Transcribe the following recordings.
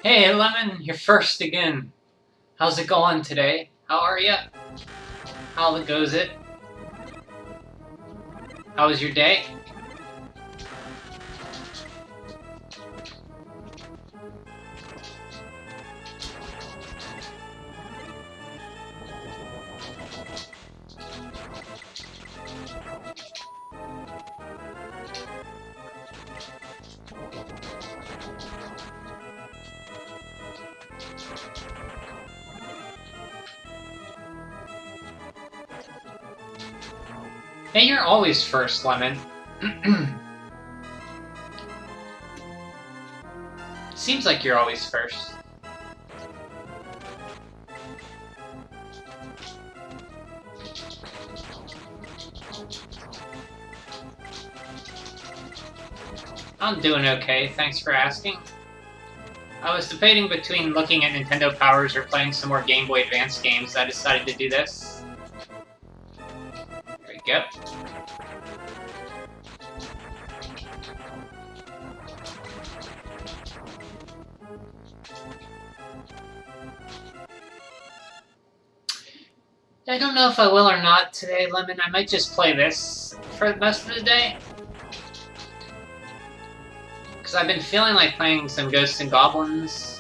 Hey, Lemon, you're first again. How's it going today? How are ya? How goes it? How was your day? Hey, you're always first, Lemon. Seems like you're always first. I'm doing okay, thanks for asking. I was debating between looking at Nintendo Powers or playing some more Game Boy Advance games. I decided to do this. There we go. I don't know if I will or not today, Lemon. I might just play this for the rest of the day. Because I've been feeling like playing some Ghosts and Goblins,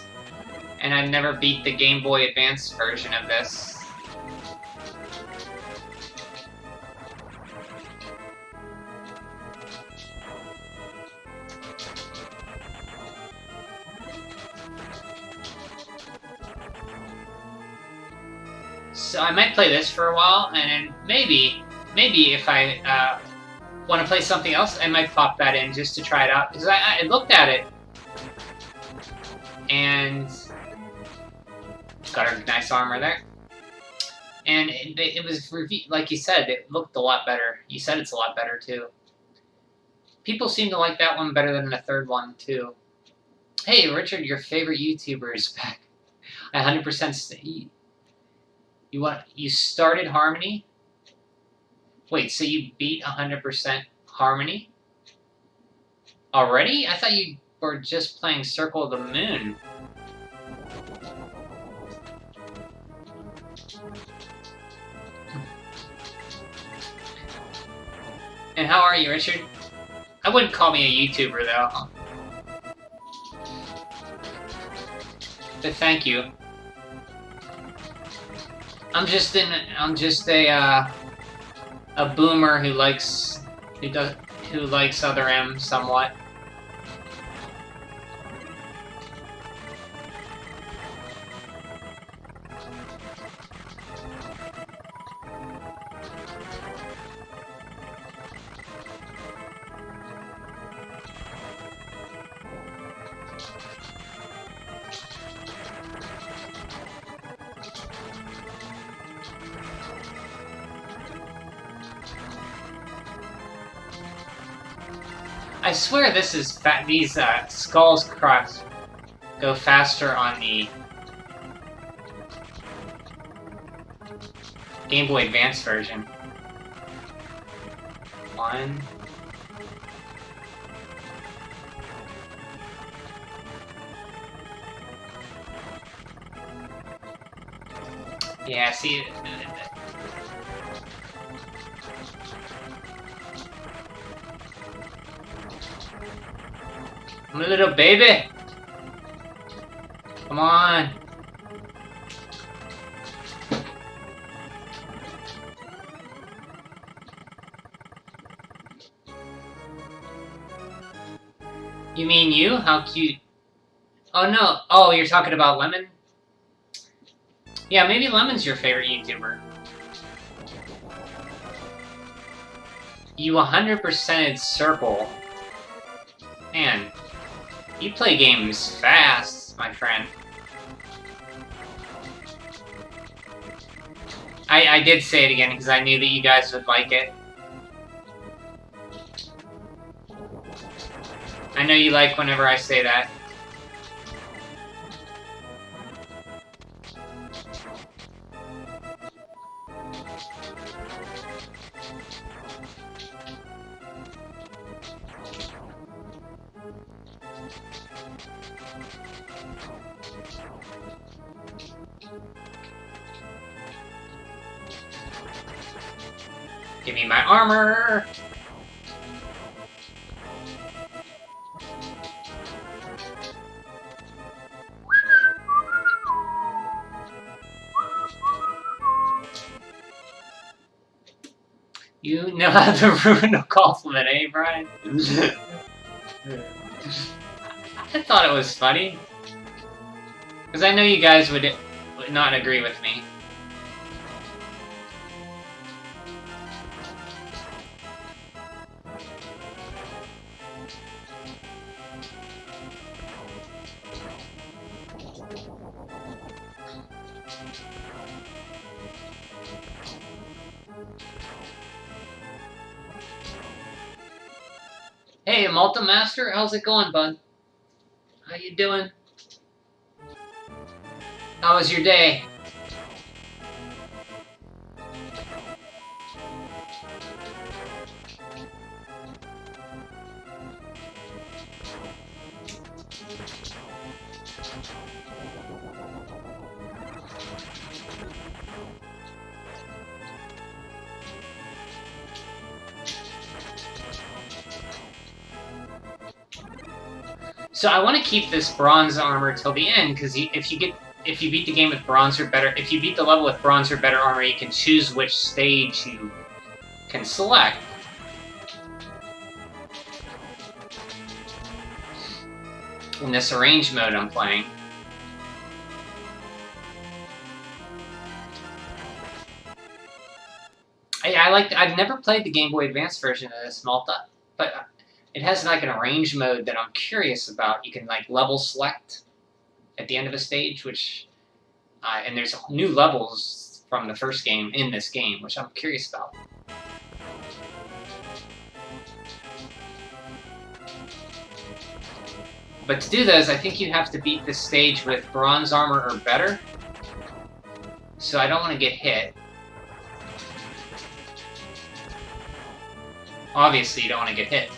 and I've never beat the Game Boy Advance version of this. So I might play this for a while, and maybe if I want to play something else, I might pop that in just to try it out. Because I looked at it, and got a nice armor there. And it was, like you said, it looked a lot better. You said it's a lot better, too. People seem to like that one better than the third one, too. Hey, Richard, your favorite YouTuber is back. I 100% You started Harmony? Wait, so you beat 100% Harmony? Already? I thought you were just playing Circle of the Moon. And how are you, Richard? I wouldn't call me a YouTuber, though. But thank you. I'm just a boomer who likes Other M somewhat. I swear this is these Skulls Cross go faster on the Game Boy Advance version. One. Yeah, see. I'm a little baby. Come on. You mean you? How cute. Oh no. Oh, you're talking about Lemon? Yeah, maybe Lemon's your favorite YouTuber. You 100%ed Circle. Man, you play games fast, my friend. I did say it again because I knew that you guys would like it. I know you like whenever I say that. Give me my armor! You know how to ruin a compliment, eh, Brian? I thought it was funny. Because I know you guys would not agree with me. Hey, Malta Master, how's it going, bud? How you doing? How was your day? So I want to keep this bronze armor till the end, because if you beat the game with bronze or better, if you beat the level with bronze or better armor, you can choose which stage you can select. In this arrange mode I'm playing. I've never played the Game Boy Advance version of this, Malta, but it has like an arrange mode that I'm curious about. You can like level select at the end of a stage, which and there's new levels from the first game in this game, which I'm curious about. But to do those, I think you have to beat this stage with bronze armor or better. So I don't want to get hit. Obviously, you don't want to get hit.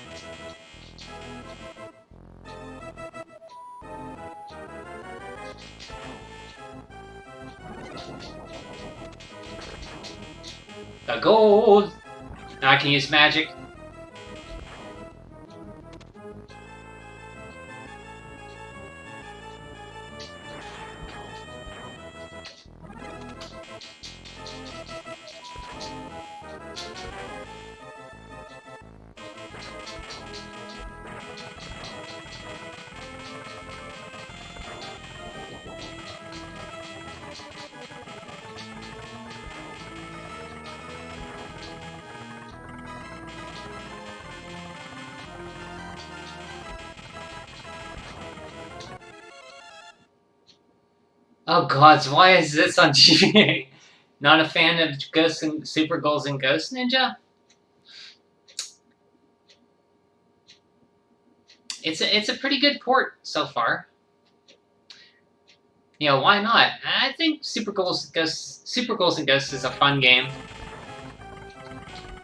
The gold! Now I can use magic. Oh gods, why is this on GBA? Not a fan of Ghosts and Super Ghouls and Ghost Ninja? It's a pretty good port so far. You know, why not? I think Super Ghouls and Ghosts is a fun game.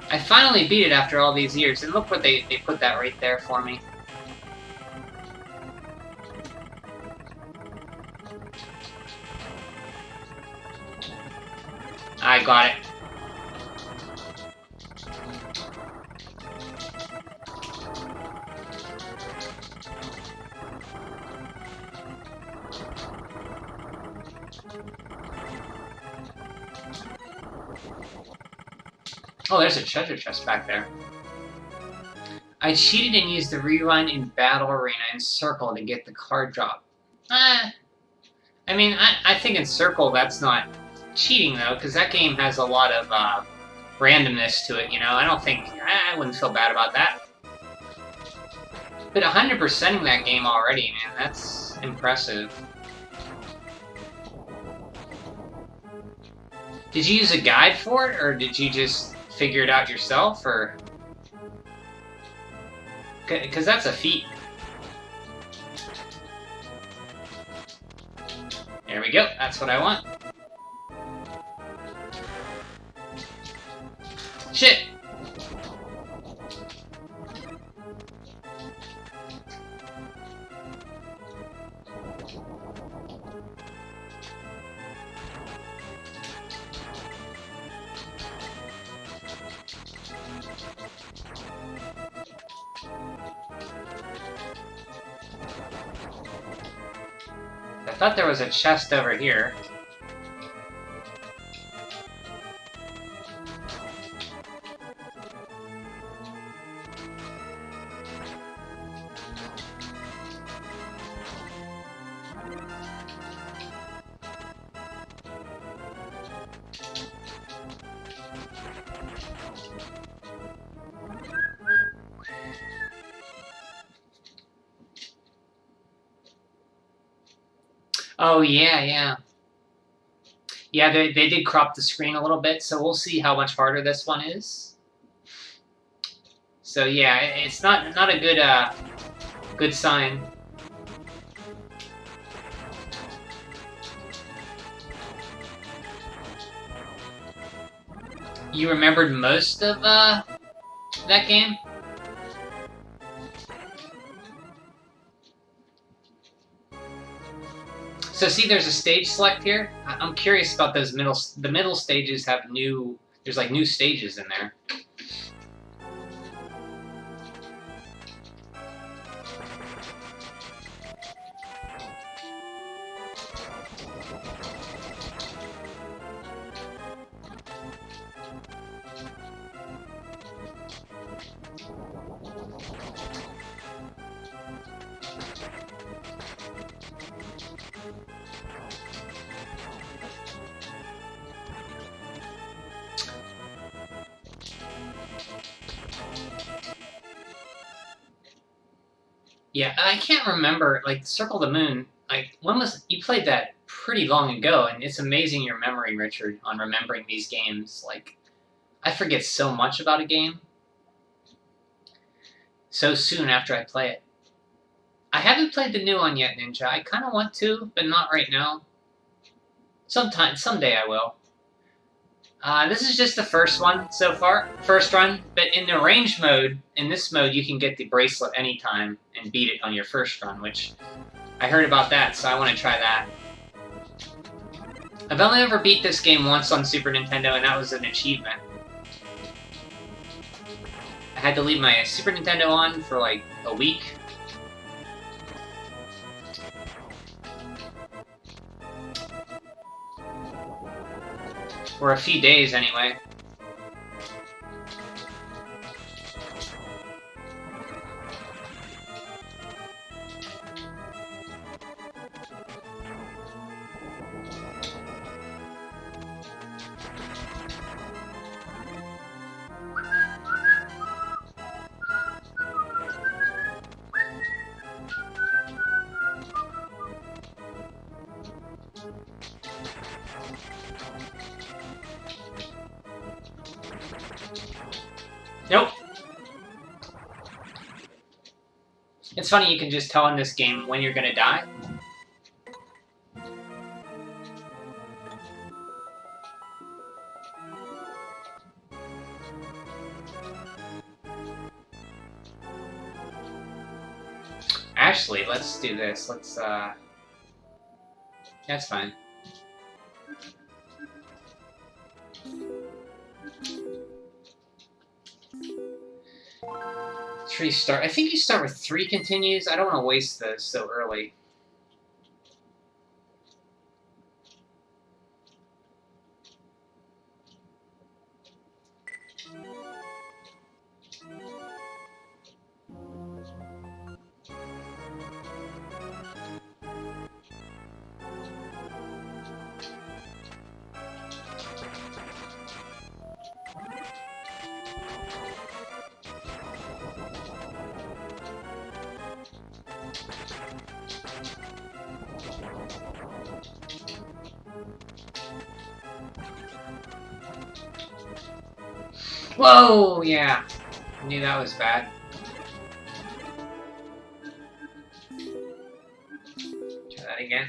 I finally beat it after all these years, and look what they put that right there for me. I got it. Oh, there's a treasure chest back there. I cheated and used the rerun in Battle Arena in Circle to get the card drop. I mean, I think in Circle that's not cheating, though, because that game has a lot of randomness to it, you know? I wouldn't feel bad about that. But 100%ing that game already, man, that's impressive. Did you use a guide for it, or did you just figure it out yourself, or... Because that's a feat. There we go, that's what I want. Shit! I thought there was a chest over here. Oh, yeah. Yeah, they did crop the screen a little bit, so we'll see how much harder this one is. So yeah, it's not a good sign. You remembered most of that game? So see, there's a stage select here. I'm curious about those the middle stages have there's like new stages in there. Yeah, I can't remember, like, Circle the Moon, like, you played that pretty long ago, and it's amazing your memory, Richard, on remembering these games. Like, I forget so much about a game so soon after I play it. I haven't played the new one yet, Ninja. I kind of want to, but not right now. Someday I will. This is just the first one so far, first run, but in the range mode, in this mode, you can get the bracelet anytime and beat it on your first run, which I heard about that, so I want to try that. I've only ever beat this game once on Super Nintendo, and that was an achievement. I had to leave my Super Nintendo on for like a week. Or a few days, anyway. Nope. It's funny, you can just tell in this game when you're gonna die. Actually, let's do this. That's fine. I think you start with 3 continues. I don't want to waste those so early. Whoa! Yeah. I knew that was bad. Try that again.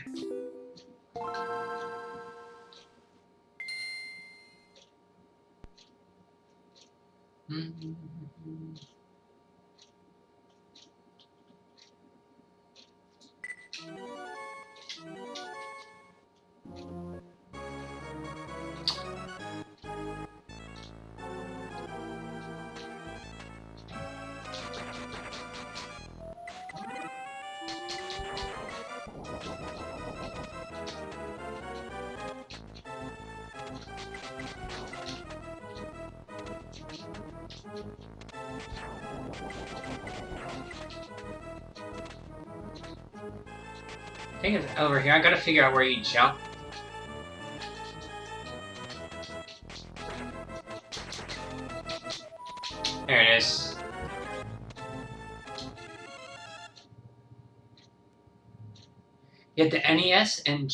I think it's over here. I gotta figure out where you jump. There it is. You had the NES and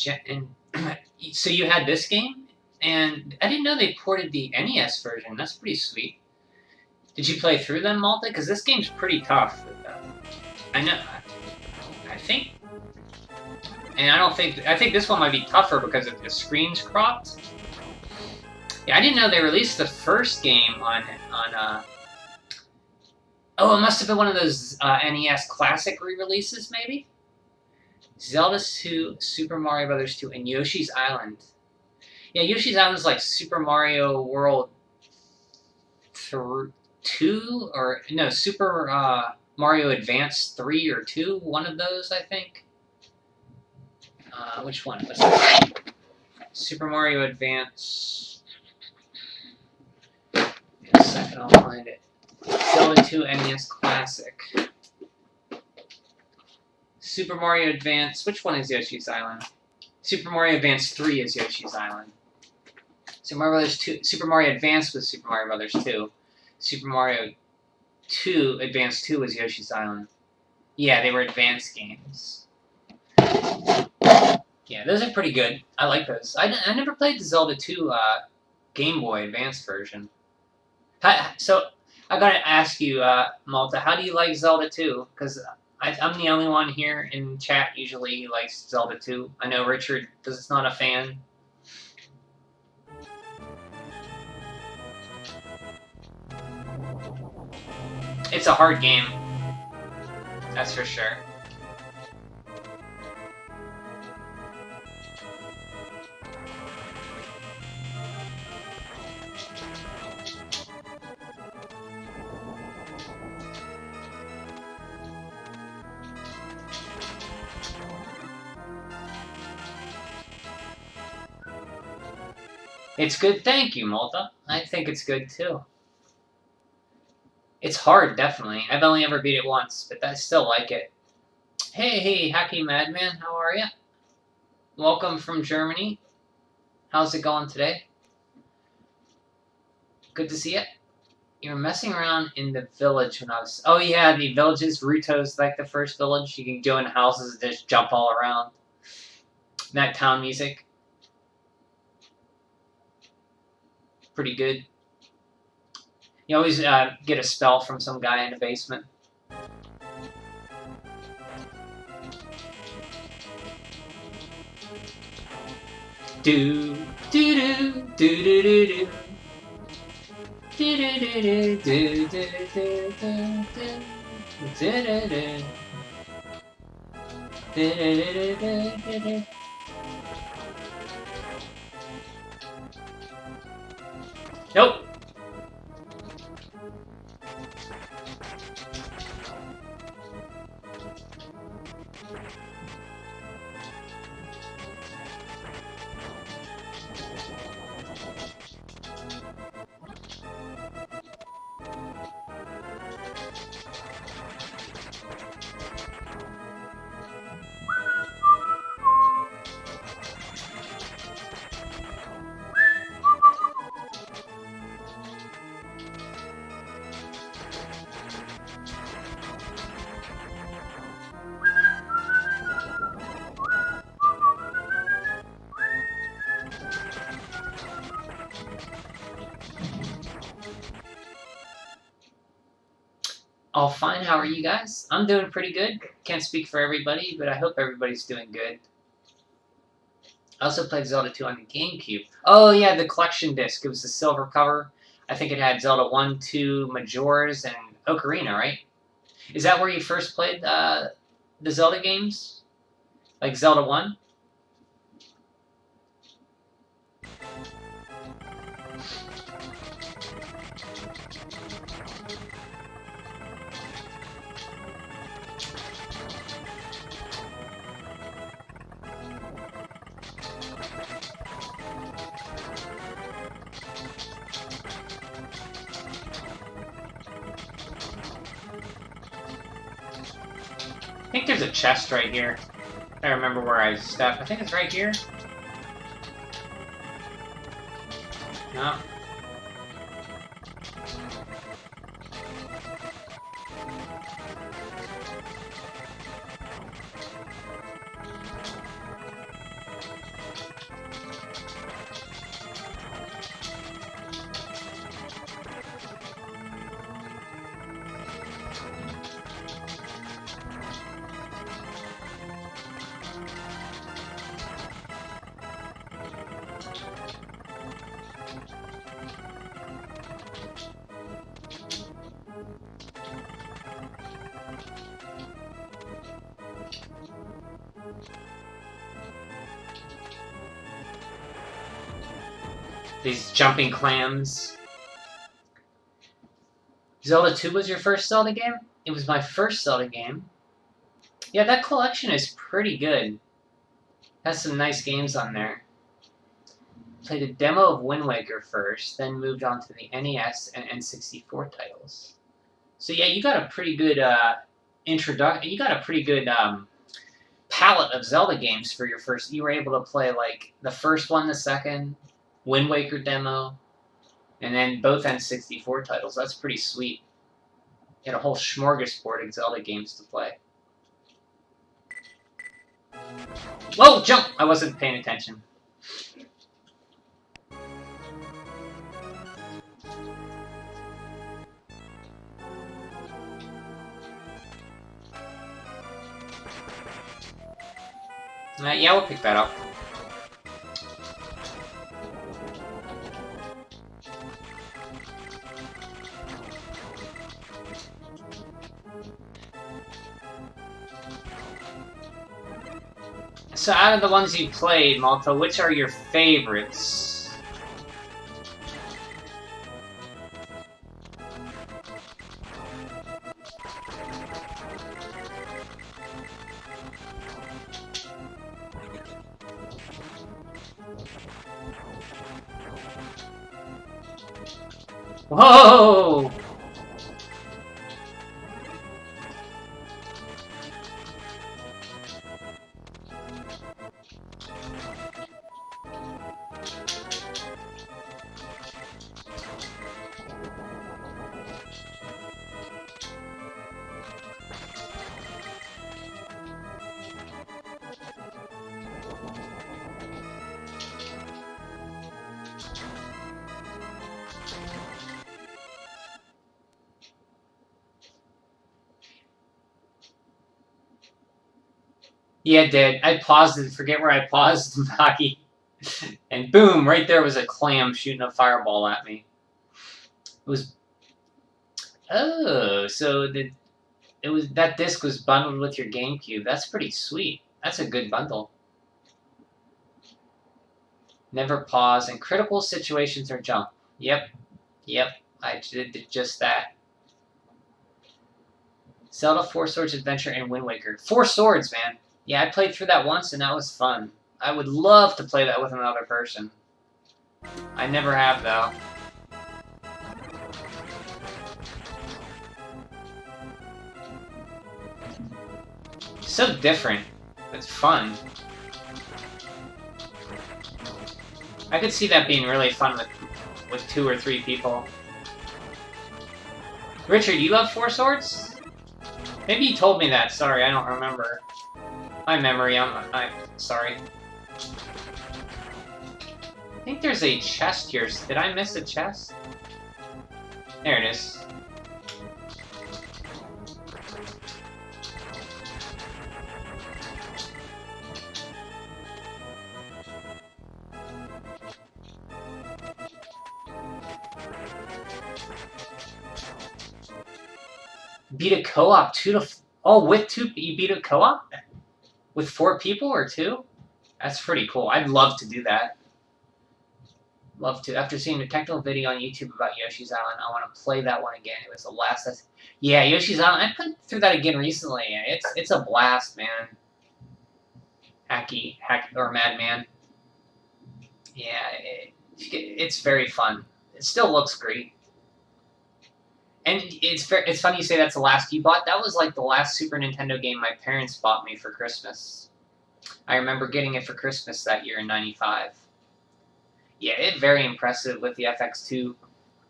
so you had this game, and I didn't know they ported the NES version. That's pretty sweet. Did you play through them, Malta? Because this game's pretty tough. I know. I think. And I think this one might be tougher because of the screen's cropped. Yeah, I didn't know they released the first game on oh, it must have been one of those NES Classic re-releases, maybe? Zelda 2, Super Mario Brothers 2, and Yoshi's Island. Yeah, Yoshi's Island is like Super Mario World 2, or no, Super Mario Advance 3 or 2, one of those, I think. Which one was it? Super Mario Advance. In a second, I'll find it. Zelda 2 NES Classic. Super Mario Advance. Which one is Yoshi's Island? Super Mario Advance 3 is Yoshi's Island. Super Mario Brothers 2. Super Mario Advance was Super Mario Brothers 2. Super Mario 2 Advance 2 was Yoshi's Island. Yeah, they were advanced games. Yeah, those are pretty good. I like those. I never played the Zelda 2 Game Boy Advance version. So, I gotta ask you, Malta, how do you like Zelda 2? Because I'm the only one here in chat usually who likes Zelda 2. I know Richard is not a fan. It's a hard game. That's for sure. It's good, thank you, Malta. I think it's good, too. It's hard, definitely. I've only ever beat it once, but I still like it. Hey, Hacky Madman, how are ya? Welcome from Germany. How's it going today? Good to see ya. You were messing around in the village when I was... Oh, yeah, the villages. Ruto's like the first village. You can go in houses and just jump all around. That town music. Pretty good. You always get a spell from some guy in the basement. Do do do do do do do do do do do do do do. Nope. all fine. How are you guys? I'm doing pretty good. Can't speak for everybody, but I hope everybody's doing good. I also played Zelda 2 on the GameCube. Oh yeah, the collection disc. It was the silver cover. I think it had Zelda 1, 2, Majora's, and Ocarina, right? Is that where you first played the Zelda games? Like Zelda 1? I think there's a chest right here. I remember where I stepped. I think it's right here. No. These jumping clams. Zelda 2 was your first Zelda game? It was my first Zelda game. Yeah, that collection is pretty good. Has some nice games on there. Played a demo of Wind Waker first, then moved on to the NES and N64 titles. So yeah, you got a pretty good introduction. You got a pretty good palette of Zelda games for your first. You were able to play like the first one, the second, Wind Waker demo, and then both N64 titles. That's pretty sweet. You had a whole smorgasbord of Zelda games to play. Whoa, jump! I wasn't paying attention. Yeah, we'll pick that up. So out of the ones you played, Malta, which are your favorites? Whoa! Yeah, it did. I paused and forget where I paused, Maki. And boom, right there was a clam shooting a fireball at me. It was... Oh, so that disc was bundled with your GameCube. That's pretty sweet. That's a good bundle. Never pause. In critical situations or jump. Yep. I did just that. Zelda 4 Swords Adventure and Wind Waker. 4 Swords, man. Yeah, I played through that once and that was fun. I would love to play that with another person. I never have, though. So different. It's fun. I could see that being really fun with 2 or 3 people. Richard, you love 4 Swords? Maybe you told me that. Sorry, I don't remember. My memory, I'm sorry. I think there's a chest here. Did I miss a chest? There it is. Beat a co-op 2 to... Oh, with 2... You beat a co-op? With 4 people or 2? That's pretty cool. I'd love to do that. Love to. After seeing a technical video on YouTube about Yoshi's Island, I want to play that one again. It was the last... Yeah, Yoshi's Island. I put through that again recently. It's a blast, man. Hack or Madman. Yeah, it's very fun. It still looks great. And it's funny you say that's the last you bought. That was like the last Super Nintendo game my parents bought me for Christmas. I remember getting it for Christmas that year in '95. Yeah, it's very impressive with the FX2.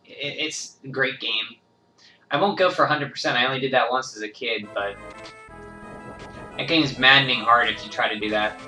It's a great game. I won't go for 100%. I only did that once as a kid, but that game is maddening hard if you try to do that.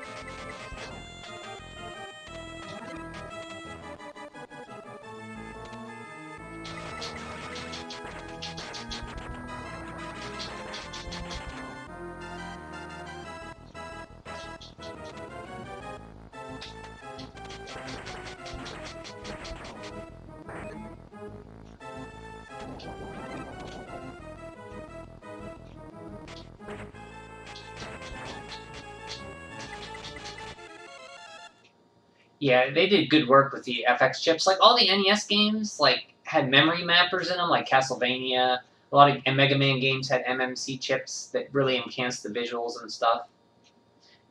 Yeah, they did good work with the FX chips. Like, all the NES games, like, had memory mappers in them, like Castlevania. A lot of Mega Man games had MMC chips that really enhanced the visuals and stuff.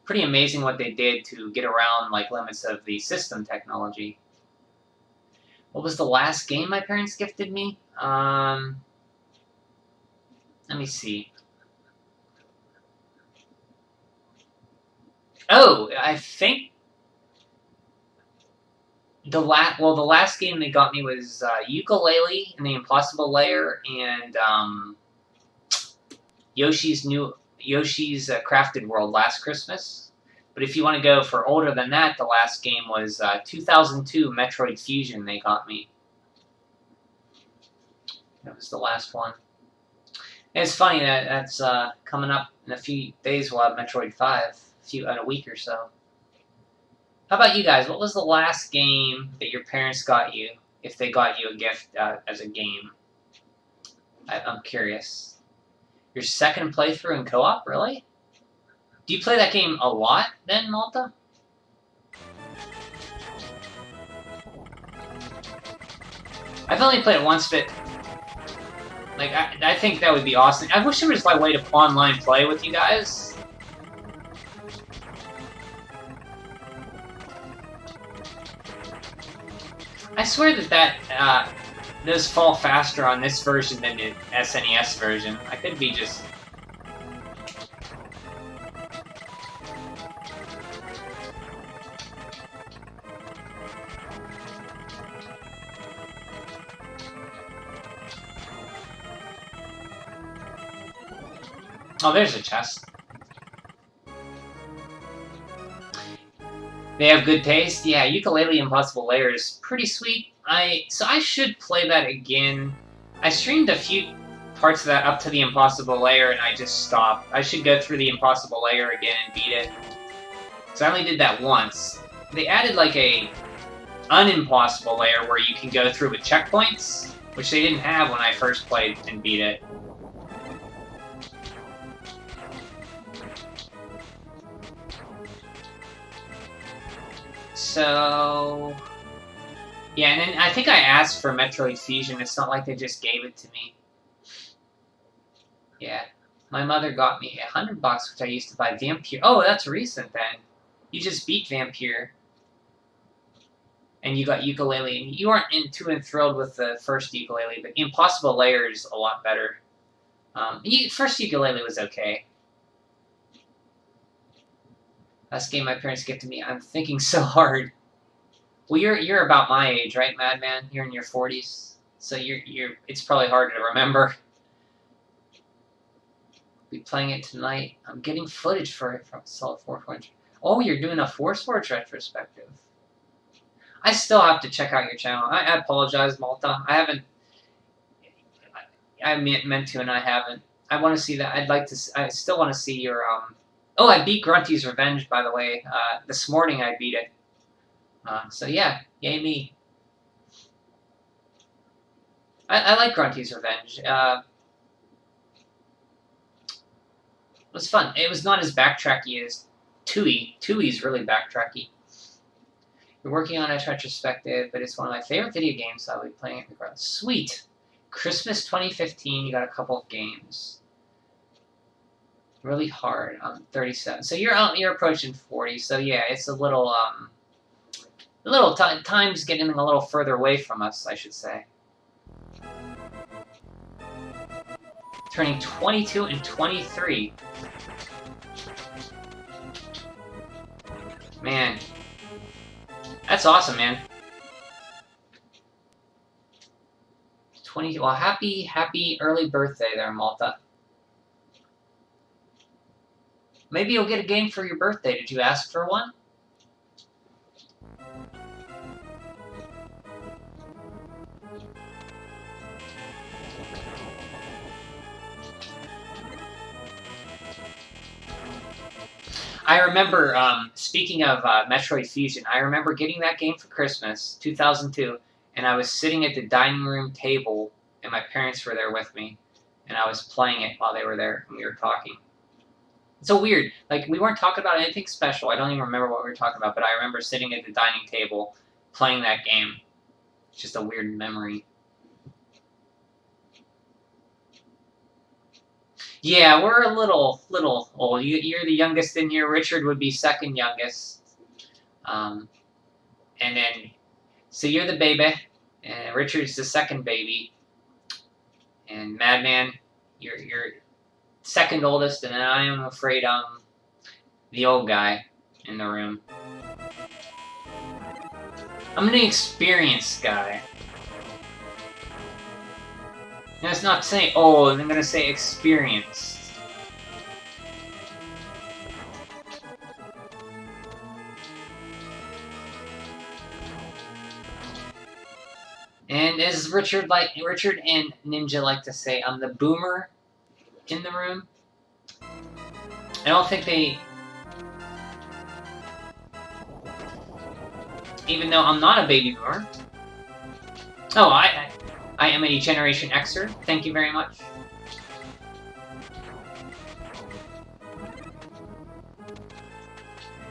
Pretty amazing what they did to get around, like, limits of the system technology. What was the last game my parents gifted me? Let me see. Oh, I think the last game they got me was Yooka-Laylee and the Impossible Lair and Yoshi's Crafted World last Christmas. But if you want to go for older than that, the last game was 2002 Metroid Fusion they got me. That was the last one. And it's funny that that's coming up in a few days. We'll have Metroid 5 in a week or so. How about you guys? What was the last game that your parents got you, if they got you a gift as a game? I'm curious. Your second playthrough in co-op, really? Do you play that game a lot, then, Malta? I've only played it once, but... Like, I think that would be awesome. I wish there was, like, a way to online play with you guys. I swear that those fall faster on this version than the SNES version. I could be just... Oh, there's a chest. They have good taste? Yeah, Yooka-Laylee Impossible Lair is pretty sweet. So I should play that again. I streamed a few parts of that up to the Impossible Lair and I just stopped. I should go through the Impossible Lair again and beat it. So I only did that once. They added like a unimpossible layer where you can go through with checkpoints, which they didn't have when I first played and beat it. So... yeah, and then I think I asked for Metroid Fusion. It's not like they just gave it to me. Yeah. My mother got me $100, which I used to buy Vampire. Oh, that's recent then. You just beat Vampire. And you got Yooka-Laylee. And you weren't too enthralled with the first Yooka-Laylee, but Impossible Lair is a lot better. First Yooka-Laylee was okay. Last game my parents gifted me. I'm thinking so hard. Well, you're about my age, right, Madman? You're in your 40s, so it's probably hard to remember. Be playing it tonight. I'm getting footage for it from Solid 4.0. Oh, you're doing a Force Wars retrospective. I still have to check out your channel. I apologize, Malta. I meant to, and I haven't. I want to see that. I still want to see your Oh, I beat Grunty's Revenge, by the way. This morning I beat it. So yeah, yay me. I like Grunty's Revenge. It was fun. It was not as backtracky as Tui. Tui's really backtracky. You're working on a retrospective, but it's one of my favorite video games, so I'll be playing it regardless. Sweet! Christmas 2015, you got a couple of games. Really hard. 37. So you're approaching 40. So yeah, it's a little time's getting a little further away from us, I should say. Turning 22 and 23. Man, that's awesome, man. 20. Well, happy early birthday there, Malta. Maybe you'll get a game for your birthday. Did you ask for one? I remember, speaking of Metroid Fusion, I remember getting that game for Christmas, 2002, and I was sitting at the dining room table, and my parents were there with me, and I was playing it while they were there, and we were talking. It's so weird. Like, we weren't talking about anything special. I don't even remember what we were talking about, but I remember sitting at the dining table playing that game. It's just a weird memory. Yeah, we're a little old. You're the youngest in here. Richard would be second youngest. And then, so you're the baby, and Richard's the second baby. And Madman, you're second oldest, and then I am afraid I'm the old guy in the room. I'm the experienced guy. Now, it's not saying old, I'm gonna say experienced. And as Richard and Ninja like to say, I'm the boomer in the room. I don't think they... Even though I'm not a baby boomer. Oh, I am a Generation Xer. Thank you very much.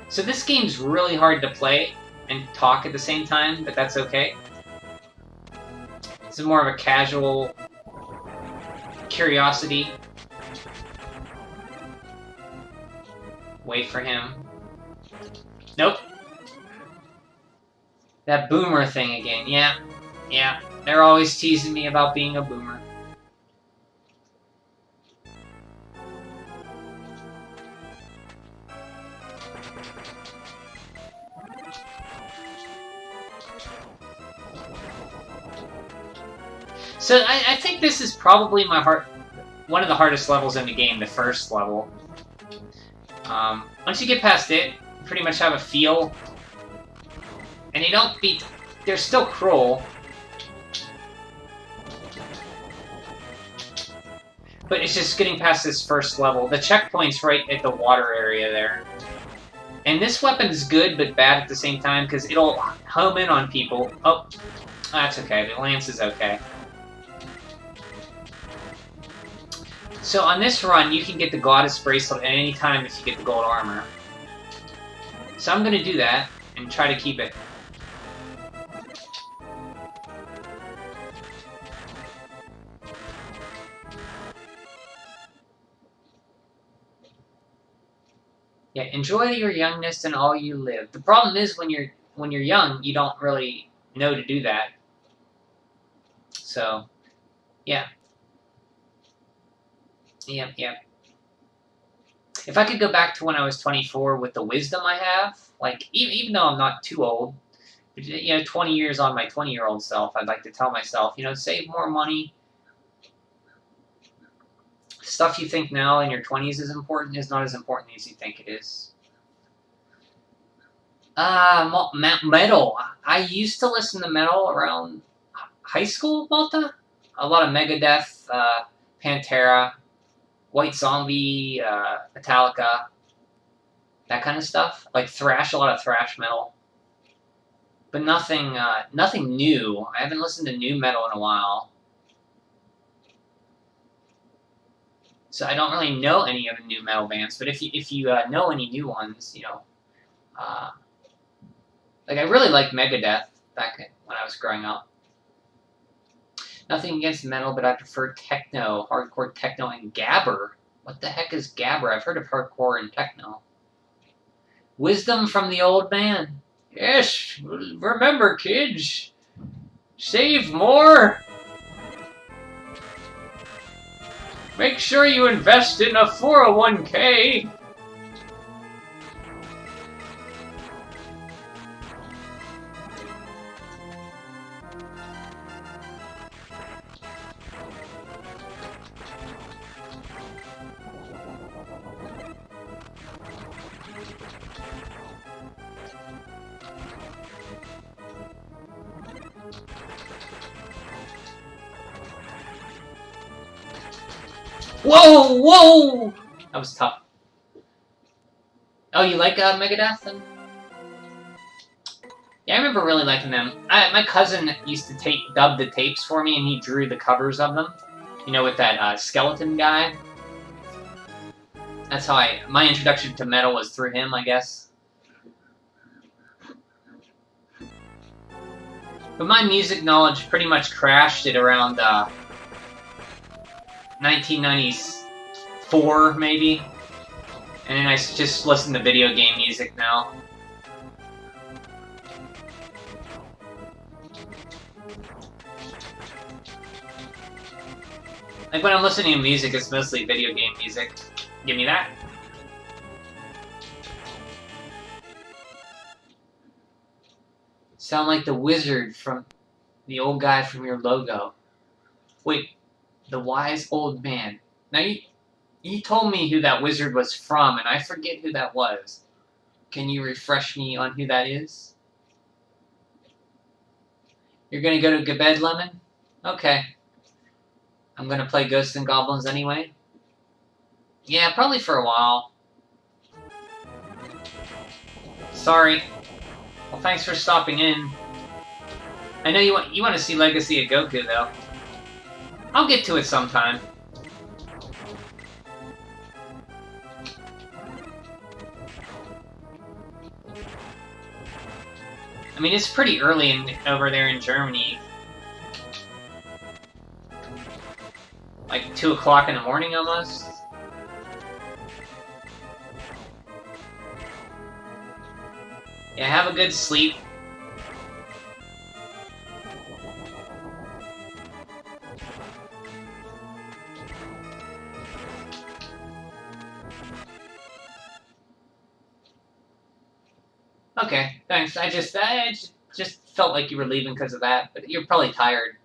So this game's really hard to play and talk at the same time, but that's okay. This is more of a casual curiosity. Wait for him. Nope. That boomer thing again. Yeah. They're always teasing me about being a boomer. So I think this is probably one of the hardest levels in the game, the first level. Once you get past it, you pretty much have a feel. And they don't beat... They're still cruel. But it's just getting past this first level. The checkpoint's right at the water area there. And this weapon is good, but bad at the same time, because it'll home in on people. Oh, that's okay. The lance is okay. So on this run, you can get the Goddess Bracelet at any time if you get the gold armor. So I'm going to do that, and try to keep it. Yeah, enjoy your youngness and all you live. The problem is when you're young, you don't really know to do that. So, yeah. Yep. If I could go back to when I was 24 with the wisdom I have, like, even though I'm not too old, 20 years on my 20-year-old self, I'd like to tell myself, save more money. Stuff you think now in your 20s is important is not as important as you think it is. Metal. I used to listen to metal around high school, Malta. A lot of Megadeth, Pantera, White Zombie, Metallica, that kind of stuff. Like thrash, a lot of thrash metal. But nothing new. I haven't listened to new metal in a while. So I don't really know any of the new metal bands, but if you know any new ones, you know, like I really liked Megadeth back when I was growing up. Nothing against metal, but I prefer techno, hardcore techno, and gabber. What the heck is gabber? I've heard of hardcore and techno. Wisdom from the old man. Yes, remember, kids, save more. Make sure you invest in a 401k. Whoa, whoa! That was tough. Oh, you like Megadeth? Then? Yeah, I remember really liking them. My cousin used to dub the tapes for me, and he drew the covers of them. You know, with that skeleton guy. That's how my introduction to metal was through him, I guess. But my music knowledge pretty much crashed at around 1994, maybe. And then I just listen to video game music now. Like when I'm listening to music, it's mostly video game music. Give me that. Sound like the wizard from the old guy from your logo. Wait, the wise old man. Now you told me who that wizard was from, and I forget who that was. Can you refresh me on who that is? You're gonna go to bed, Lemon? Okay. I'm gonna play Ghosts and Goblins anyway. Yeah, probably for a while. Sorry. Well, thanks for stopping in. I know you want to see Legacy of Goku, though. I'll get to it sometime. I mean, it's pretty early over there in Germany. Like 2 o'clock in the morning, almost. Yeah, have a good sleep. Okay, thanks. I just felt like you were leaving because of that, but you're probably tired.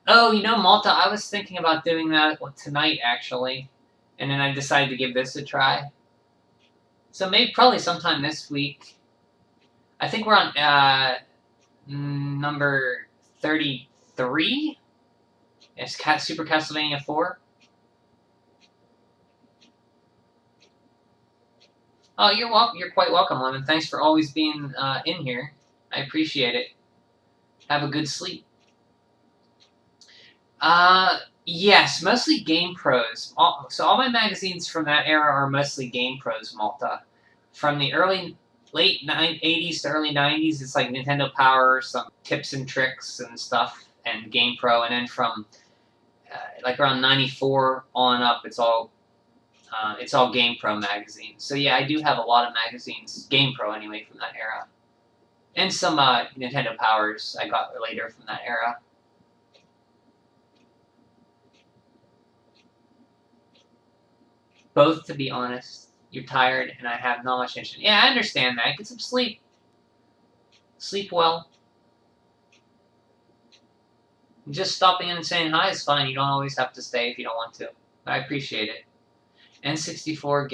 Oh, you know, Malta, I was thinking about doing that tonight, actually. And then I decided to give this a try. So maybe probably sometime this week. I think we're on number 33. It's Super Castlevania 4. Oh, you're welcome. You're quite welcome, Lemon. Thanks for always being in here. I appreciate it. Have a good sleep. Yes, mostly Game Pros. So all my magazines from that era are mostly Game Pros, Malta. From the late 80s to early 90s, it's like Nintendo Power, some tips and tricks and stuff, and Game Pro. And then from like around 94 on up, it's all Game Pro magazines. So yeah, I do have a lot of magazines, Game Pro anyway, from that era. And some Nintendo Powers I got later from that era. Both, to be honest. You're tired, and I have not much interest. Yeah, I understand that. Get some sleep. Sleep well. Just stopping in and saying hi is fine. You don't always have to stay if you don't want to. I appreciate it. N64,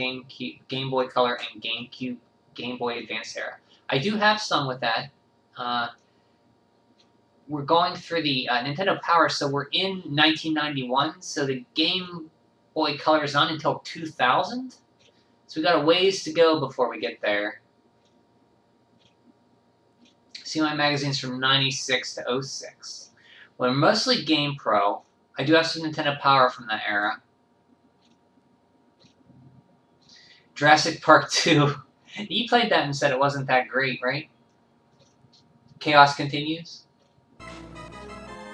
Game Boy Color, and GameCube, Game Boy Advance era. I do have some with that. We're going through the Nintendo Power, so we're in 1991, so the Game Boy Color is not until 2000. So we got a ways to go before we get there. See my magazines from 96 to 06. Well, mostly Game Pro. I do have some Nintendo Power from that era. Jurassic Park 2. You played that and said it wasn't that great, right? Chaos Continues? That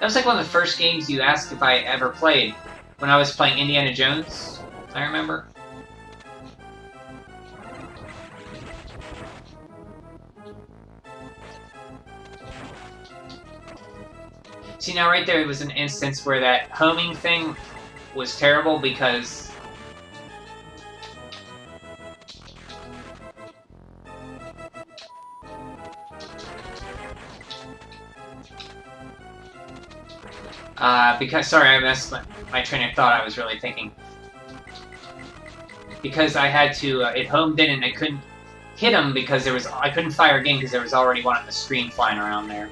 was like one of the first games you asked if I ever played when I was playing Indiana Jones, I remember. See, now right there, it was an instance where that homing thing was terrible because... sorry, I messed my train of thought. I was really thinking. Because I had to, it homed in and I couldn't hit him because I couldn't fire again because there was already one on the screen flying around there.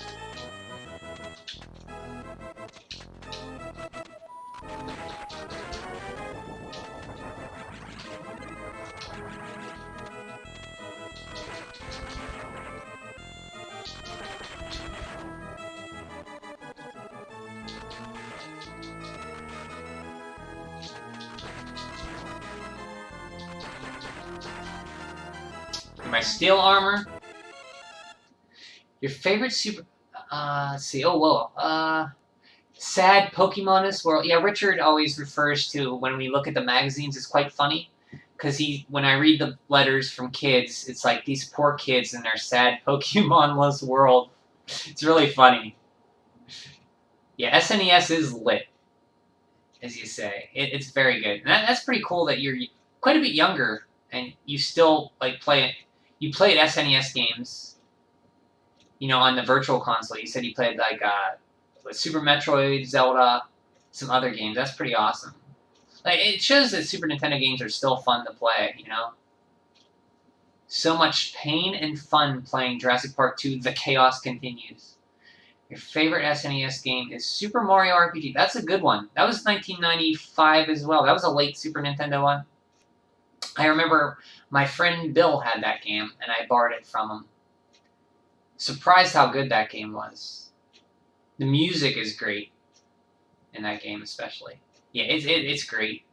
My steel armor. Your favorite super... let's see. Oh, whoa. Sad Pokemonist world. Yeah, Richard always refers to, when we look at the magazines, it's quite funny. Because when I read the letters from kids, it's like these poor kids in their sad Pokemonless world. It's really funny. Yeah, SNES is lit, as you say. It's very good. And that's pretty cool that you're quite a bit younger and you still like play it. You played SNES games, you know, on the Virtual Console. You said you played, like, Super Metroid, Zelda, some other games. That's pretty awesome. Like, it shows that Super Nintendo games are still fun to play, you know? So much pain and fun playing Jurassic Park 2, The Chaos Continues. Your favorite SNES game is Super Mario RPG. That's a good one. That was 1995 as well. That was a late Super Nintendo one. I remember my friend Bill had that game, and I borrowed it from him. Surprised how good that game was. The music is great in that game, especially. Yeah, it's great.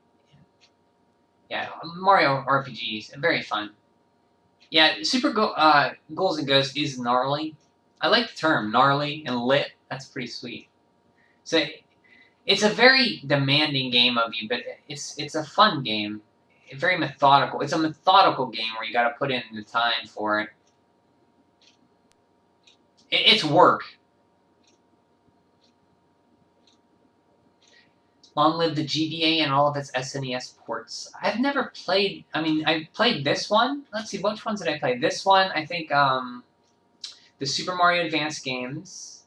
Yeah, Mario RPGs, very fun. Yeah, Ghouls and Ghosts is gnarly. I like the term, gnarly and lit. That's pretty sweet. So, it's a very demanding game of you, but it's a fun game. Very methodical. It's a methodical game where you got to put in the time for it. It's work. Long live the GBA and all of its SNES ports. I've never played... I mean, I played this one. Let's see, which ones did I play? This one, I think, the Super Mario Advance games.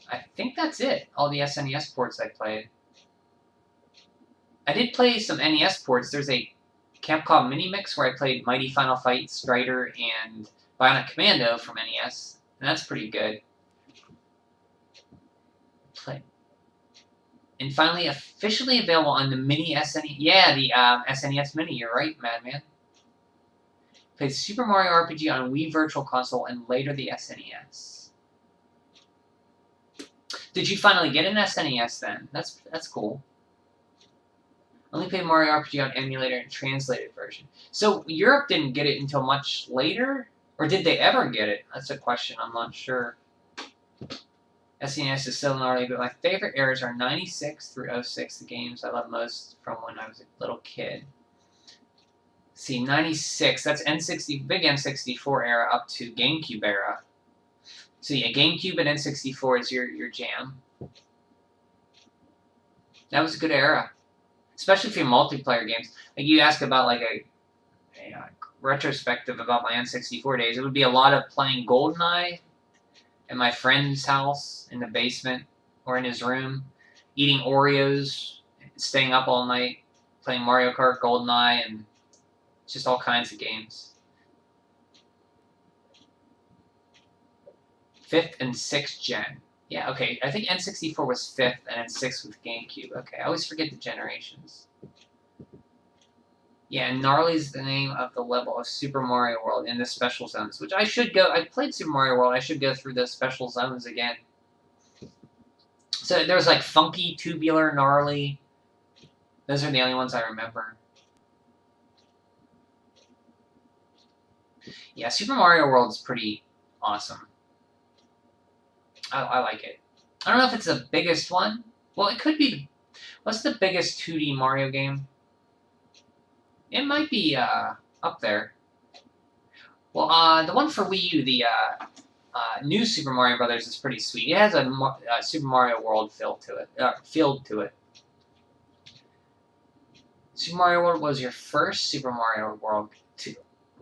I think that's it. All the SNES ports I played. I did play some NES ports. There's a Capcom Mini Mix where I played Mighty Final Fight, Strider, and Bionic Commando from NES. And that's pretty good. And finally, officially available on the Mini SNES. Yeah, the SNES Mini. You're right, Madman. Played Super Mario RPG on Wii Virtual Console and later the SNES. Did you finally get an SNES then? That's cool. Only played Mario RPG on emulator and translated version. So Europe didn't get it until much later? Or did they ever get it? That's a question, I'm not sure. SNES is still gnarly, but my favorite eras are 96 through 06, the games I love most from when I was a little kid. See, 96, that's big N64 era up to GameCube era. So yeah, GameCube and N64 is your jam. That was a good era. Especially for multiplayer games. Like, you ask about, like, a retrospective about my N64 days. It would be a lot of playing GoldenEye at my friend's house in the basement or in his room. Eating Oreos, staying up all night, playing Mario Kart, GoldenEye, and just all kinds of games. 5th and 6th gen. Yeah, okay. I think N64 was 5th and then 6th with GameCube. Okay, I always forget the generations. Yeah, and Gnarly's the name of the level of Super Mario World in the special zones, which I should go... I played Super Mario World. I should go through the special zones again. So there's like Funky, Tubular, Gnarly, Those are the only ones I remember. Yeah, Super Mario World is pretty awesome. I like it. I don't know if it's the biggest one. Well, it could be. What's the biggest 2D Mario game? It might be up there. Well, the one for Wii U, the new Super Mario Brothers, is pretty sweet. It has a Super Mario World feel to it. Super Mario World was your first Super Mario World 2.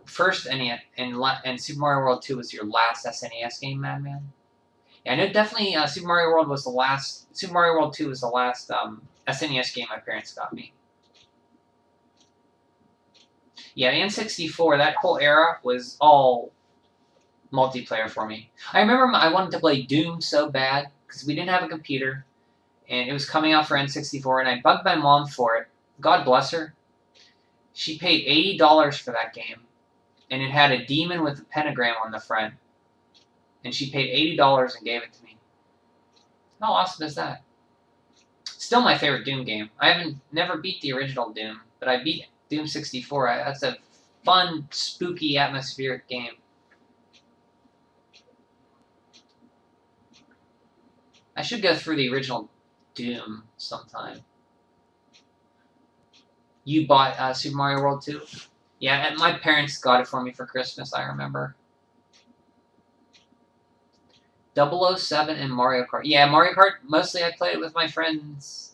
First NES, and Super Mario World 2 was your last SNES game, Madman? Yeah, I know definitely Super Mario World was the last... Super Mario World 2 was the last SNES game my parents got me. Yeah, the N64, that whole era was all multiplayer for me. I remember I wanted to play Doom so bad, because we didn't have a computer, and it was coming out for N64, and I bugged my mom for it. God bless her. She paid $80 for that game, and it had a demon with a pentagram on the front. And she paid $80 and gave it to me. How awesome is that? Still my favorite Doom game. I never beat the original Doom, but I beat Doom 64. That's a fun, spooky, atmospheric game. I should go through the original Doom sometime. You bought Super Mario World 2? Yeah, and my parents got it for me for Christmas, I remember. 007 and Mario Kart. Yeah, Mario Kart, mostly I play it with my friends.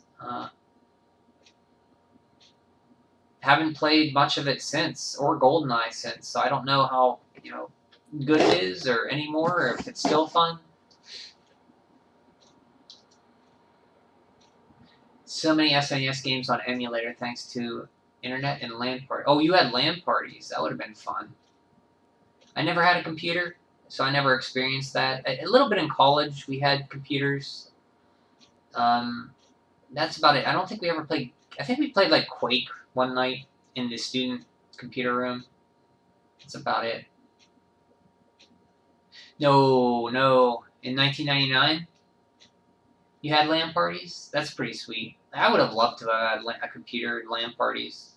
Haven't played much of it since, or GoldenEye since, so I don't know how, good it is, or anymore, or if it's still fun. So many SNES games on emulator thanks to internet and LAN party. Oh, you had LAN parties. That would have been fun. I never had a computer, so I never experienced that. A little bit in college, we had computers. That's about it. I don't think we ever played... I think we played, like, Quake one night in the student computer room. That's about it. No. In 1999, you had LAN parties? That's pretty sweet. I would have loved to have had a computer and LAN parties.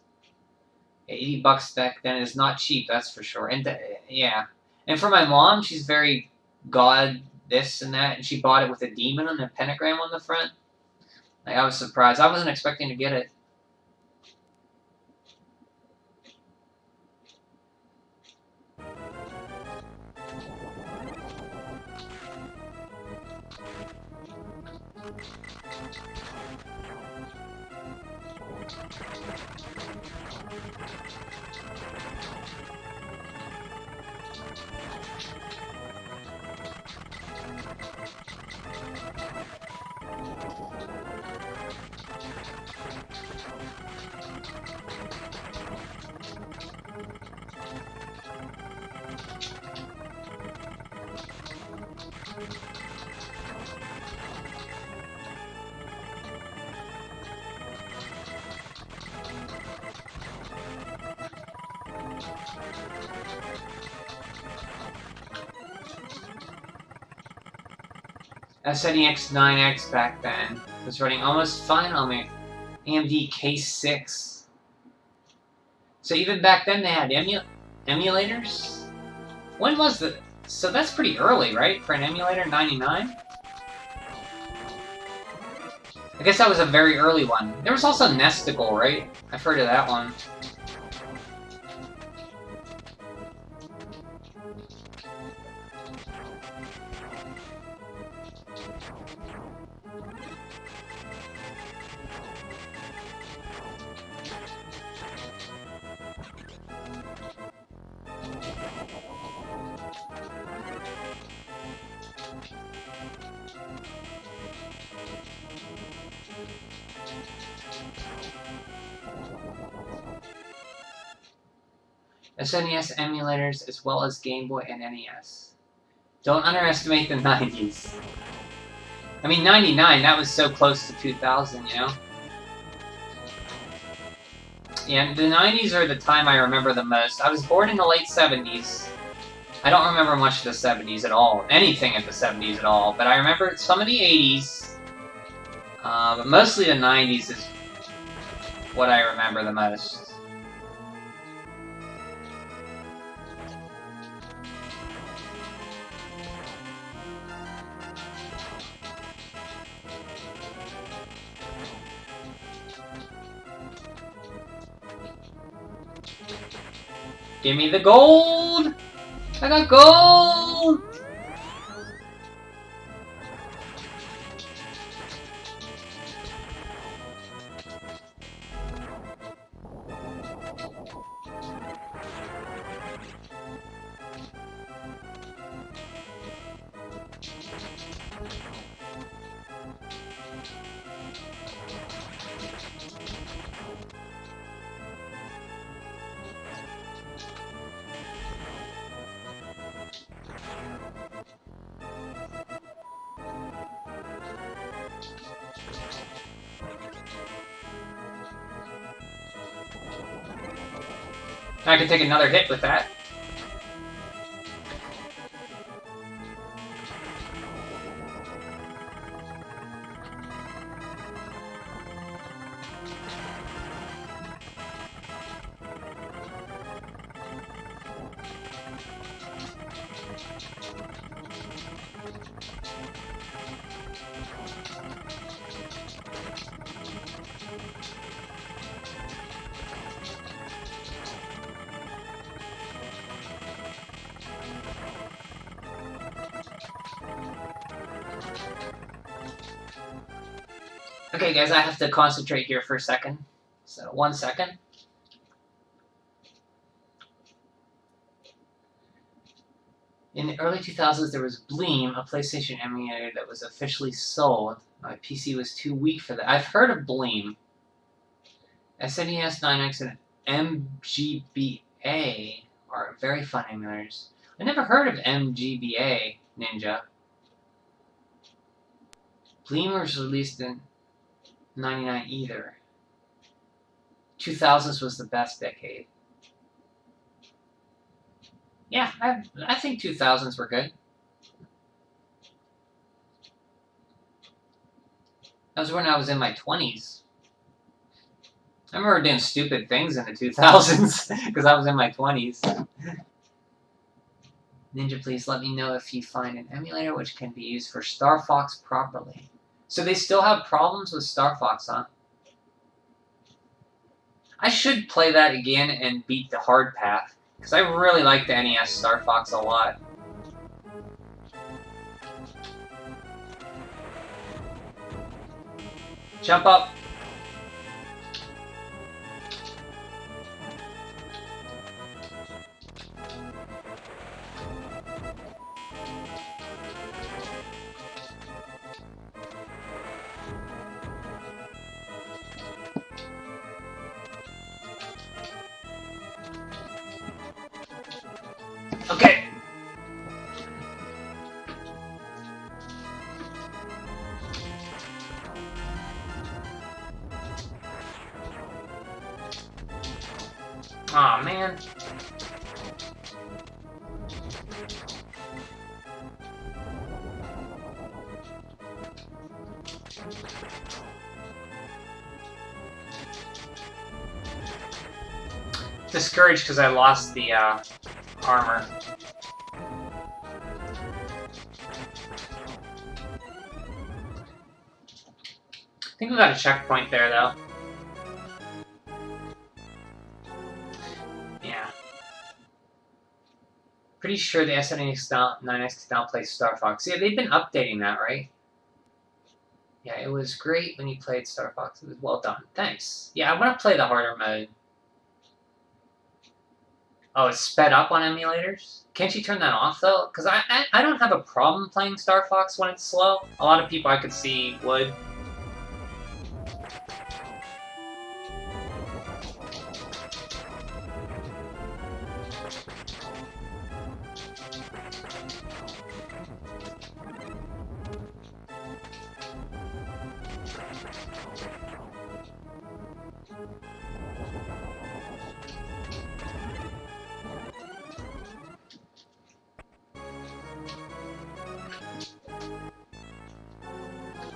$80 back then is not cheap, that's for sure. And yeah. And for my mom, she's very God this and that, and she bought it with a demon and a pentagram on the front. Like, I was surprised. I wasn't expecting to get it. SNEX 9X back then was running almost fine on my AMD Case 6. So even back then they had emulators? When was the... So that's pretty early, right? For an emulator, 99? I guess that was a very early one. There was also Nesticle, right? I've heard of that one. SNES emulators as well as Game Boy and NES. Don't underestimate the 90s. I mean, 99, that was so close to 2000, you know? Yeah, the 90s are the time I remember the most. I was born in the late 70s. I don't remember much of the 70s at all. Anything at the 70s at all. But I remember some of the 80s. But mostly the 90s is... what I remember the most. Give me the gold! I got gold! I can take another hit with that. Okay, guys, I have to concentrate here for a second. So, 1 second. In the early 2000s, there was Bleem, a PlayStation emulator that was officially sold. My PC was too weak for that. I've heard of Bleem. SNES, 9X, and MGBA are very fun emulators. I never heard of MGBA, Ninja. Bleem was released in 99 either. 2000s was the best decade. Yeah, I think 2000s were good. That was when I was in my 20s. I remember doing stupid things in the 2000s because I was in my 20s. Ninja, please let me know if you find an emulator which can be used for Star Fox properly. So they still have problems with Star Fox, huh? I should play that again and beat the hard path, because I really like the NES Star Fox a lot. Jump up! Okay. Aw, man. Discouraged because I lost the armor. I think we got a checkpoint there, though. Yeah. Pretty sure the SNES 9X can now play Star Fox. Yeah, they've been updating that, right? Yeah, it was great when you played Star Fox. It was well done. Thanks. Yeah, I want to play the harder mode. Oh, it's sped up on emulators? Can't you turn that off, though? Because I don't have a problem playing Star Fox when it's slow. A lot of people I could see would.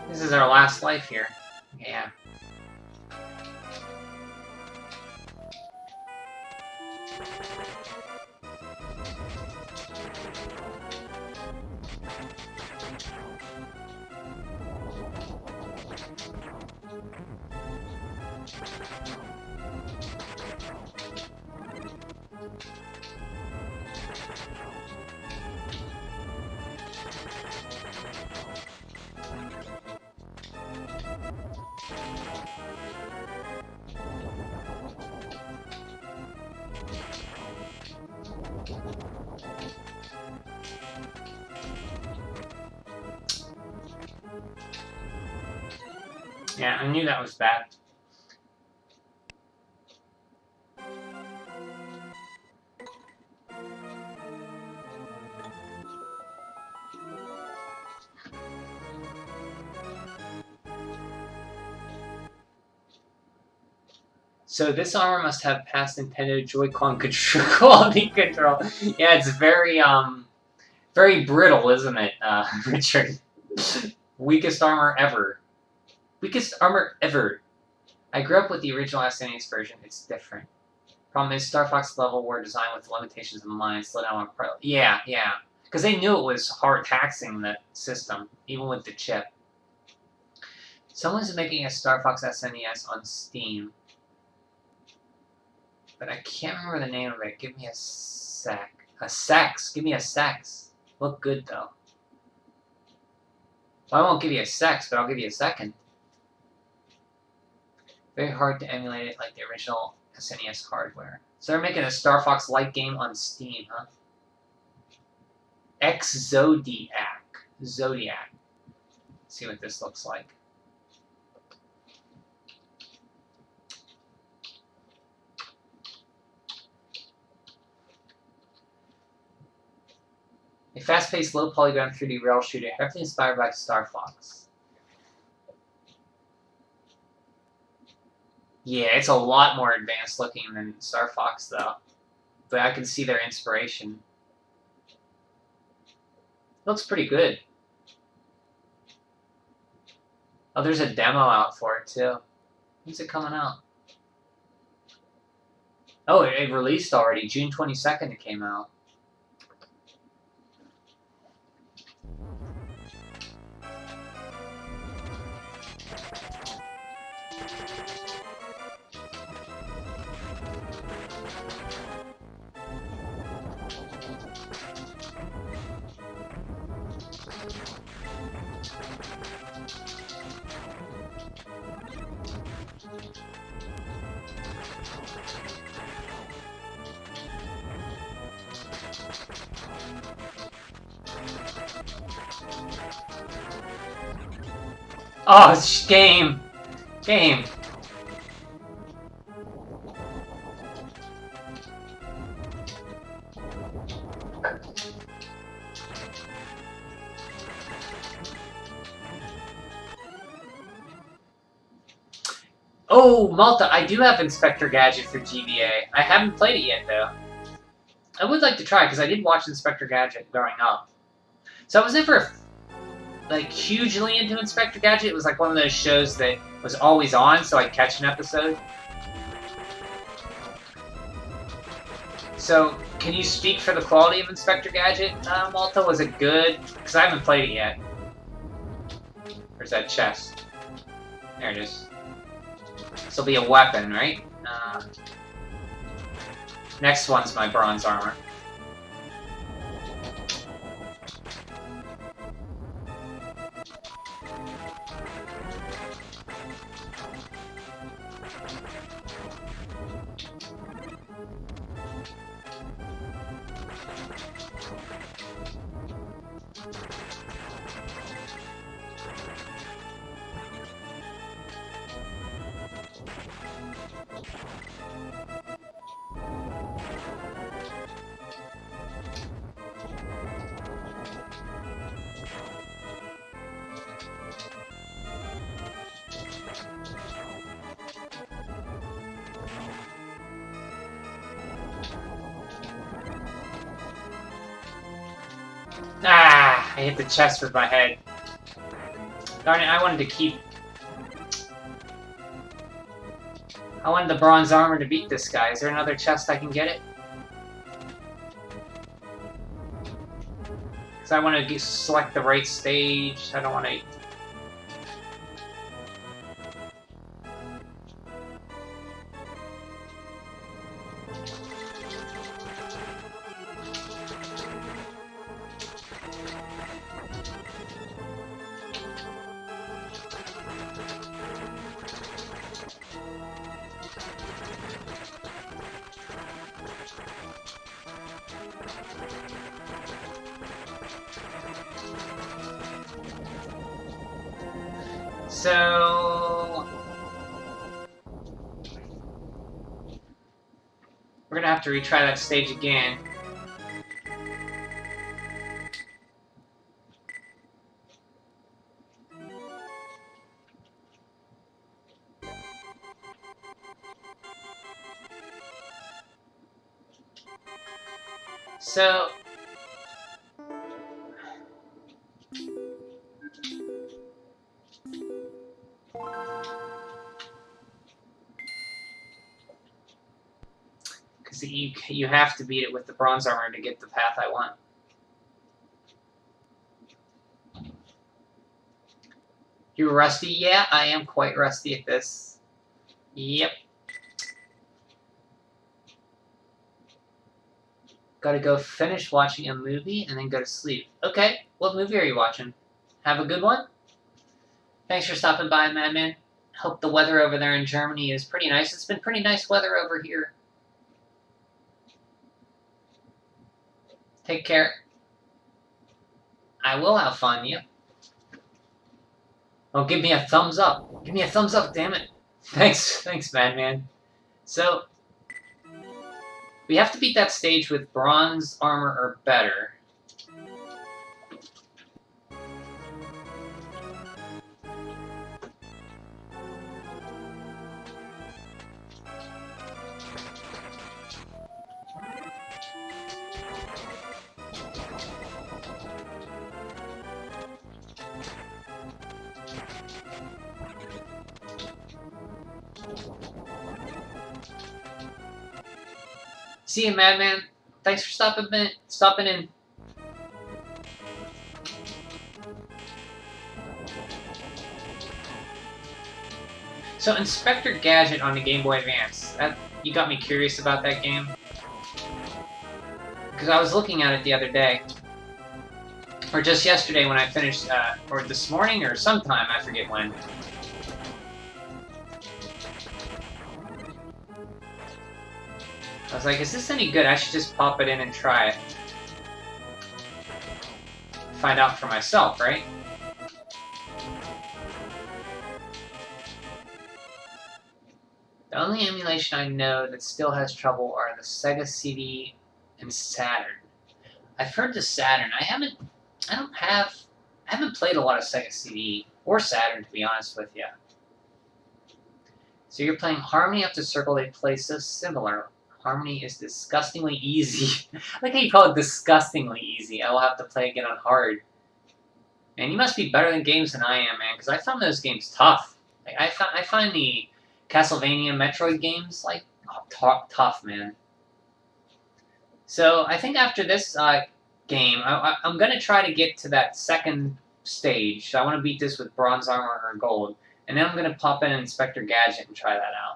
This is our last life here. Yeah. Yeah, I knew that was bad. So this armor must have past Nintendo Joy-Con quality control. Yeah, it's very brittle, isn't it, Richard? Weakest armor ever. Weakest armor ever. I grew up with the original SNES version. It's different. Problem is, Star Fox level were designed with limitations in mind. Slow down on pro. Yeah. Because they knew it was hard taxing the system, even with the chip. Someone's making a Star Fox SNES on Steam. But I can't remember the name of it. Give me a sec. A sex. Give me a sex. Look good, though. Well, I won't give you a sex, but I'll give you a second. Very hard to emulate it like the original SNES hardware. So they're making a Star Fox Lite game on Steam, huh? Zodiac. Zodiac. Let's see what this looks like. A fast-paced, low-polygon 3D rail shooter, heavily inspired by Star Fox. Yeah, it's a lot more advanced looking than Star Fox, though. But I can see their inspiration. Looks pretty good. Oh, there's a demo out for it, too. When's it coming out? Oh, it released already. June 22nd it came out. Oh, game. Oh, Malta, I do have Inspector Gadget for GBA. I haven't played it yet, though. I would like to try, because I did watch Inspector Gadget growing up. So I was never, like, hugely into Inspector Gadget. It was like one of those shows that was always on, so I'd catch an episode. So, can you speak for the quality of Inspector Gadget, Malta? Was it good? Because I haven't played it yet. Where's that chest? There it is. This will be a weapon, right? Next one's my bronze armor. Ah! I hit the chest with my head. Darn it, I wanted to keep... I wanted the bronze armor to beat this guy. Is there another chest I can get it? Because I want to select the right stage. I don't want to... So... we're gonna have to retry that stage again. So... because you have to beat it with the bronze armor to get the path I want. You're rusty? Yeah, I am quite rusty at this. Yep. Gotta go finish watching a movie and then go to sleep. Okay, what movie are you watching? Have a good one? Thanks for stopping by, Madman. Hope the weather over there in Germany is pretty nice. It's been pretty nice weather over here. Take care. I will have fun, yep. Oh, give me a thumbs up. Give me a thumbs up, damn it. Thanks, Madman. So, we have to beat that stage with bronze armor or better. See you, Madman. Thanks for stopping in. So, Inspector Gadget on the Game Boy Advance. You got me curious about that game. Because I was looking at it the other day. Or just yesterday when I finished, or this morning or sometime, I forget when. I was like, is this any good? I should just pop it in and try it. Find out for myself, right? The only emulation I know that still has trouble are the Sega CD and Saturn. I've heard the Saturn. I haven't played a lot of Sega CD or Saturn, to be honest with you. So you're playing Harmony up to Circle. They play so similar. Harmony is disgustingly easy. I like how you call it disgustingly easy. I will have to play again on hard. Man, you must be better than games than I am, man, because I found those games tough. Like, I find the Castlevania, Metroid games, like, tough, man. So, I think after this game, I'm going to try to get to that second stage. I want to beat this with bronze armor or gold. And then I'm going to pop in Inspector Gadget and try that out.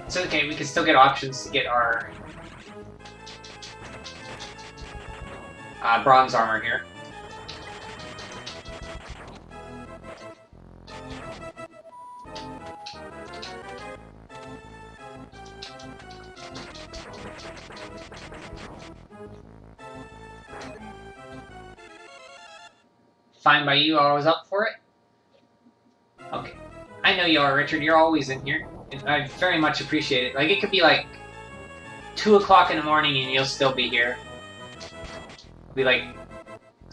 It's okay, we can still get options to get our bronze armor here. Fine by you, always up for it? Okay. I know you are, Richard, you're always in here. I very much appreciate it. Like, it could be like 2 o'clock in the morning and you'll still be here. It'll be like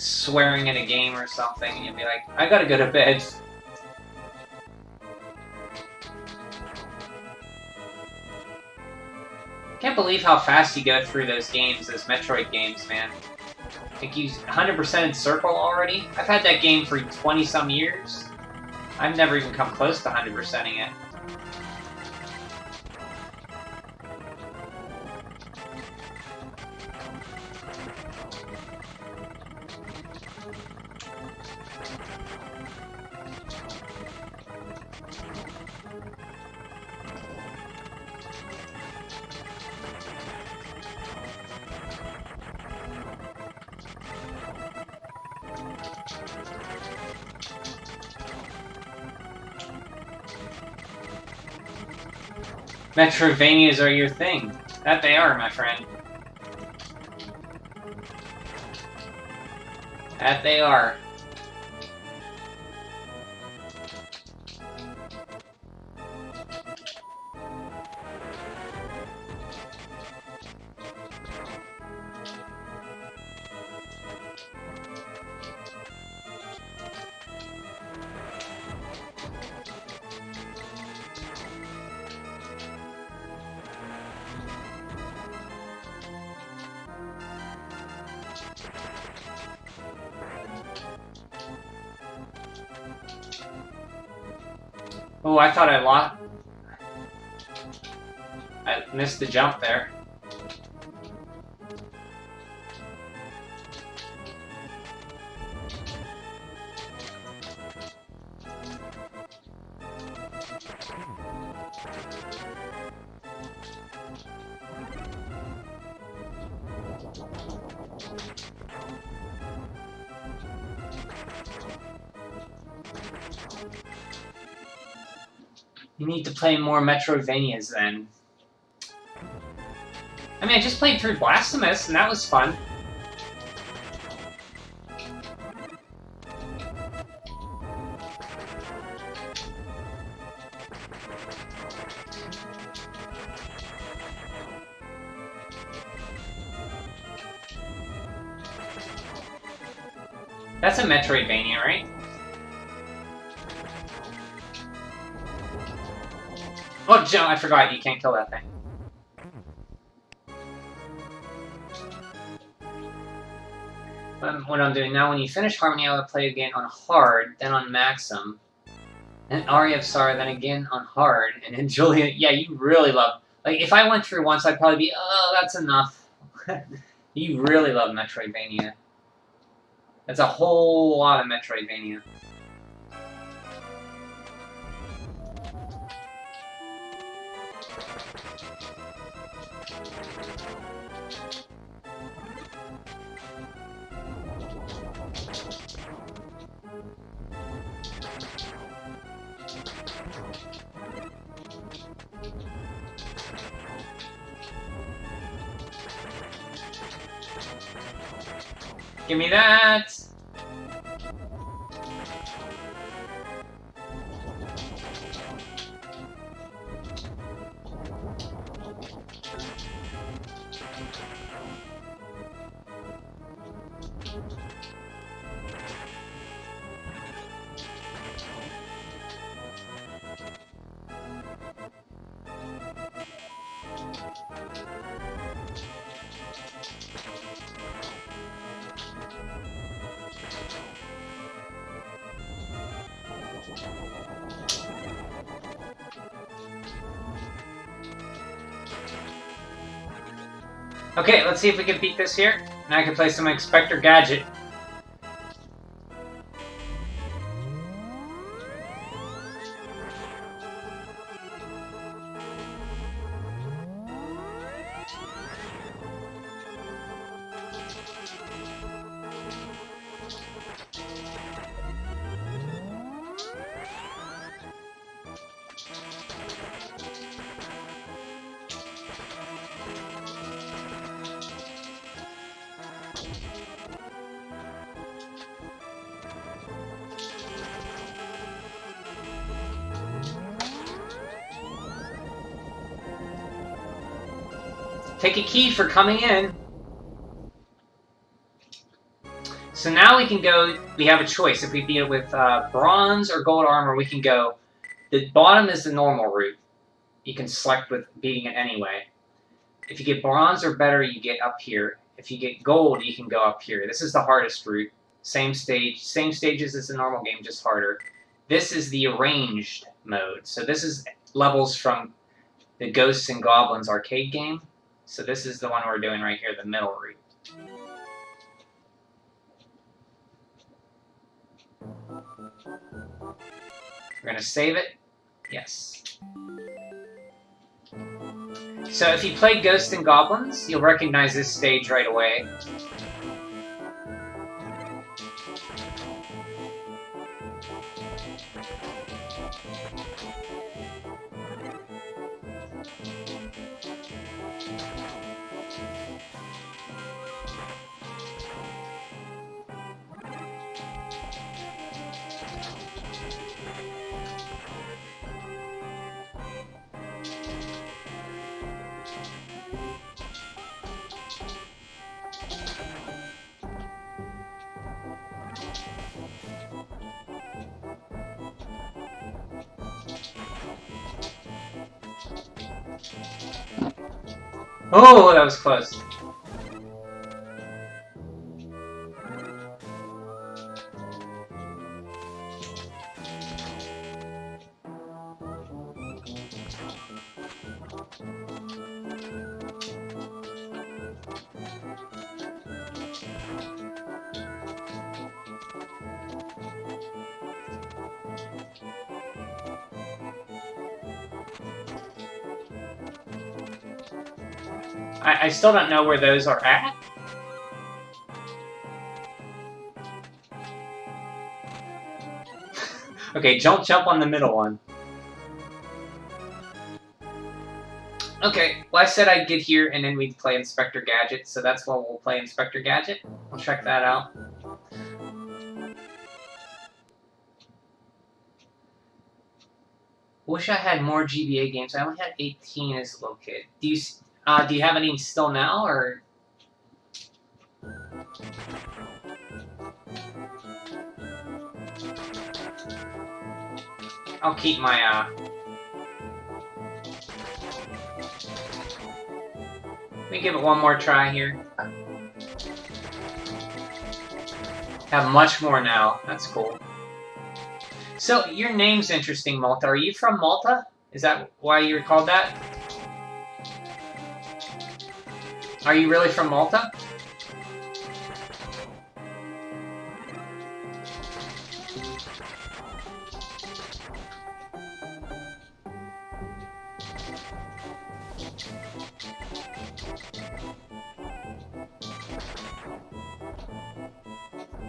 swearing in a game or something, and you'll be like, I gotta go to bed. Can't believe how fast you go through those games, those Metroid games, man. Like, you 100%ed Circle already? I've had that game for 20-some years. I've never even come close to 100%ing it. Metroidvanias are your thing. That they are, my friend. That they are. Oh, I thought I lost. I missed the jump there. You need to play more Metroidvanias then. I mean, I just played through Blasphemous, and that was fun. That's a Metroidvania, right? Oh, Joe, I forgot, you can't kill that thing. What I'm doing now, when you finish Harmony, I would play again on hard, then on maximum, and Aria of Sorrow, then again on hard, and then Julia. Yeah, you really love. Like, if I went through once, I'd probably be, oh, that's enough. You really love Metroidvania. That's a whole lot of Metroidvania. Give me that! Okay, let's see if we can beat this here. Now I can play some Inspector Gadget. Take a key for coming in. So now we can go, we have a choice. If we beat it with bronze or gold armor, we can go, the bottom is the normal route. You can select with beating it anyway. If you get bronze or better, you get up here. If you get gold, you can go up here. This is the hardest route. Same stages as the normal game, just harder. This is the arranged mode. So this is levels from the Ghosts and Goblins arcade game. So this is the one we're doing right here, the middle route. We're going to save it. Yes. So if you play Ghosts and Goblins, you'll recognize this stage right away. Oh, that was close. I still don't know where those are at. Okay, don't jump on the middle one. Okay, well I said I'd get here and then we'd play Inspector Gadget, so that's what we'll play Inspector Gadget. We'll check that out. Wish I had more GBA games. I only had 18 as a little kid. Do you have any still now, or? I'll keep my, Let me give it one more try here. Have much more now. That's cool. So, your name's interesting, Malta. Are you from Malta? Is that why you were called that? Are you really from Malta?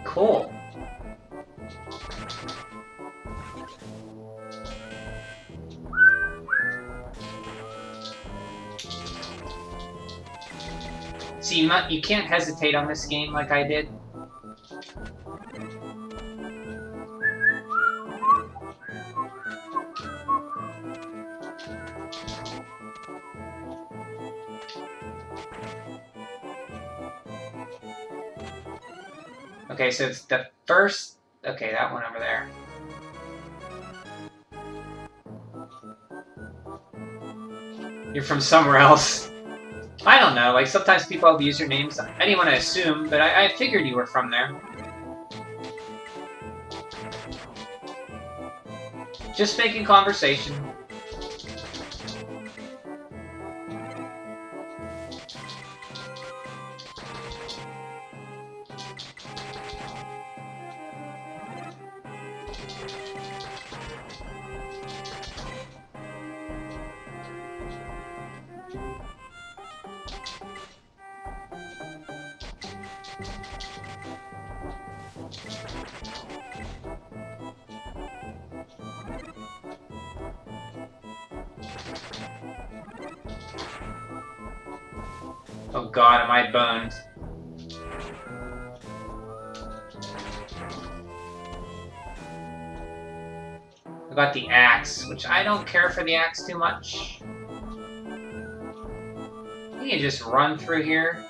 Cool. See, you can't hesitate on this game like I did. Okay, so it's the first... Okay, that one over there. You're from somewhere else. I don't know, like sometimes people have usernames. I didn't want to assume, but I figured you were from there. Just making conversation. Oh god, am I boned? I got the axe, which I don't care for the axe too much. You can just run through here.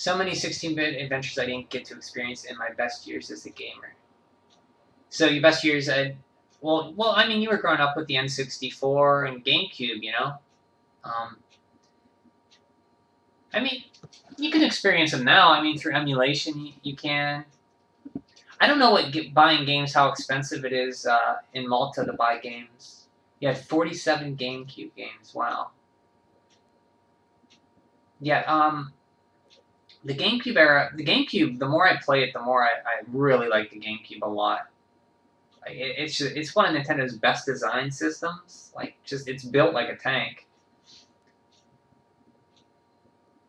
So many 16-bit adventures I didn't get to experience in my best years as a gamer. So your best years, well, I mean, you were growing up with the N64 and GameCube, you know. I mean, you can experience them now. I mean, through emulation, you can. I don't know what buying games, how expensive it is in Malta to buy games. You had 47 GameCube games. Wow. Yeah. The GameCube era, the more I play it, the more I really like the GameCube a lot. Like, it's one of Nintendo's best design systems. Like, it's built like a tank.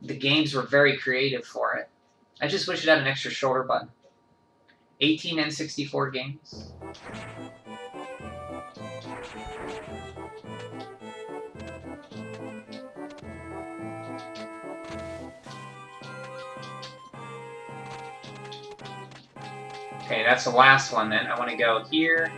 The games were very creative for it. I just wish it had an extra shoulder button. 18 N64 games. Okay, that's the last one then. I want to go here.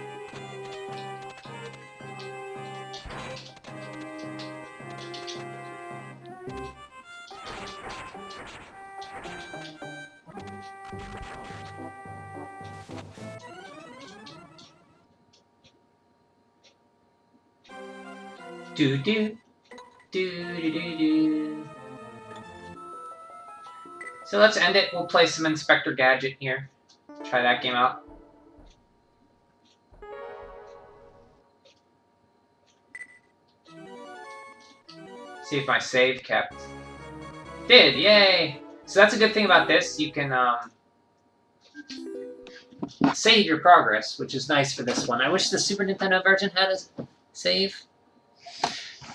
Do do do do do do. So let's end it. We'll play some Inspector Gadget here. Try that game out. See if my save kept. Did, yay! So that's a good thing about this. You can save your progress, which is nice for this one. I wish the Super Nintendo version had a save.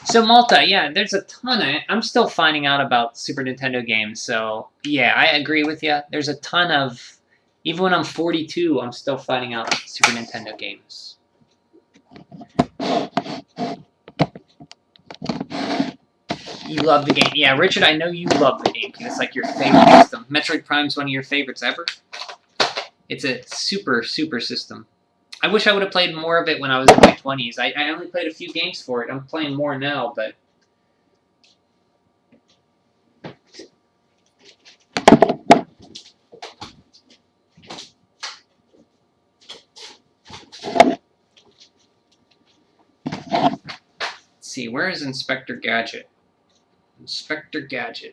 So Malta, yeah, there's a ton of it. I'm still finding out about Super Nintendo games, so yeah, I agree with you. There's a ton of, even when I'm 42, I'm still finding out Super Nintendo games. You love the game. Yeah, Richard, I know you love the GameCube. It's like your favorite system. Metroid Prime's one of your favorites ever. It's a super, super system. I wish I would have played more of it when I was in my 20s. I only played a few games for it. I'm playing more now, but... Let's see, where is Inspector Gadget? Inspector Gadget.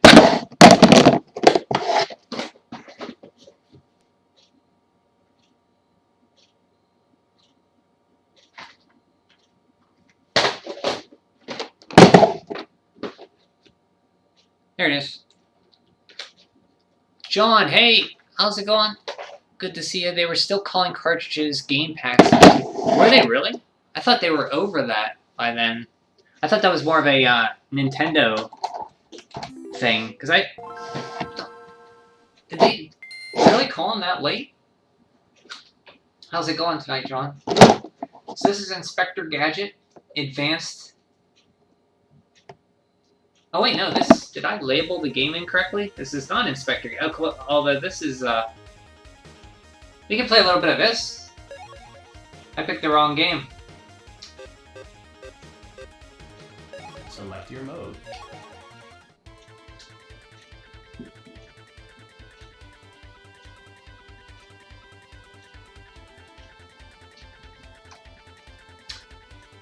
There it is. John, hey, how's it going? Good to see you. They were still calling cartridges game packs. Were they really? I thought they were over that by then. I thought that was more of a Nintendo thing. Because did they really call them that late? How's it going tonight, John? So this is Inspector Gadget Advanced. Oh wait, no, this, did I label the game incorrectly? This is not Inspector, although this is, we can play a little bit of this. I picked the wrong game. Select your mode.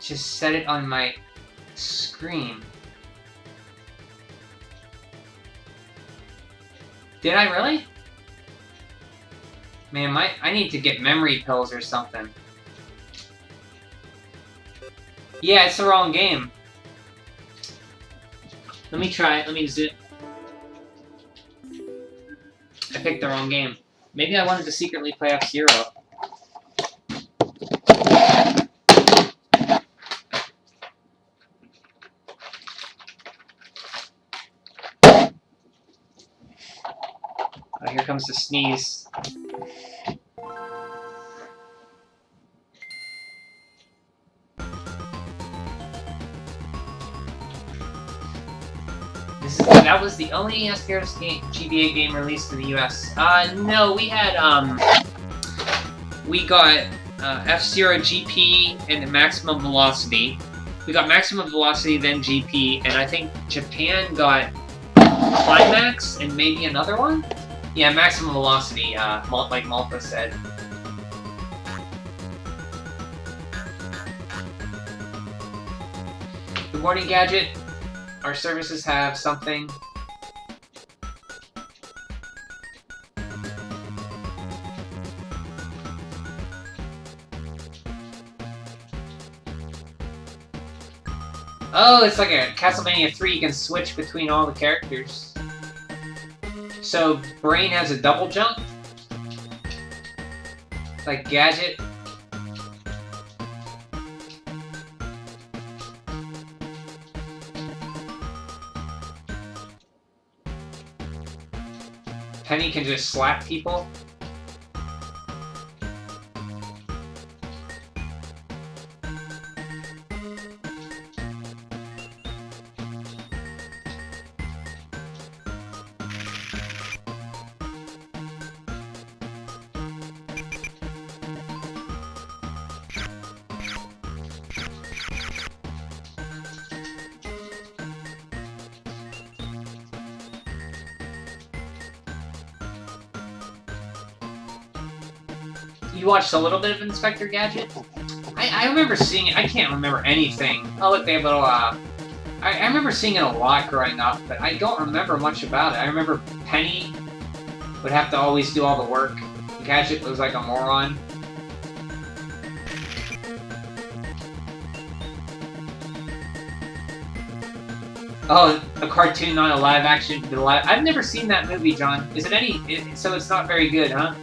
Just set it on my screen. Did I really? Man, I need to get memory pills or something. Yeah, it's the wrong game. Let me try it. Let me zoom. I picked the wrong game. Maybe I wanted to secretly play F-Zero. Oh, here comes the sneeze. That was the only GBA game released in the US. No, we had, we got F-Zero GP and Maximum Velocity. We got Maximum Velocity, then GP, and I think Japan got Climax and maybe another one? Yeah, maximum velocity, like Malta said. Good morning, Gadget. Our services have something. Oh, it's like a Castlevania 3, you can switch between all the characters. So, Brain has a double jump? Like Gadget? Penny can just slap people? You watched a little bit of Inspector Gadget? I remember seeing it. I can't remember anything. Oh, look, they have little, I remember seeing it a lot growing up, but I don't remember much about it. I remember Penny would have to always do all the work. Gadget was like a moron. Oh, a cartoon, not a live action. I've never seen that movie, John. Is it any... so it's not very good, huh?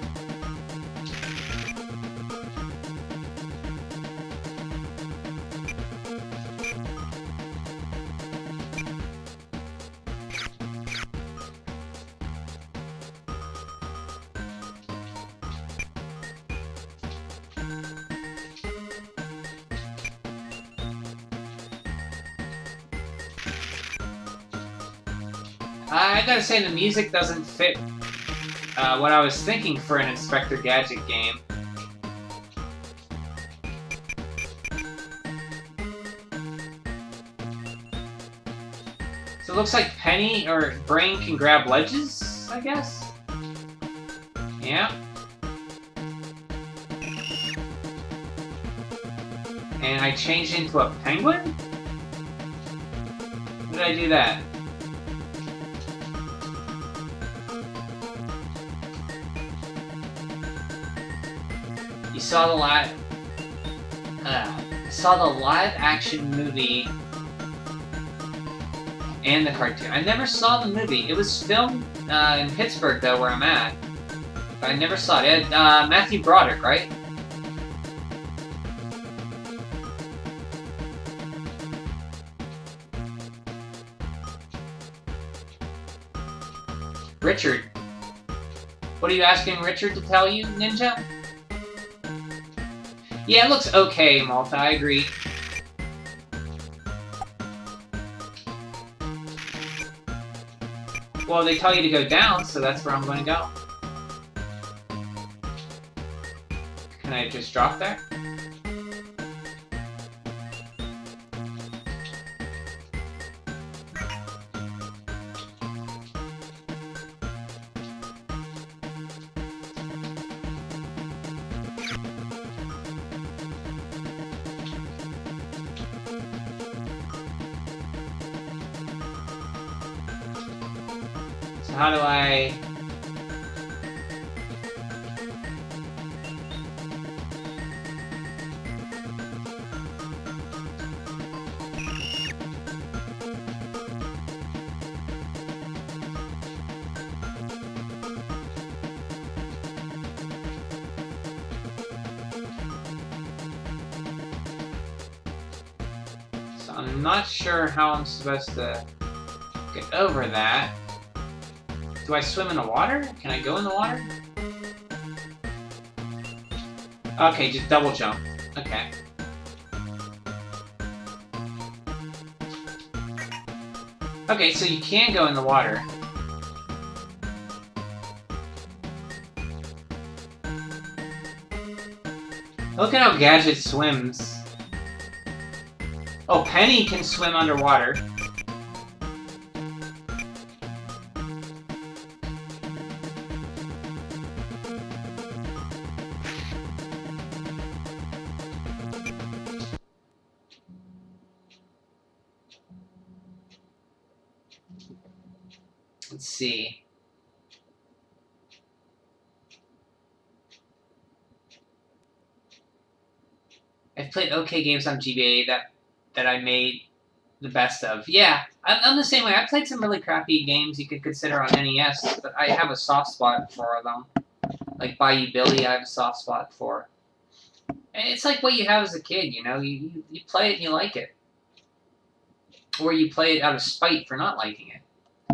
I gotta say, the music doesn't fit what I was thinking for an Inspector Gadget game. So it looks like Penny or Brain can grab ledges, I guess? Yeah. And I changed into a penguin? When did I do that? You saw the live action movie and the cartoon. I never saw the movie. It was filmed in Pittsburgh, though, where I'm at. But I never saw it. It had Matthew Broderick, right? Richard. What are you asking Richard to tell you, Ninja? Yeah, it looks okay, Malta, I agree. Well, they tell you to go down, so that's where I'm going to go. Can I just drop there? How do I... So I'm not sure how I'm supposed to get over that. Do I swim in the water? Can I go in the water? Okay, just double jump. Okay. Okay, so you can go in the water. Look at how Gadget swims. Oh, Penny can swim underwater. Let's see. I've played okay games on GBA that I made the best of. Yeah, I'm the same way. I played some really crappy games you could consider on NES, but I have a soft spot for them. Like Bayou Billy, I have a soft spot for. And it's like what you have as a kid, you know? You play it and you like it. Or you play it out of spite for not liking it.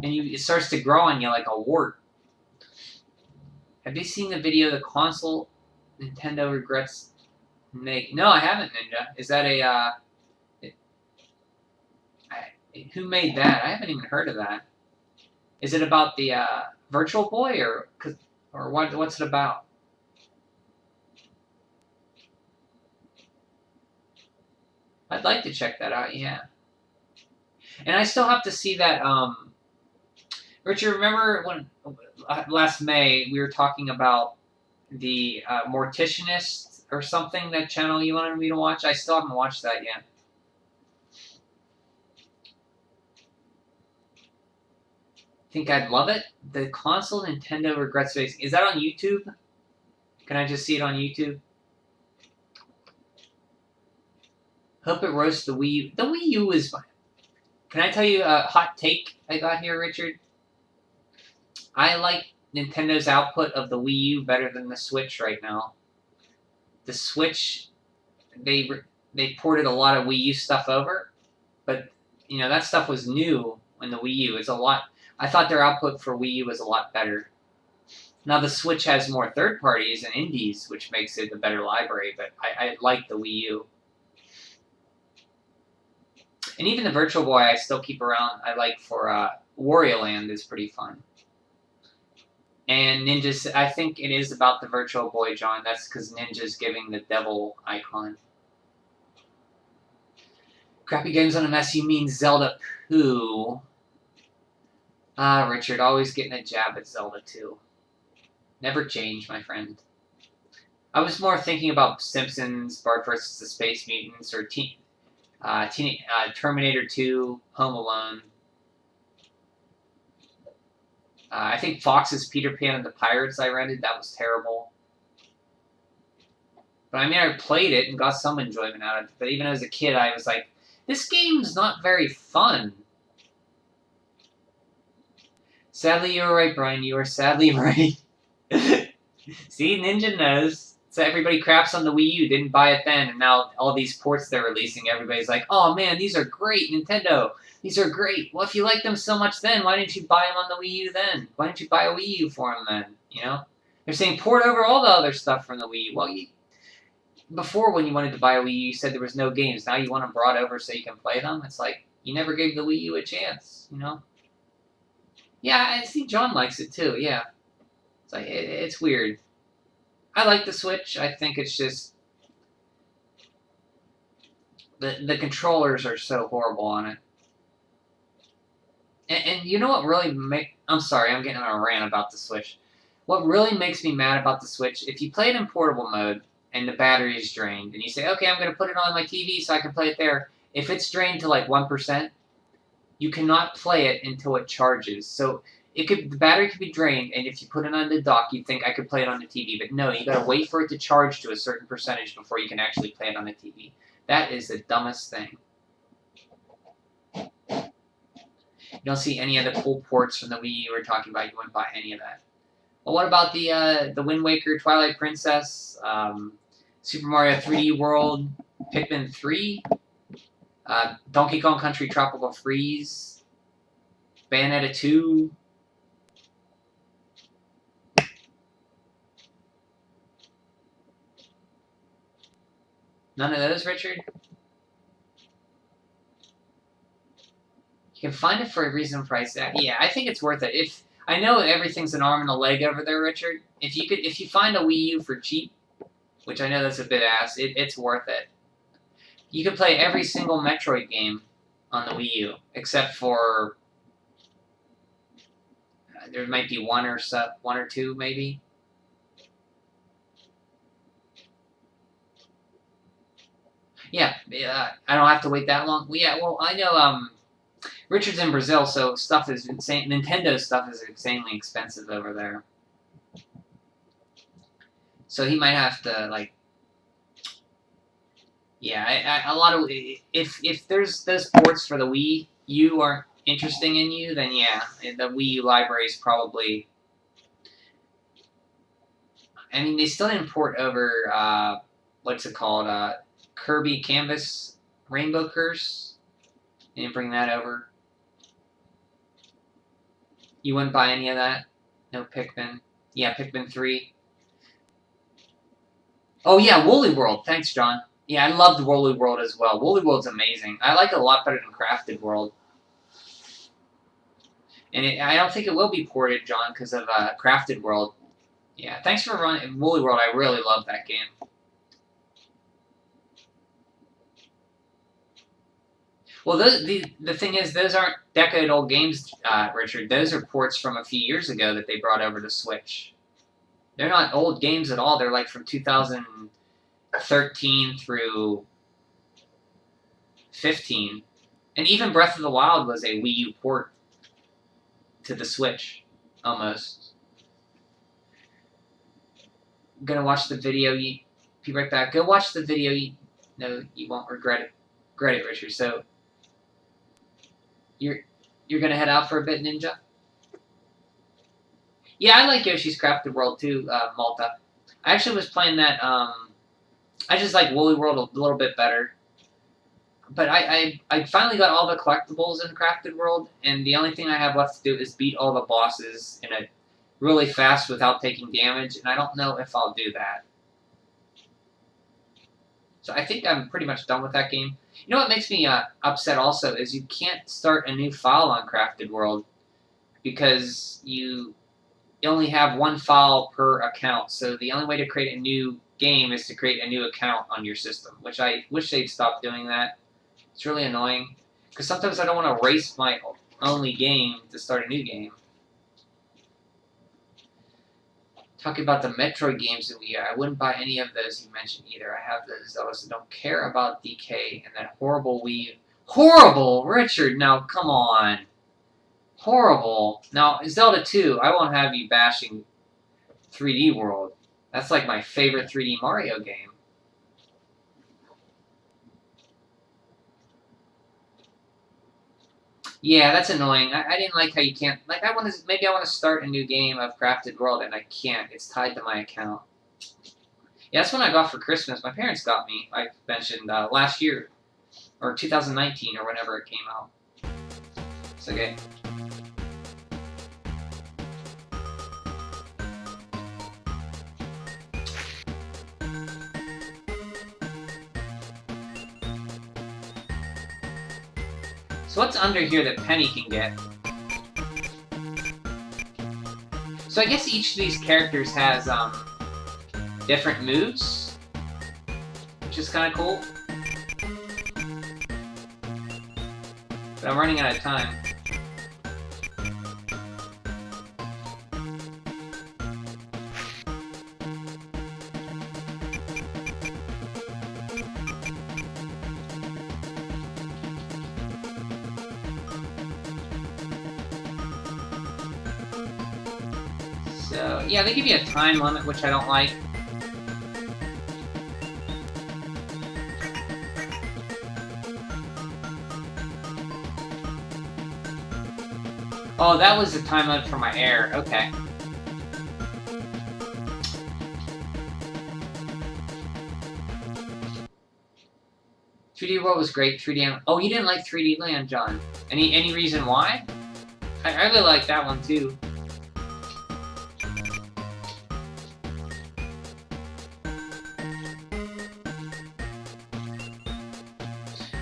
And it starts to grow on you like a wart. Have you seen the video, the console Nintendo regrets make? No, I haven't, Ninja. Is that a, who made that? I haven't even heard of that. Is it about the Virtual Boy, or what's it about? I'd like to check that out, yeah. And I still have to see that, Richard, remember when last May we were talking about the Morticianist or something, that channel you wanted me to watch? I still haven't watched that yet. Think I'd love it? The console Nintendo regrets facing. Is that on YouTube? Can I just see it on YouTube? Hope it roasts the Wii U. The Wii U is fine. Can I tell you a hot take I got here, Richard? I like Nintendo's output of the Wii U better than the Switch right now. The Switch, they ported a lot of Wii U stuff over, but you know that stuff was new when the Wii U. It's a lot. I thought their output for Wii U was a lot better. Now the Switch has more third parties and indies, which makes it a better library. But I like the Wii U. And even the Virtual Boy I still keep around. I like for Wario Land is pretty fun. And Ninja's, I think it is about the Virtual Boy, John. That's because Ninja's giving the devil icon. Crappy games on a mess, you mean Zelda Pooh. Ah, Richard, always getting a jab at Zelda 2. Never change, my friend. I was more thinking about Simpsons, Bart vs. the Space Mutants, or Terminator 2, Home Alone. I think Fox's Peter Pan and the Pirates I rented, that was terrible. But I mean, I played it and got some enjoyment out of it. But even as a kid, I was like, this game's not very fun. Sadly, you were right, Brian. You are sadly right. See, Ninja knows. So everybody craps on the Wii U, didn't buy it then, and now all these ports they're releasing, everybody's like, oh man, these are great, Nintendo. These are great. Well, if you like them so much then, why didn't you buy them on the Wii U then? Why didn't you buy a Wii U for them then? You know? They're saying port over all the other stuff from the Wii U. Well, before when you wanted to buy a Wii U, you said there was no games. Now you want them brought over so you can play them? It's like, you never gave the Wii U a chance, you know? Yeah, I see John likes it too, yeah. It's like, it's weird. I like the Switch. I think it's just... The controllers are so horrible on it. And you know what really I'm sorry, I'm getting on a rant about the Switch. What really makes me mad about the Switch, if you play it in portable mode and the battery is drained, and you say, okay, I'm going to put it on my TV so I can play it there. If it's drained to like 1%, you cannot play it until it charges. So the battery could be drained, and if you put it on the dock, you'd think I could play it on the TV. But no, you got to wait for it to charge to a certain percentage before you can actually play it on the TV. That is the dumbest thing. You don't see any of the cool ports from the Wii U we're talking about. You wouldn't buy any of that. Well, what about the Wind Waker, Twilight Princess, Super Mario 3D World, Pikmin 3, Donkey Kong Country Tropical Freeze, Bayonetta 2? None of those, Richard? You can find it for a reasonable price. Yeah, I think it's worth it. If I know everything's an arm and a leg over there, Richard. If you find a Wii U for cheap, which I know that's a bit ass, it's worth it. You can play every single Metroid game on the Wii U, except for there might be one or two maybe. Yeah, I don't have to wait that long. Yeah, well, I know Richard's in Brazil, so stuff is insane. Nintendo stuff is insanely expensive over there. So he might have to, like... Yeah, a lot of... If there's those ports for the Wii U aren't interesting in you, then yeah, the Wii U library is probably... I mean, they still didn't port over, what's it called? Kirby Canvas Rainbow Curse. They didn't bring that over. You wouldn't buy any of that? No Pikmin? Yeah, Pikmin 3. Oh yeah, Woolly World. Thanks, John. Yeah, I loved Woolly World as well. Woolly World's amazing. I like it a lot better than Crafted World. And I don't think it will be ported, John, because of Crafted World. Yeah, thanks for running Woolly World. I really love that game. Well, the thing is, those aren't decade-old games, Richard. Those are ports from a few years ago that they brought over to Switch. They're not old games at all. They're like from 2013 through 15. And even Breath of the Wild was a Wii U port to the Switch, almost. I'm gonna watch the video. Be right back. Go watch the video. No, you won't regret it. Regret it, Richard. So you're gonna head out for a bit, Ninja? Yeah, I like Yoshi's Crafted World too, Malta. I actually was playing that. I just like Woolly World a little bit better. But I finally got all the collectibles in Crafted World, and the only thing I have left to do is beat all the bosses in a really fast without taking damage, and I don't know if I'll do that. So I think I'm pretty much done with that game. You know what makes me upset also is you can't start a new file on Crafted World because you only have one file per account. So the only way to create a new game is to create a new account on your system, which I wish they'd stop doing that. It's really annoying because sometimes I don't want to erase my only game to start a new game. Talking about the Metroid games that I wouldn't buy any of those you mentioned either. I have those Zeldas that don't care about DK and that horrible Wii. Horrible, Richard. Now come on, horrible. Now Zelda 2, I won't have you bashing 3D World. That's like my favorite 3D Mario game. Yeah, that's annoying. I didn't like how you can't... Like, maybe I want to start a new game of Crafted World, and I can't. It's tied to my account. Yeah, that's what I got for Christmas. My parents got me, I mentioned, last year. Or 2019, or whenever it came out. It's okay. So what's under here that Penny can get? So I guess each of these characters has different moves, which is kind of cool. But I'm running out of time. So, yeah, they give you a time limit, which I don't like. Oh, that was the time limit for my air. Okay. "3D World was great. 3D... Oh, you didn't like 3D Land, John. Any reason why? I really like that one, too.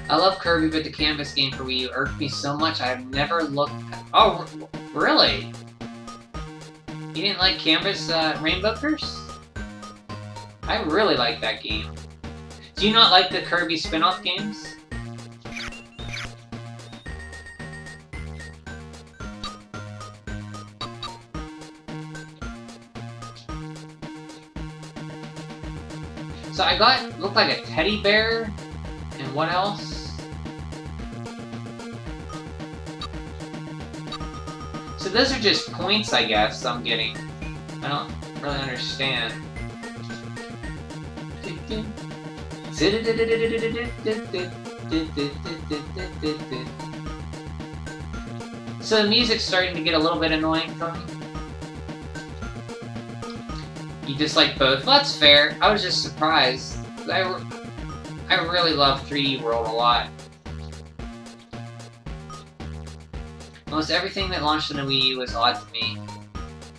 I love Kirby, but the Canvas game for Wii U irked me so much I have never looked... Oh, really? You didn't like Canvas Rainbow Curse? I really like that game. Do you not like the Kirby spin-off games? So I got... looked like a teddy bear. And what else? So those are just points, I guess, I'm getting. I don't really understand. So the music's starting to get a little bit annoying for me. You dislike both? Well, that's fair. I was just surprised. I really love 3D World a lot. Almost everything that launched on the Wii U was odd to me.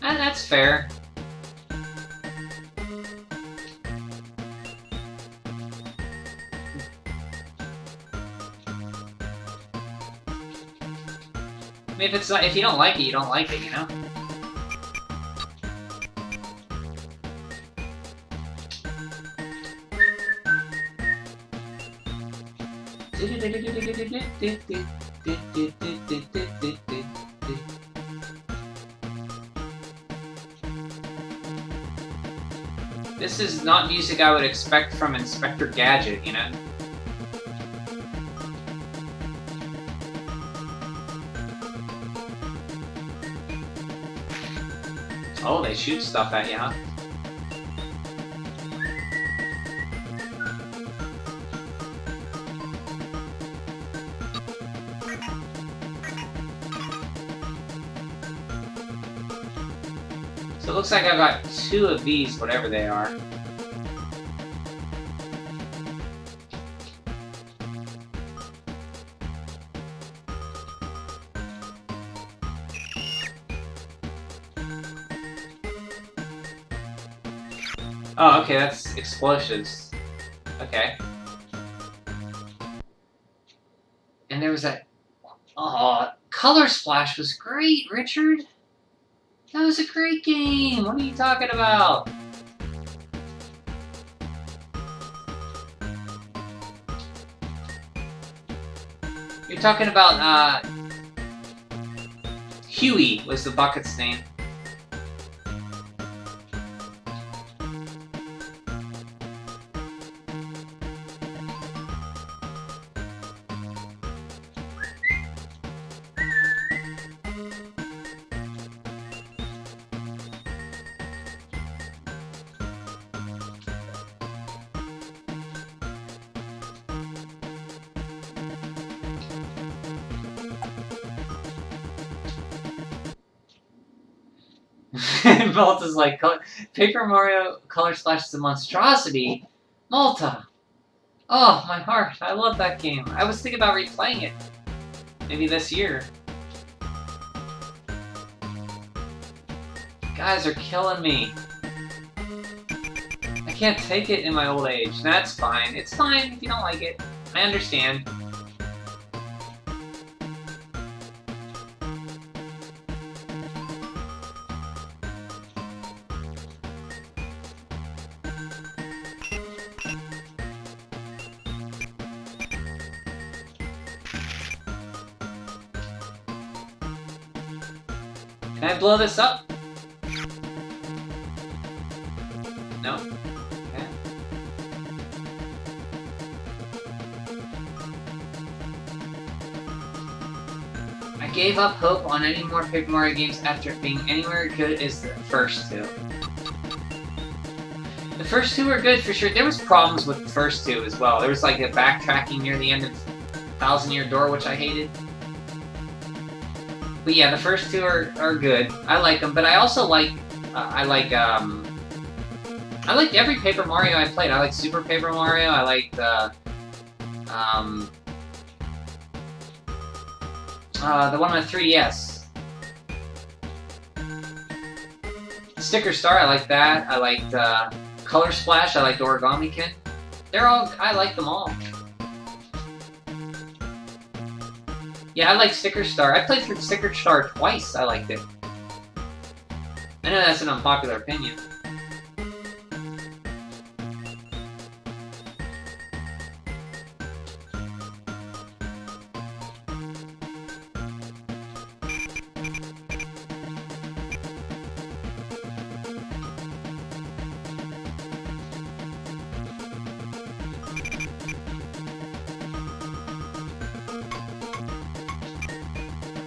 And that's fair. I mean, if you don't like it, you don't like it, you know? This is not music I would expect from Inspector Gadget, you know? Oh, they shoot stuff at you, huh? So it looks like I've got 2 of these, whatever they are. Oh, okay, that's explosives. Okay. And there was that... Oh, Color Splash was great, Richard! That was a great game! What are you talking about? You're talking about, Huey was the bucket's name. Malta's like, Paper Mario Color Splash is a monstrosity. Malta! Oh, my heart. I love that game. I was thinking about replaying it. Maybe this year. You guys are killing me. I can't take it in my old age. That's fine. It's fine if you don't like it. I understand. Can I blow this up? No? Okay. I gave up hope on any more Paper Mario games after it being anywhere good as the first 2. The first 2 were good for sure. There was problems with the first 2 as well. There was like a backtracking near the end of Thousand Year Door, which I hated. But yeah, the first 2 are good. I like them, but I also like, I liked every Paper Mario I played. I liked Super Paper Mario, I liked, the one on the 3DS. Sticker Star, I liked that. I liked, Color Splash, I liked Origami Kid. I like them all. Yeah, I like Sticker Star. I played through Sticker Star twice. I liked it. I know that's an unpopular opinion.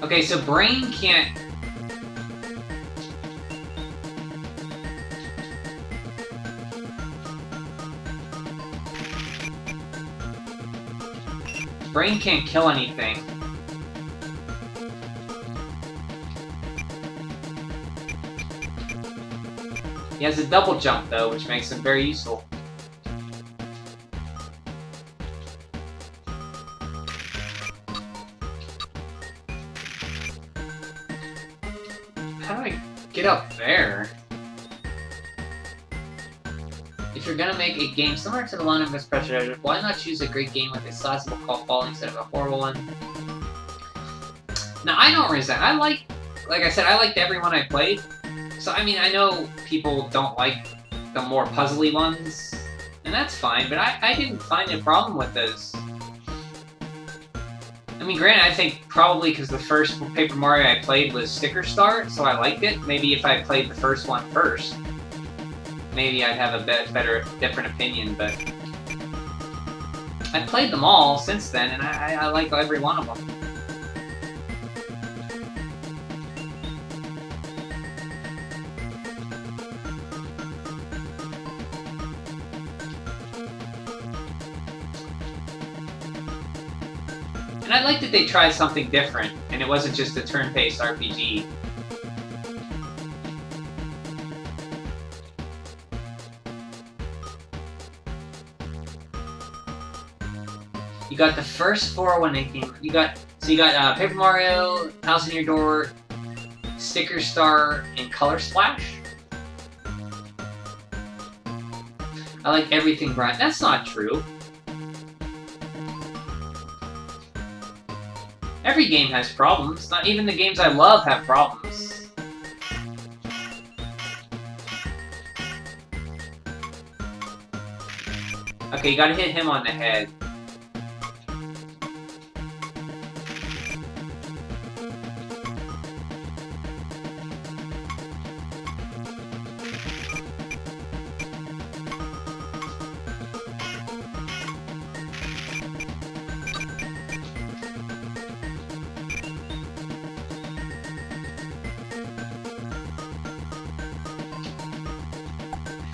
Okay, so Brain can't Brain can't kill anything. He has a double jump, though, which makes him very useful. How do I get up there? If you're gonna make a game similar to the one of Miss Pressure, why not choose a great game with a sizable call fall instead of a horrible one? Now, I don't resent. Like I said, I liked every one I played. So, I mean, I know people don't like the more puzzly ones, and that's fine, but I didn't find a problem with those. I mean, granted, I think probably because the first Paper Mario I played was Sticker Star, so I liked it. Maybe if I played the first one first, maybe I'd have a different opinion, but I've played them all since then, and I like every one of them. And I like that they tried something different, and it wasn't just a turn-based RPG. You got the first four when they came. You got Paper Mario, House in Your Door, Sticker Star, and Color Splash. I like everything Brian. That's not true. Every game has problems. Not even the games I love have problems. Okay, you gotta hit him on the head.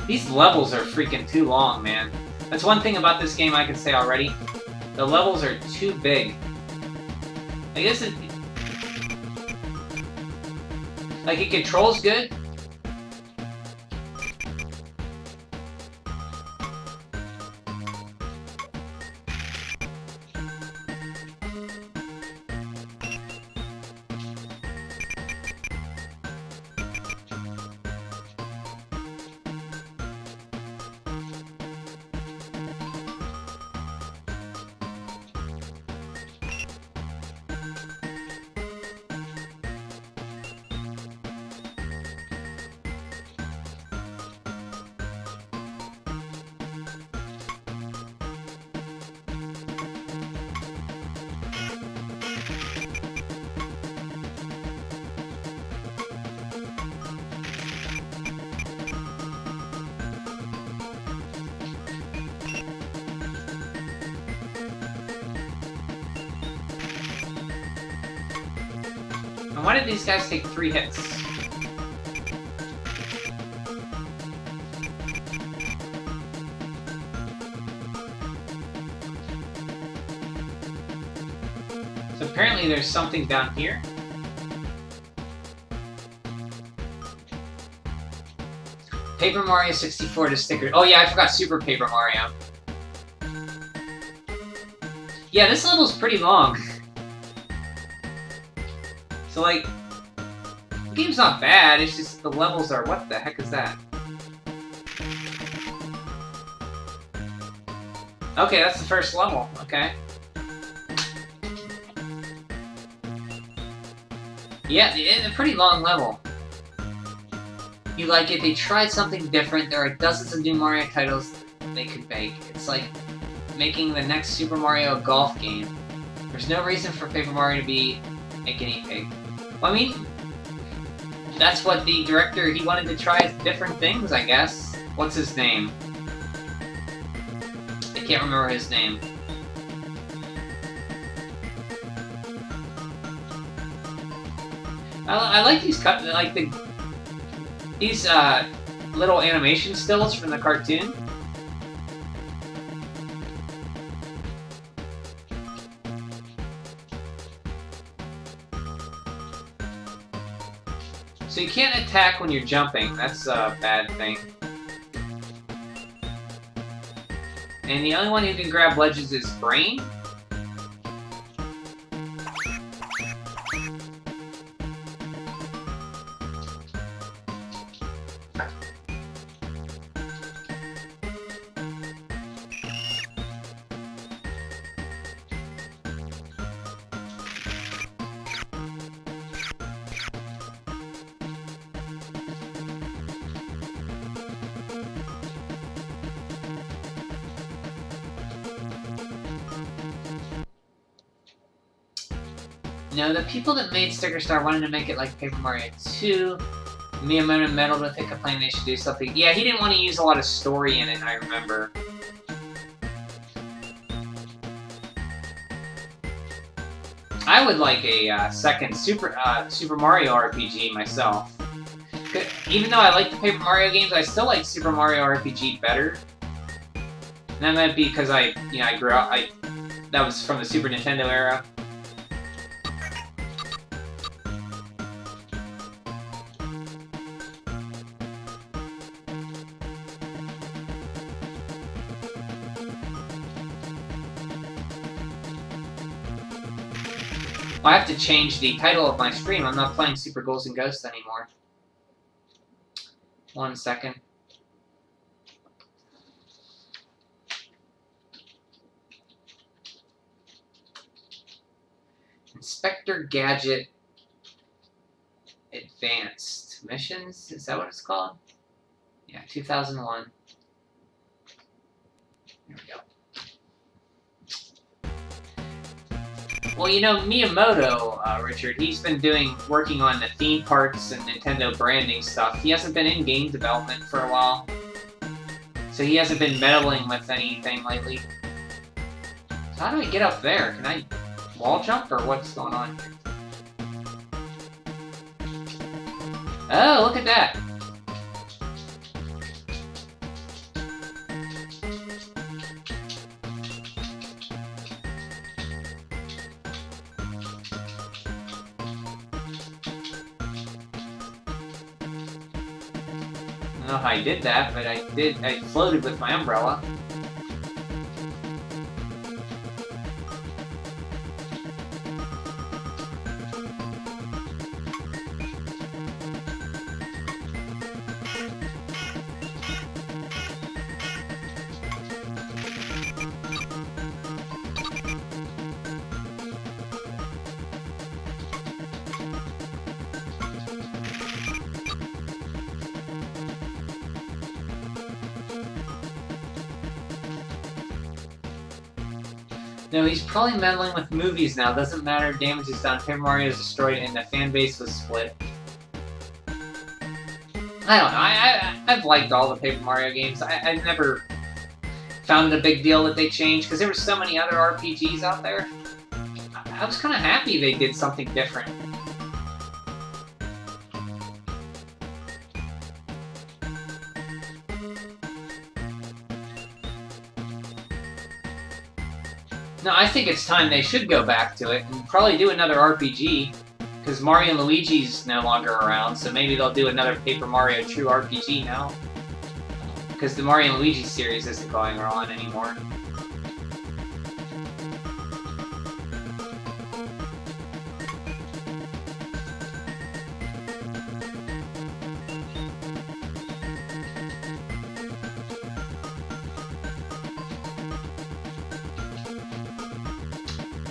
These levels are freaking too long, man. That's one thing about this game I can say already. The levels are too big. I guess it controls good. And why did these guys take 3 hits? So apparently there's something down here. Paper Mario 64 to sticker. Oh yeah, I forgot Super Paper Mario. Yeah, this level's pretty long. So like, the game's not bad, it's just the levels are, what the heck is that? Okay, that's the first level, okay. Yeah, it's a pretty long level. You like it, they tried something different, there are dozens of new Mario titles they could make. It's like making the next Super Mario golf game. There's no reason for Paper Mario to be a guinea pig. Well, I mean, that's what the director, he wanted to try different things, I guess. What's his name? I can't remember his name. I like these these little animation stills from the cartoon. So you can't attack when you're jumping. That's a bad thing. And the only one who can grab ledges is Brain. No, the people that made Sticker Star wanted to make it like Paper Mario 2. Miyamoto meddled with it, complaining they should do something. Yeah, he didn't want to use a lot of story in it, I remember. I would like a second Super Mario RPG myself. Even though I like the Paper Mario games, I still like Super Mario RPG better. And that might be because I grew up. That was from the Super Nintendo era. I have to change the title of my stream. I'm not playing Super Ghouls and Ghosts anymore. 1 second. Inspector Gadget Advanced Missions? Is that what it's called? Yeah, 2001. There we go. Well, you know, Miyamoto, Richard, he's been working on the theme parks and Nintendo branding stuff. He hasn't been in game development for a while. So he hasn't been meddling with anything lately. So how do I get up there? Can I wall jump, or what's going on here? Oh, look at that! I don't know how I did that, but I floated with my umbrella. No, he's probably meddling with movies now. Doesn't matter, damage is done. Paper Mario is destroyed and the fan base was split. I don't know. I've liked all the Paper Mario games. I've never found it a big deal that they changed, because there were so many other RPGs out there. I was kind of happy they did something different. No, I think it's time they should go back to it and probably do another RPG, because Mario and Luigi's no longer around, so maybe they'll do another Paper Mario True RPG now. Because the Mario and Luigi series isn't going on anymore.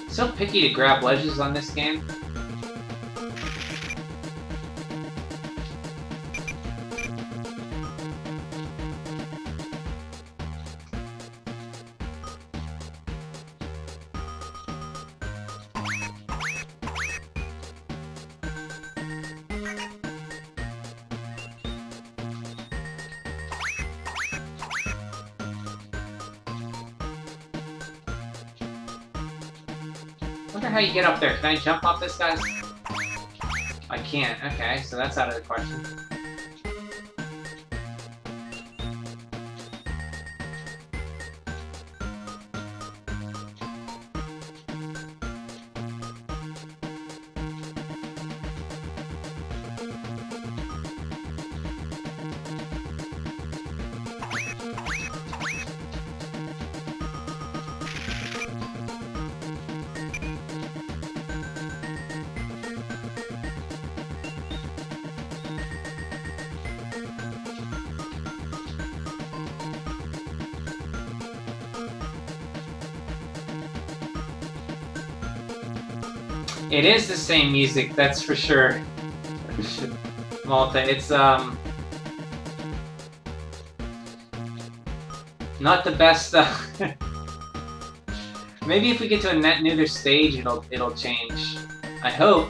So picky to grab ledges on this game. I wonder how you get up there. Can I jump off this guy? I can't. Okay, so that's out of the question. It is the same music, that's for sure. Malta, it's not the best. Maybe if we get to a net neuter stage, it'll change. I hope.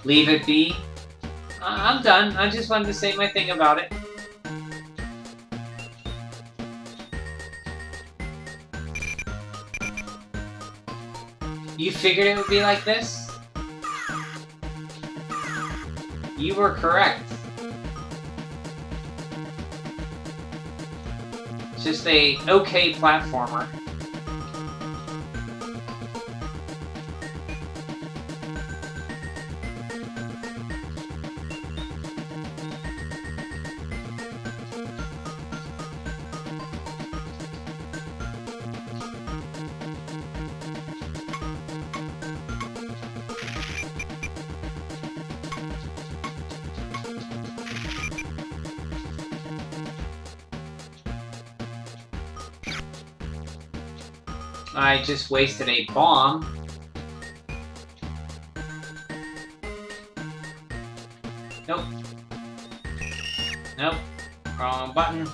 Leave it be. I'm done. I just wanted to say my thing about it. You figured it would be like this? You were correct. It's just a okay platformer. I just wasted a bomb. Nope. Nope. Wrong button.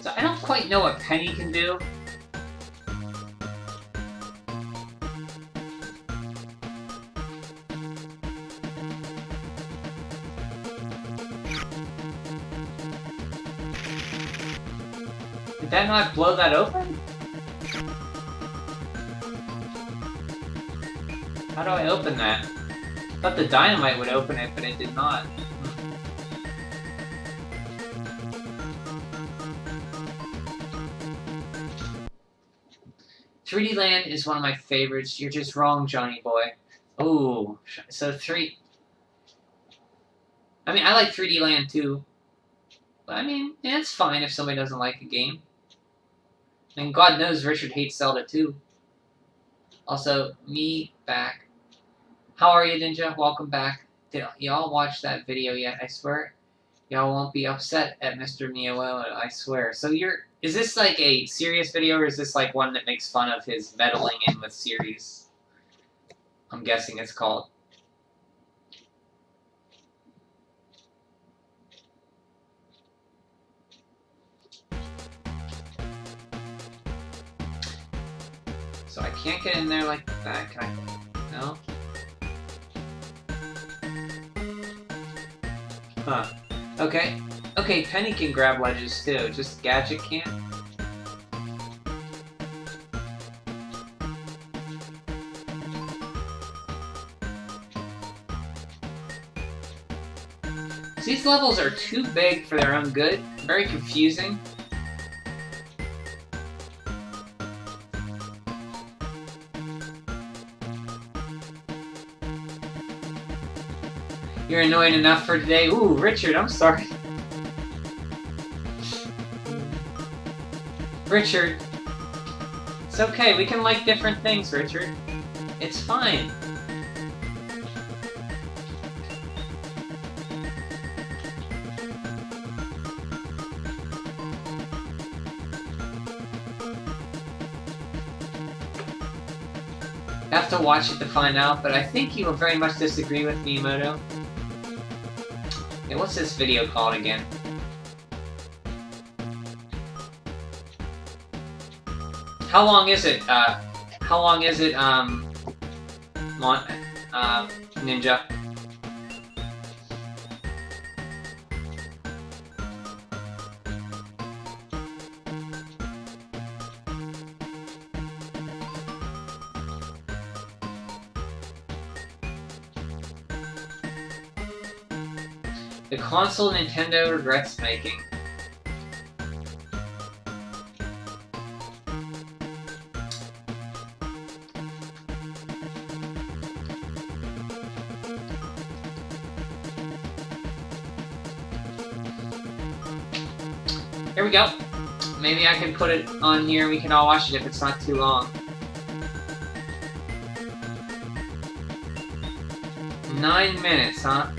So I don't quite know what Penny can do. Did that not blow that open? How do I open that? I thought the dynamite would open it, but it did not. 3D Land is one of my favorites. You're just wrong, Johnny boy. Oh, so I mean, I like 3D Land too. But I mean, yeah, it's fine if somebody doesn't like a game. And God knows Richard hates Zelda too. Also, me back. How are you, Ninja? Welcome back. Did y'all watch that video yet? I swear, y'all won't be upset at Mr. Miyamoto. I swear. So is this like a serious video, or is this like one that makes fun of his meddling in with series? I'm guessing it's called. So I can't get in there like that, can I? No? Huh. Okay. Okay, Penny can grab ledges too, just Gadget can't? These levels are too big for their own good. Very confusing. You're annoying enough for today. Ooh, Richard, I'm sorry. Richard. It's okay, we can like different things, Richard. It's fine. Have to watch it to find out, but I think you will very much disagree with Miyamoto. Okay, what's this video called again? How long is it? Ninja? The console Nintendo regrets making. Here we go. Maybe I can put it on here and we can all watch it if it's not too long. 9 minutes, huh?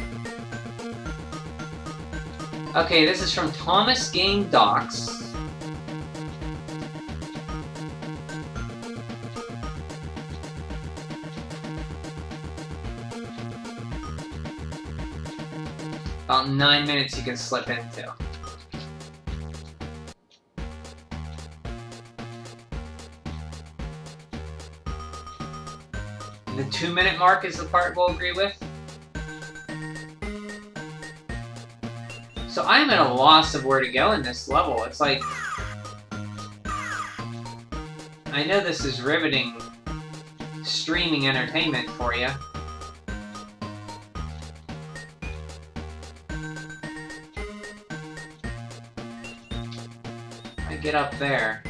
Okay, this is from Thomas Game Docs. About 9 minutes you can slip into. The 2-minute mark is the part we'll agree with. So I'm at a loss of where to go in this level. It's like... I know this is riveting streaming entertainment for you. I get up there.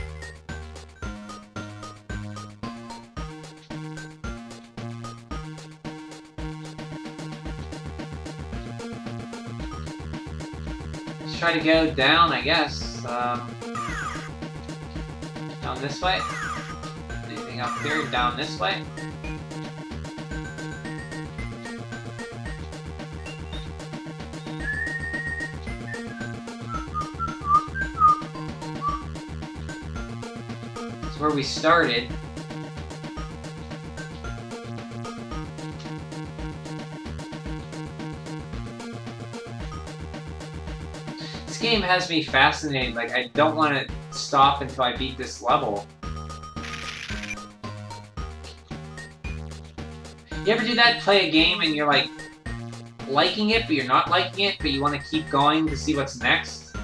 Try to go down, I guess. Down this way? Anything up here? Down this way? That's where we started. This game has me fascinated. Like, I don't want to stop until I beat this level. You ever do that? Play a game and you're like liking it, but you're not liking it, but you want to keep going to see what's next?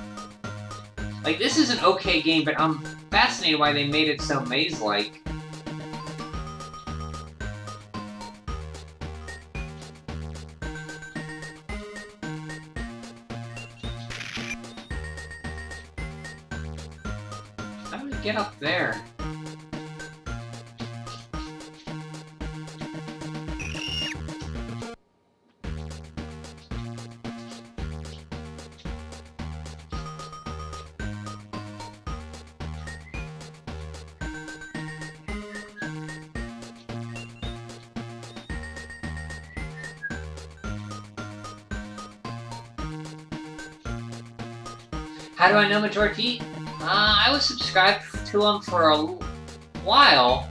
Like, this is an okay game, but I'm fascinated why they made it so maze-like. How do we get up there? How do I know Metroid? I was subscribed to him for a while.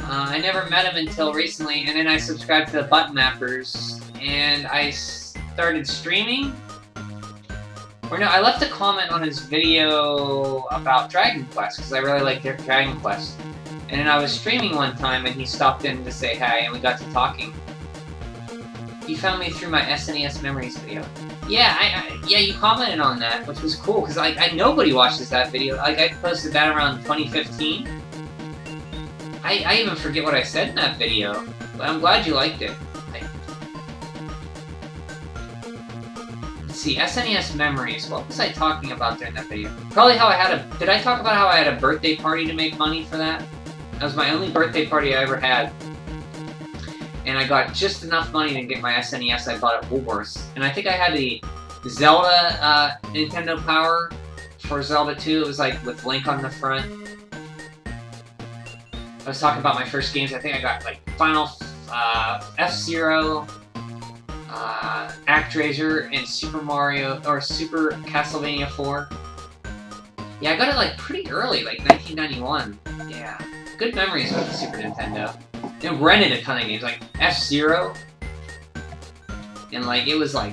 I never met him until recently, and then I subscribed to the Button Mappers, and I started streaming. Or no, I left a comment on his video about Dragon Quest, because I really like Dragon Quest. And then I was streaming one time, and he stopped in to say hi, and we got to talking. He found me through my SNES Memories video. Yeah, yeah, you commented on that, which was cool, because I nobody watches that video. Like, I posted that around 2015. I even forget what I said in that video, but I'm glad you liked it. Let's see, SNES Memories. What was I talking about during that video? Probably how I had a... Did I talk about how I had a birthday party to make money for that? That was my only birthday party I ever had. And I got just enough money to get my SNES I bought at Woolworths. And I think I had the Zelda Nintendo Power for Zelda 2. It was like with Link on the front. I was talking about my first games. I think I got like Final F-Zero, ActRaiser, and Super Mario, or Super Castlevania 4. Yeah, I got it like pretty early, like 1991. Yeah, good memories with the Super Nintendo. I rented a ton of games, like F-Zero, and like it was like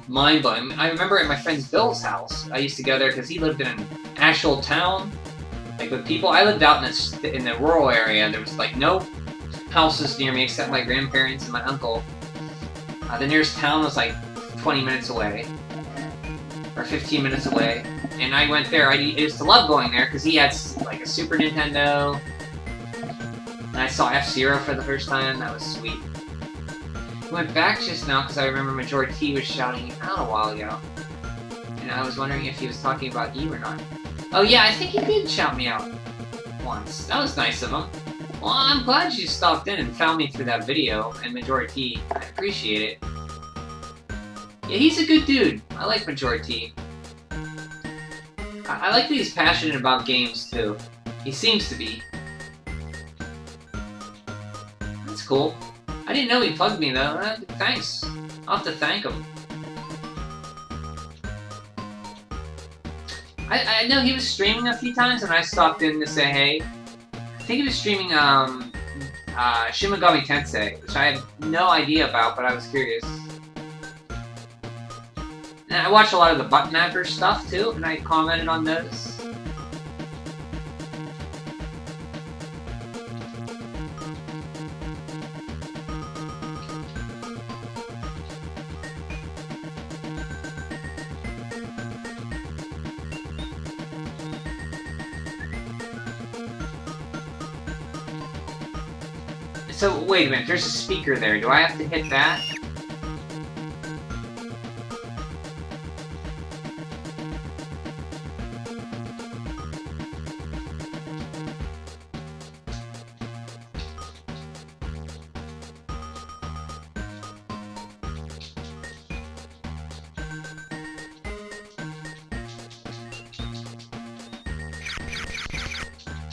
mind-blowing. I remember at my friend Bill's house, I used to go there because he lived in an actual town, like with people. I lived out in the rural area. There was like no houses near me except my grandparents and my uncle. The nearest town was like 20 minutes away, or 15 minutes away, and I went there. I used to love going there because he had like a Super Nintendo. And I saw F-Zero for the first time. That was sweet. I went back just now because I remember Majority T was shouting you out a while ago. And I was wondering if he was talking about you or not. Oh yeah, I think he did shout me out once. That was nice of him. Well, I'm glad you stopped in and found me through that video and Majority T. I appreciate it. Yeah, he's a good dude. I like Majority T. I like that he's passionate about games, too. He seems to be. That's cool. I didn't know he plugged me, though. Thanks. I'll have to thank him. I know he was streaming a few times, and I stopped in to say hey. I think he was streaming, Shin Megami Tensei, which I had no idea about, but I was curious. And I watched a lot of the Button Mapper stuff, too, and I commented on those. So, wait a minute, there's a speaker there. Do I have to hit that?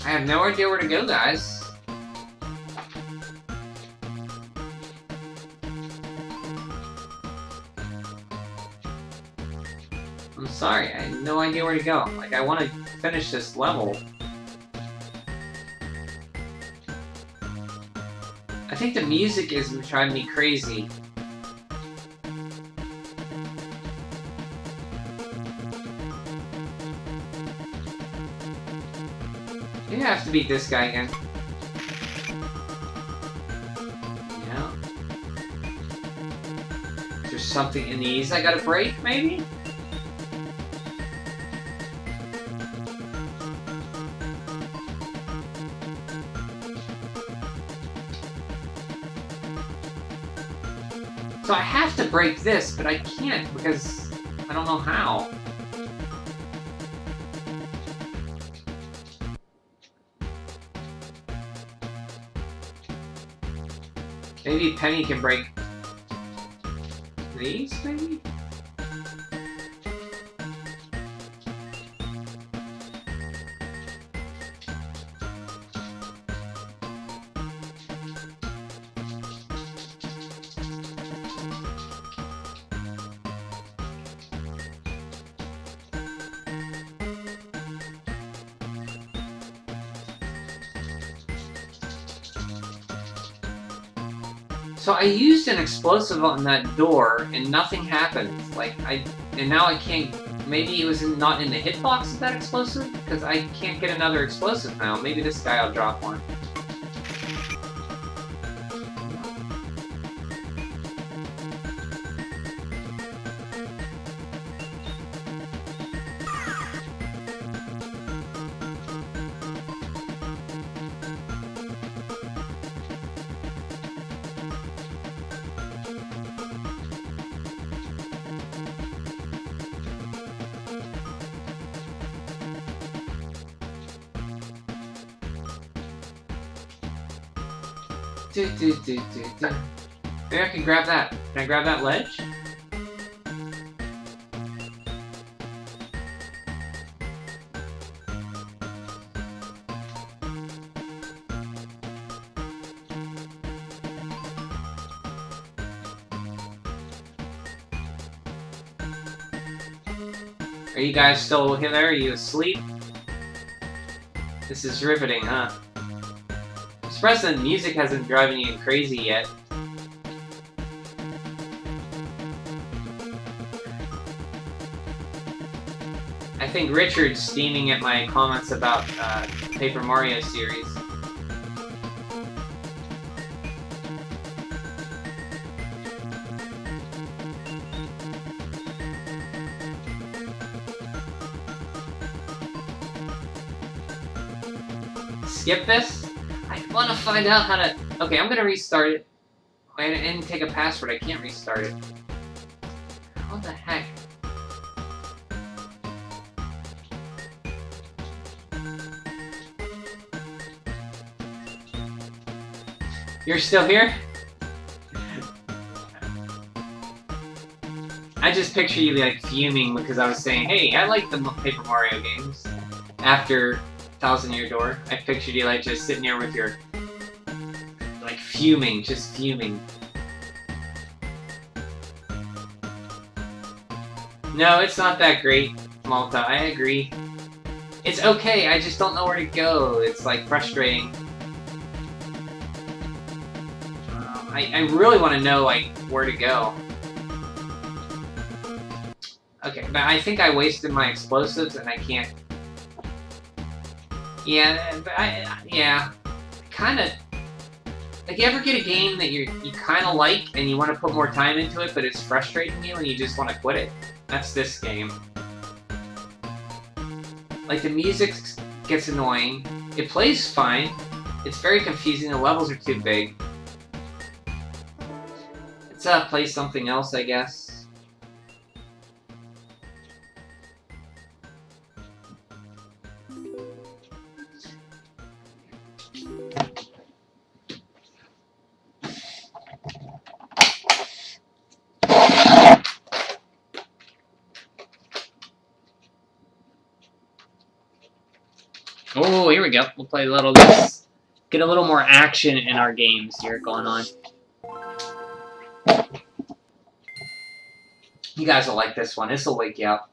I have no idea where to go, guys. I'm sorry, I have no idea where to go. Like, I want to finish this level. I think the music is driving me crazy. Maybe I have to beat this guy again. Yeah. Is there something in these I gotta break, maybe? So I have to break this, but I can't because I don't know how. Maybe Penny can break these, maybe? So I used an explosive on that door and nothing happened. And now I can't. Maybe it was not in the hitbox of that explosive because I can't get another explosive now. Maybe this guy will drop one. Maybe I can grab that. Can I grab that ledge? Are you guys still there? Are you asleep? This is riveting, huh? I'm surprised the music hasn't driven you crazy yet. I think Richard's steaming at my comments about Paper Mario series. Skip this? I want to find out how to... Okay, I'm gonna restart it. I didn't take a password, I can't restart it. What the heck? You're still here? I just picture you like fuming because I was saying, hey, I like the Paper Mario games. After Thousand Year Door, I pictured you like just sitting there with your like fuming, just fuming. No, it's not that great, Malta. I agree. It's okay. I just don't know where to go. It's like frustrating. I really want to know like where to go. Okay, but I think I wasted my explosives and I can't. Yeah, but yeah, kind of. Like, you ever get a game that you kind of like and you want to put more time into it, but it's frustrating you and you just want to quit it? That's this game. Like, the music gets annoying. It plays fine. It's very confusing. The levels are too big. Let's play something else, I guess. Oh, here we go. We'll play a little this. Get a little more action in our games here going on. You guys will like this one. This will wake you up.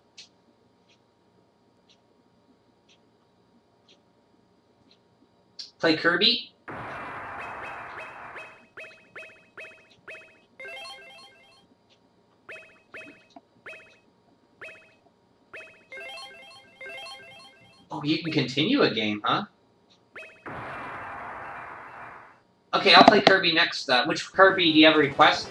Play Kirby. Oh, you can continue a game, huh? Okay, I'll play Kirby next. Which Kirby do you have a request?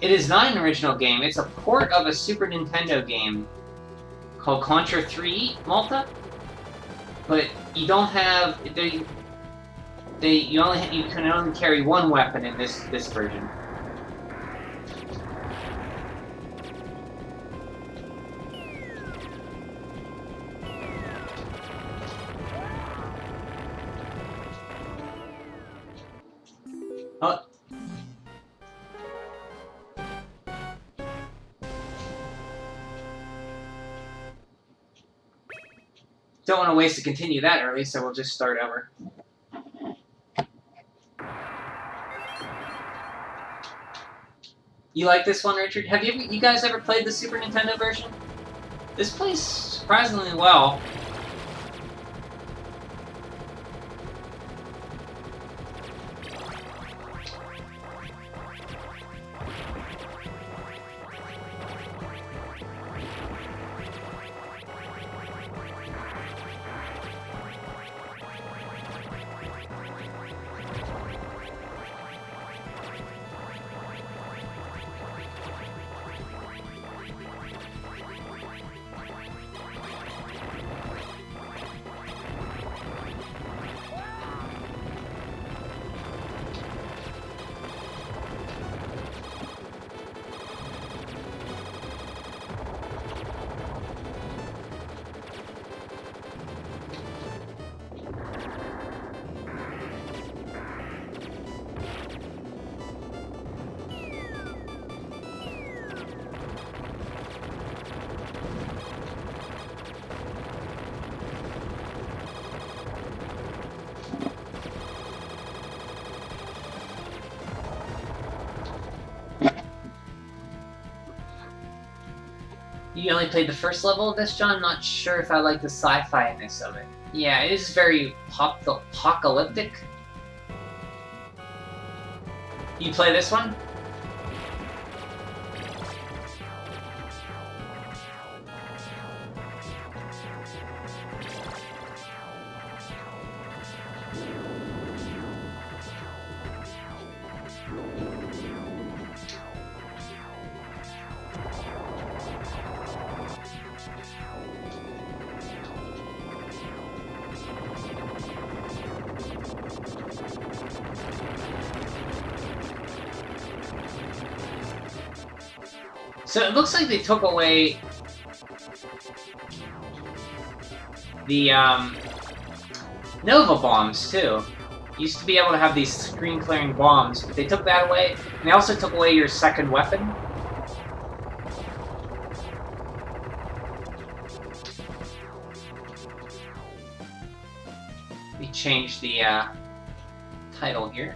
It is not an original game. It's a port of a Super Nintendo game called Contra 3, Malta. But you don't have you can only carry one weapon in this version. Oh. Don't want to waste to continue that early, so we'll just start over. You like this one, Richard? Have you guys ever played the Super Nintendo version? This plays surprisingly well. You only played the first level of this, John? Not sure if I like the sci-fi-ness of it. Yeah, it is very apocalyptic. You play this one? So it looks like they took away the Nova bombs too. Used to be able to have these screen-clearing bombs, but they took that away. And they also took away your second weapon. We changed the title here.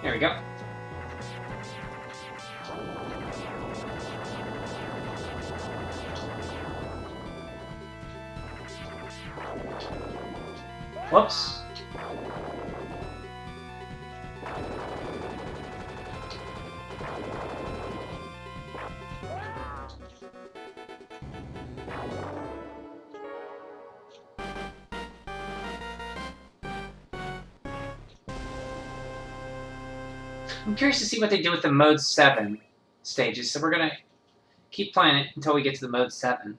There we go. Whoops. I'm curious to see what they do with the Mode 7 stages, so we're gonna keep playing it until we get to the Mode 7.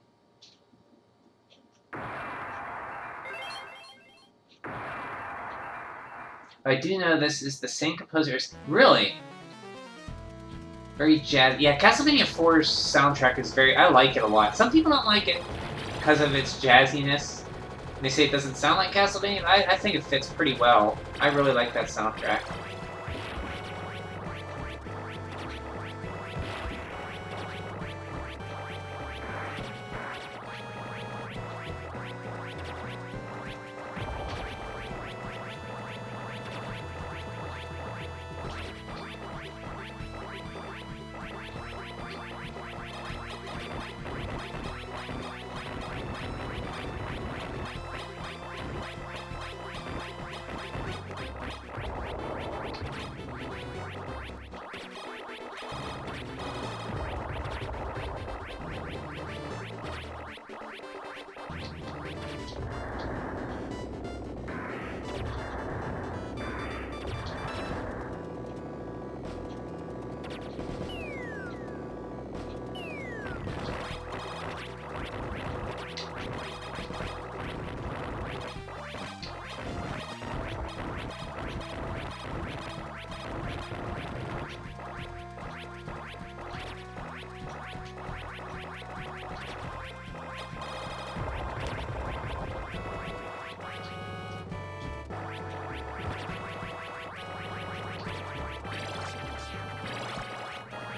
I do know this is the same composer. Really? Very jazzy. Yeah, Castlevania 4's soundtrack is very... I like it a lot. Some people don't like it because of its jazziness. They say it doesn't sound like Castlevania, but I think it fits pretty well. I really like that soundtrack.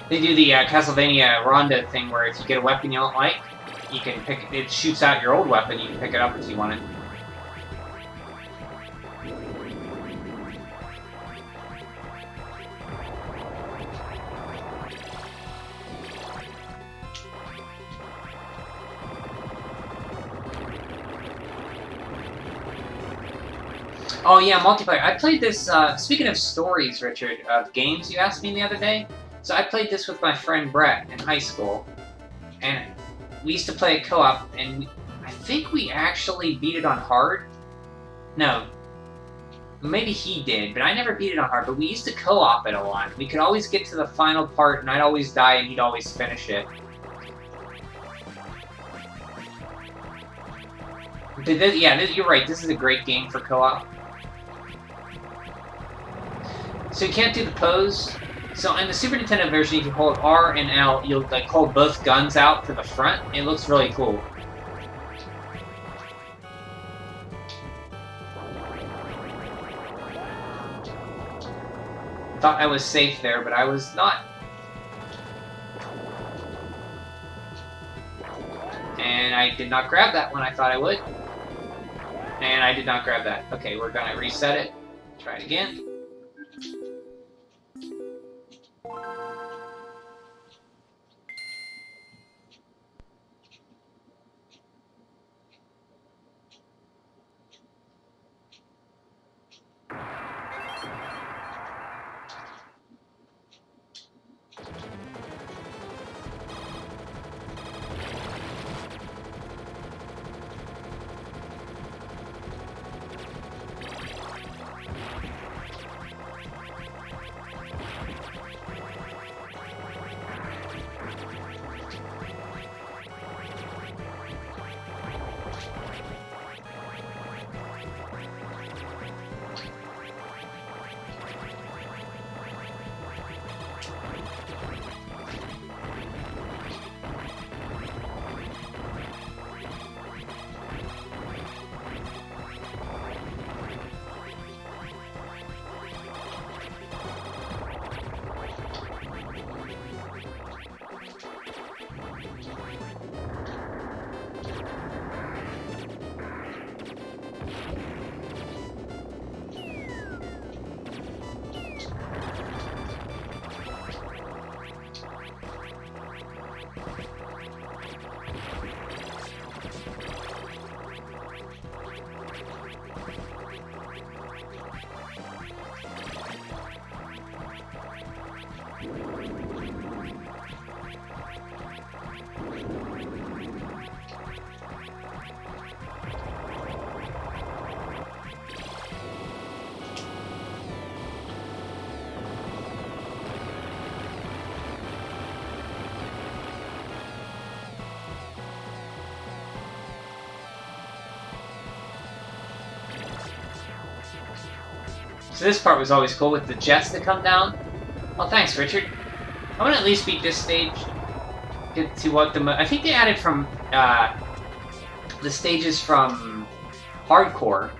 They do the Castlevania Ronda thing where if you get a weapon you don't like, you can pick it. It shoots out your old weapon. You can pick it up if you want it. Oh yeah, multiplayer. I played this, speaking of stories, Richard, of games you asked me the other day. So I played this with my friend Brett in high school, and we used to play a co-op, and I think we actually beat it on hard. No, maybe he did, but I never beat it on hard, but we used to co-op it a lot. We could always get to the final part, and I'd always die, and he'd always finish it. Yeah, you're right, this is a great game for co-op. So you can't do the pose. So in the Super Nintendo version, if you hold R and L, you'll like hold both guns out to the front. It looks really cool. Thought I was safe there, but I was not. I did not grab that when I thought I would. And I did not grab that. Okay, we're gonna reset it. Try it again. So this part was always cool with the jets that come down. Well, thanks, Richard. I want to at least beat this stage. Get to what the... I think they added from the stages from Hardcore.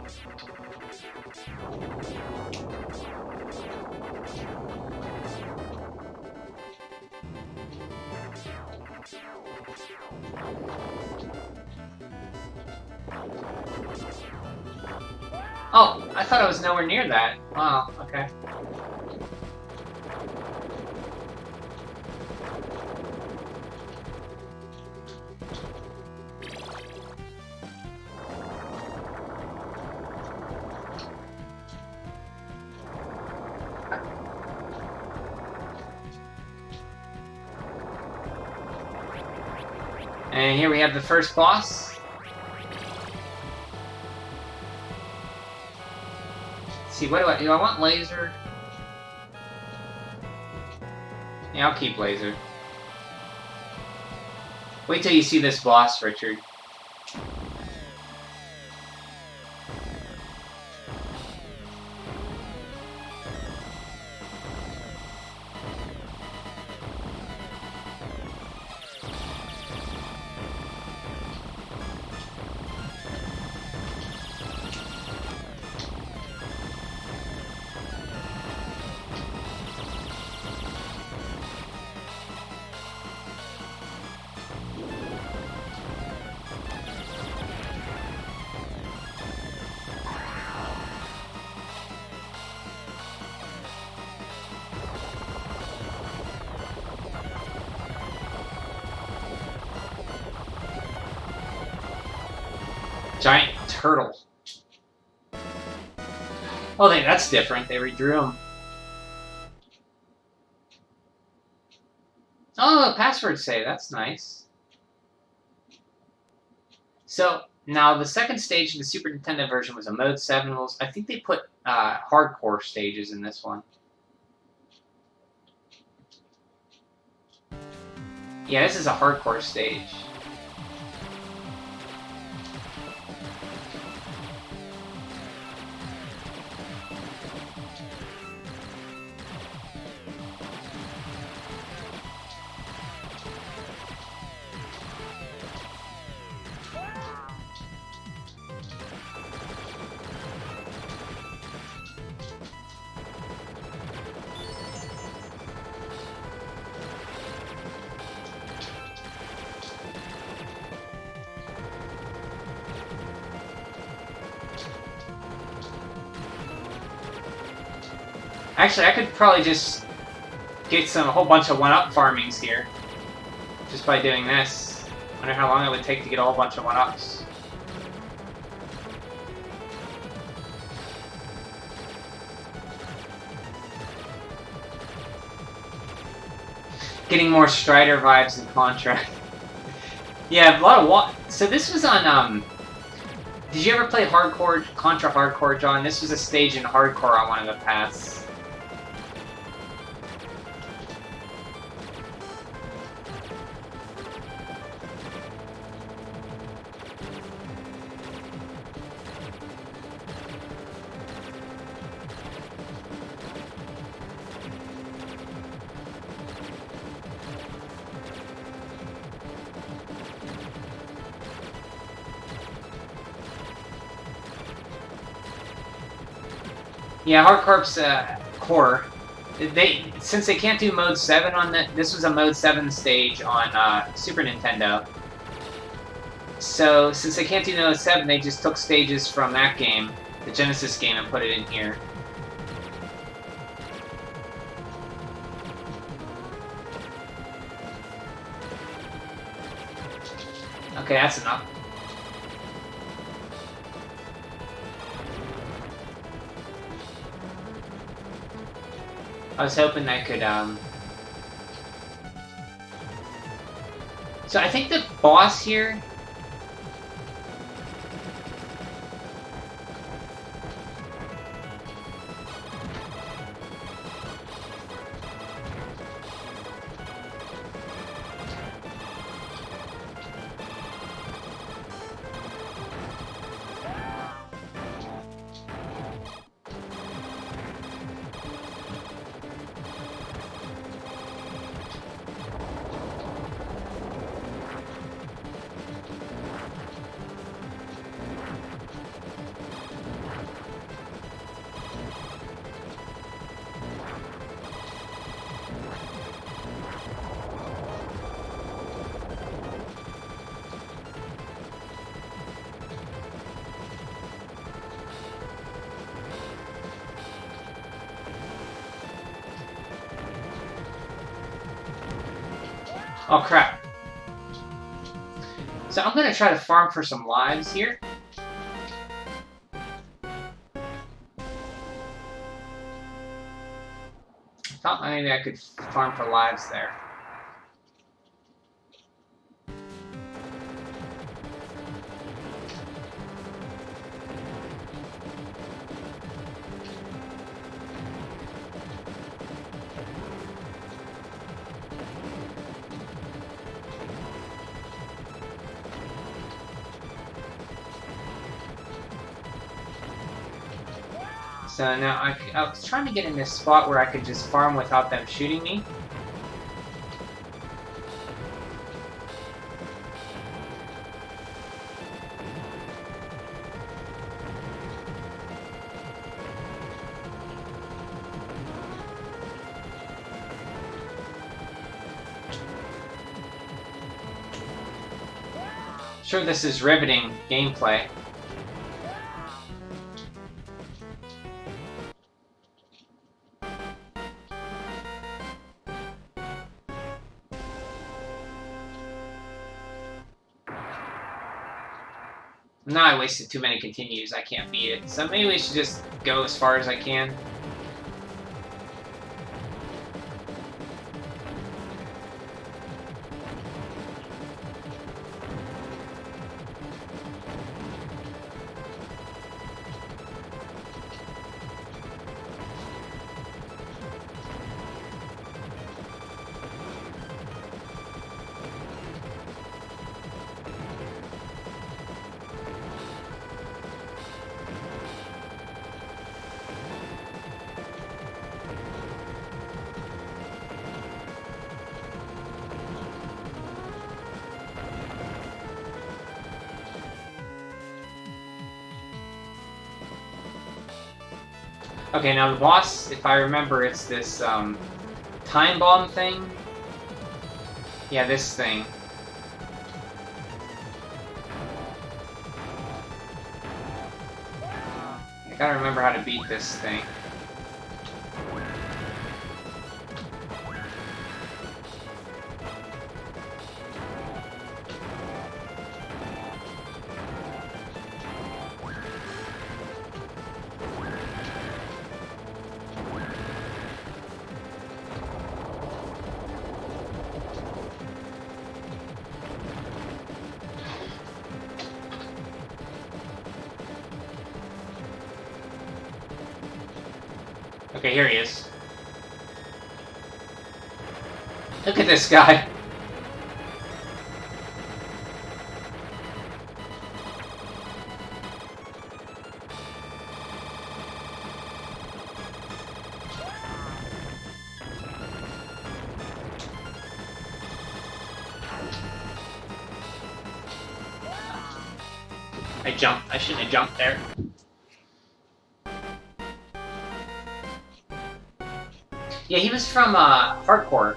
Oh, I thought I was nowhere near that. Wow, okay. And here we have the first boss. See, what do I want laser? Yeah, I'll keep laser. Wait till you see this boss, Richard. Giant turtle. Oh, that's different. They redrew them. Oh, password save. That's nice. So, now the second stage of the Super Nintendo version was a Mode 7 rules. I think they put hardcore stages in this one. Yeah, this is a hardcore stage. Actually, I could probably just get a whole bunch of 1-up farmings here. Just by doing this. Wonder how long it would take to get a whole bunch of 1-ups. Getting more Strider vibes in Contra. Yeah, a lot of so this was on, did you ever play Hardcore, Contra Hardcore, John? This was a stage in Hardcore on one of the paths. Yeah, Hardcorp's core. Since they can't do Mode 7 on this was a Mode 7 stage on Super Nintendo. So since they can't do Mode 7, they just took stages from that game, the Genesis game, and put it in here. Okay, that's enough. I was hoping I could, So I think the boss here... Oh, crap. So I'm gonna try to farm for some lives here. I thought maybe I could farm for lives there. So now I was trying to get in this spot where I could just farm without them shooting me. Sure, this is riveting gameplay. Now I wasted too many continues, I can't beat it. So maybe we should just go as far as I can. Okay, now the boss, if I remember, it's this, time bomb thing? Yeah, this thing. I gotta remember how to beat this thing. Okay, here he is. Look at this guy. I jumped. I shouldn't have jumped there. Yeah, he was from Hardcore.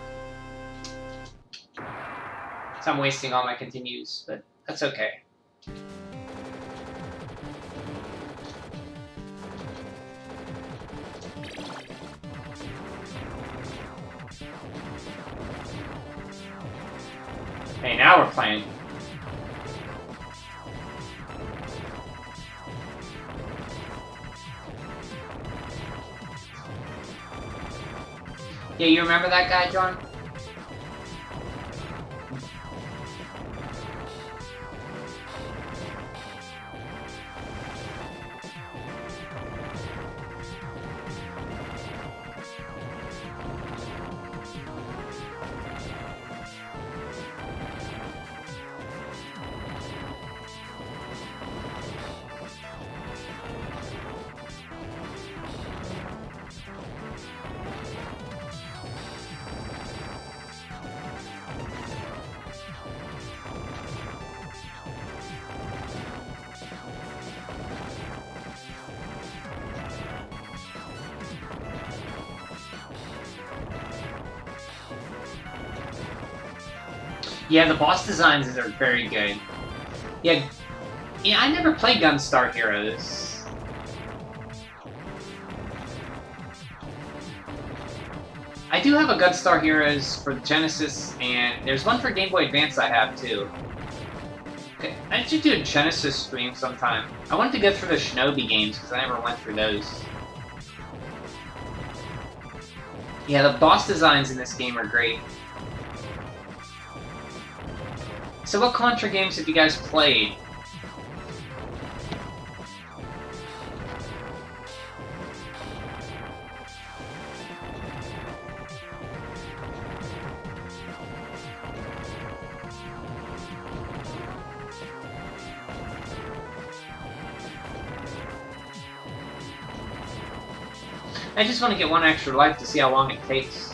So I'm wasting all my continues, but that's okay. Hey, now we're playing. Yeah, you remember that guy, John? Yeah, the boss designs are very good. Yeah, I never played Gunstar Heroes. I do have a Gunstar Heroes for Genesis, and there's one for Game Boy Advance I have too. Okay, I should do a Genesis stream sometime. I wanted to go through the Shinobi games because I never went through those. Yeah, the boss designs in this game are great. So what Contra games have you guys played? I just want to get one extra life to see how long it takes.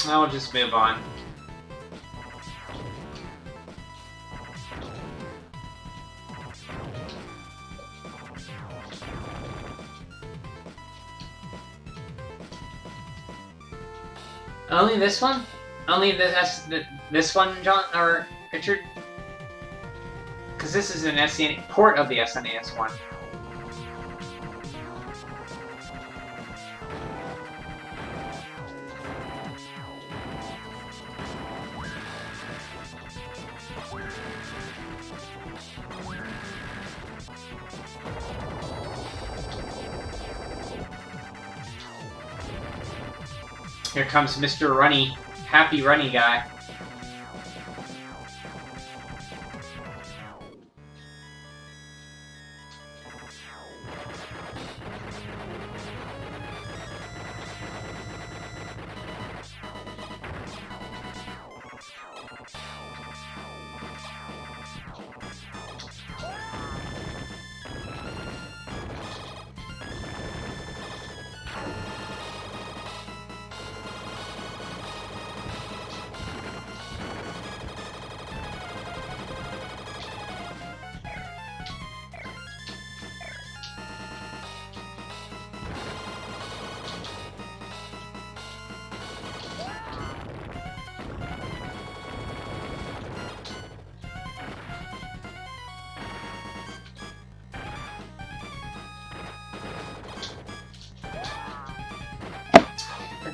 I'll just move on. Only this one? Only this one, John or Richard? Because this is an SNES port of the SNES one. Here comes Mr. Runny, happy runny guy.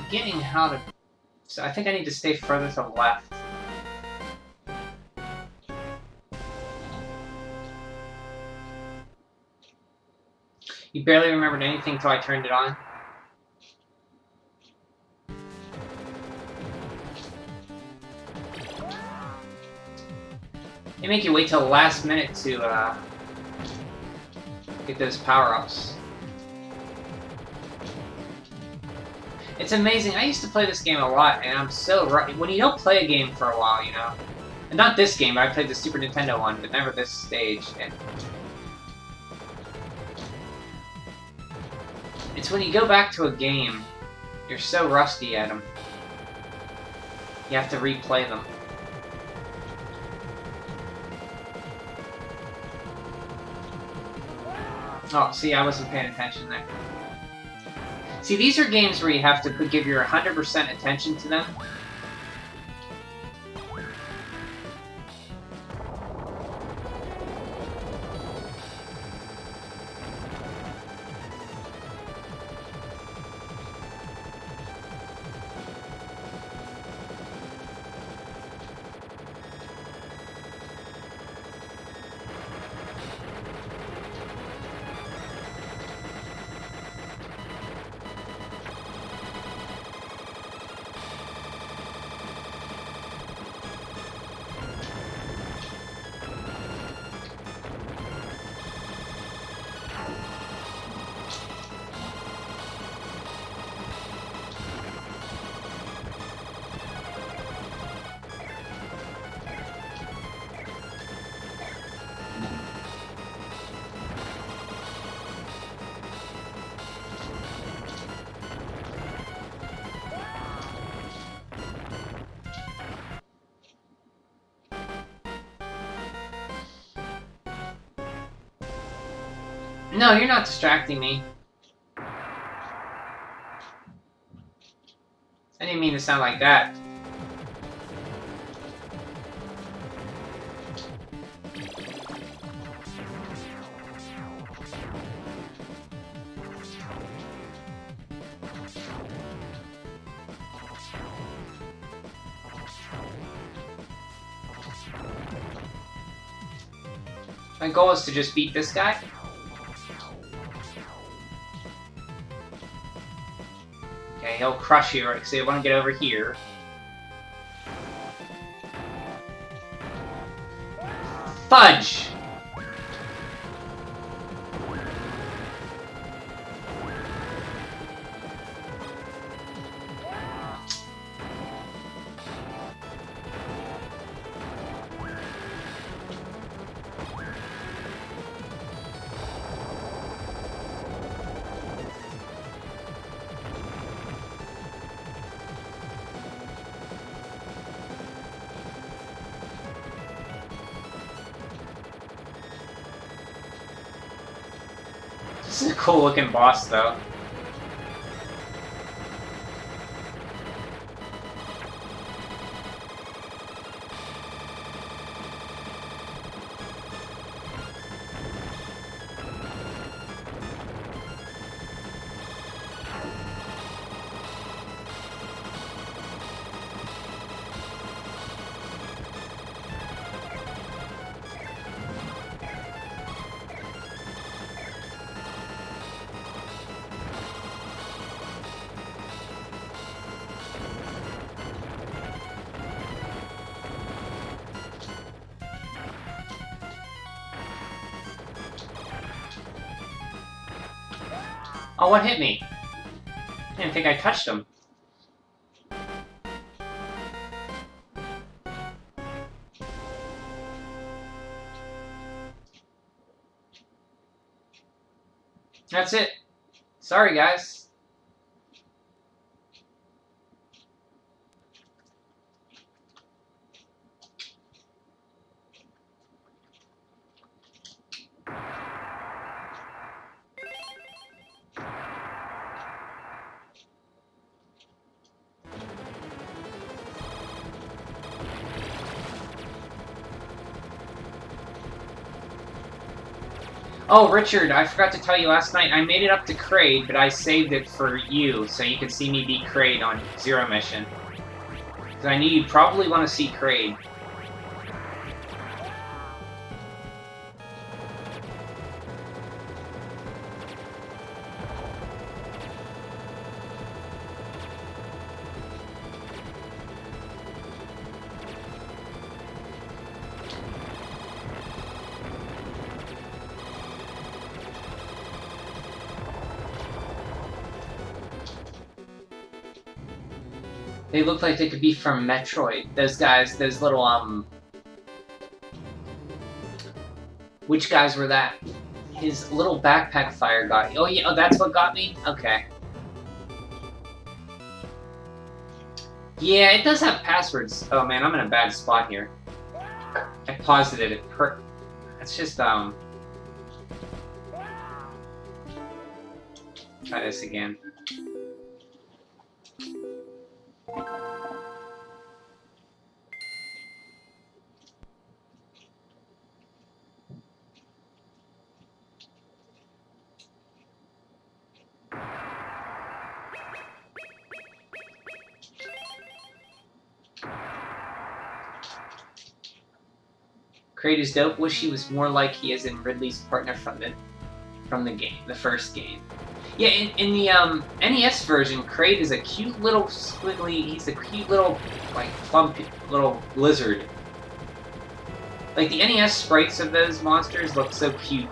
forgetting how to... So I think I need to stay further to the left. You barely remembered anything until I turned it on? They make you wait till the last minute to get those power-ups. It's amazing. I used to play this game a lot, and I'm so when you don't play a game for a while, you know, and not this game, but I played the Super Nintendo one, but never this stage. And it's when you go back to a game, you're so rusty at them. You have to replay them. Oh, see, I wasn't paying attention there. See, these are games where you have to give your 100% attention to them. No, you're not distracting me. I didn't mean to sound like that. My goal is to just beat this guy. Okay, he'll crush you, right? So you want to get over here. Fudge! This is a cool looking boss, though. Oh, what hit me? I didn't think I touched him. That's it. Sorry, guys. Oh, Richard, I forgot to tell you last night, I made it up to Kraid, but I saved it for you, so you could see me beat Kraid on Zero Mission. Because I knew you'd probably want to see Kraid. They look like they could be from Metroid. Those guys, those little, Which guys were that? His little backpack fire got you. Oh, yeah, oh, that's what got me? Okay. Yeah, it does have passwords. Oh, man, I'm in a bad spot here. I paused it. It's just, Try this again. Kraid is dope. Wish he was more like he is in Ridley's partner from the game, the first game. Yeah, in the NES version, Kraid is a cute little squiggly. He's a cute little like plump little lizard. Like the NES sprites of those monsters look so cute.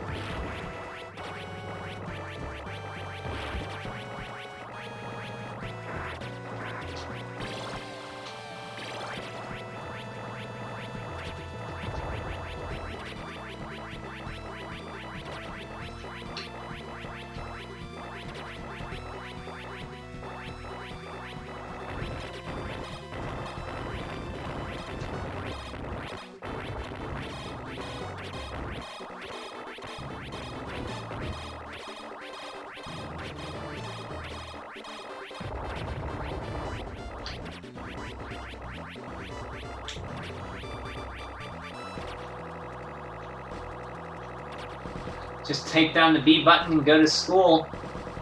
Just take down the B button and go to school.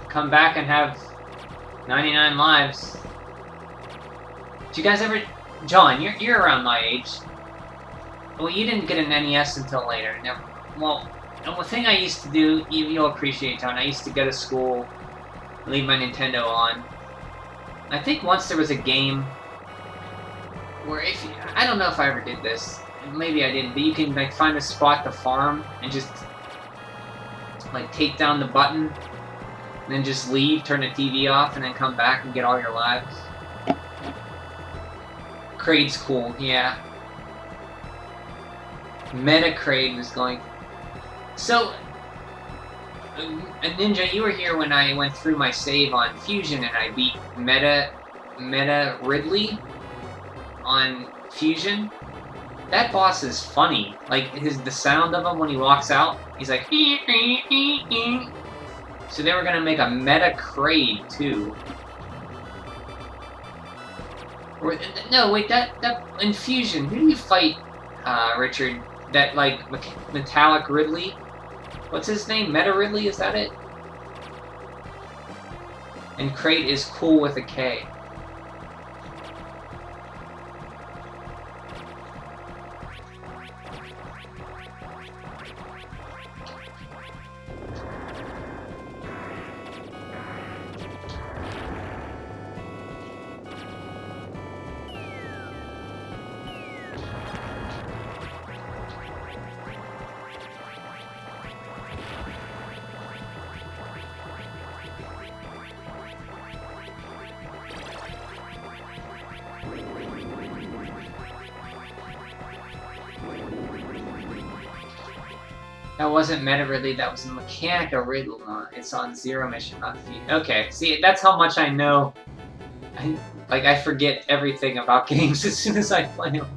Come back and have 99 lives. Did you guys ever... John, you're around my age. Well, you didn't get an NES until later. Never... Well, the thing I used to do, you'll appreciate, John, I used to go to school, leave my Nintendo on. I think once there was a game where if... I don't know if I ever did this. Maybe I didn't, but you can like find a spot to farm and just... like take down the button, and then just leave, turn the TV off, and then come back and get all your lives. Kraid's cool, yeah. Meta Kraid was going... So, Ninja, you were here when I went through my save on Fusion and I beat Meta Ridley on Fusion. That boss is funny. Like, the sound of him when he walks out, he's like... So they were gonna make a Meta Kraid, too. Or, no, wait, that in Fusion, who do you fight, Richard? That, like, Metallic Ridley? What's his name? Meta Ridley, is that it? And Kraid is cool with a K. That wasn't Meta Ridley, that was Mechanica Ridley. It's on Zero Mission, not Fusion. Okay, see, that's how much I know. I forget everything about games as soon as I play them.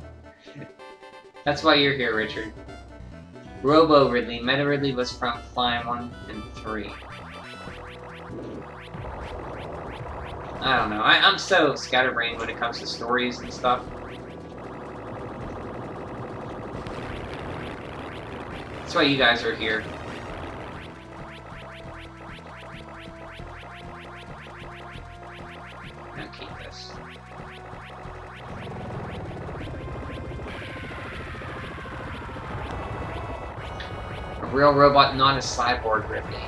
That's why you're here, Richard. Robo Ridley. Meta Ridley was from Climb 1 and 3. I don't know. I'm so scatterbrained when it comes to stories and stuff. That's why you guys are here. real robot, not a cyborg, Ripley.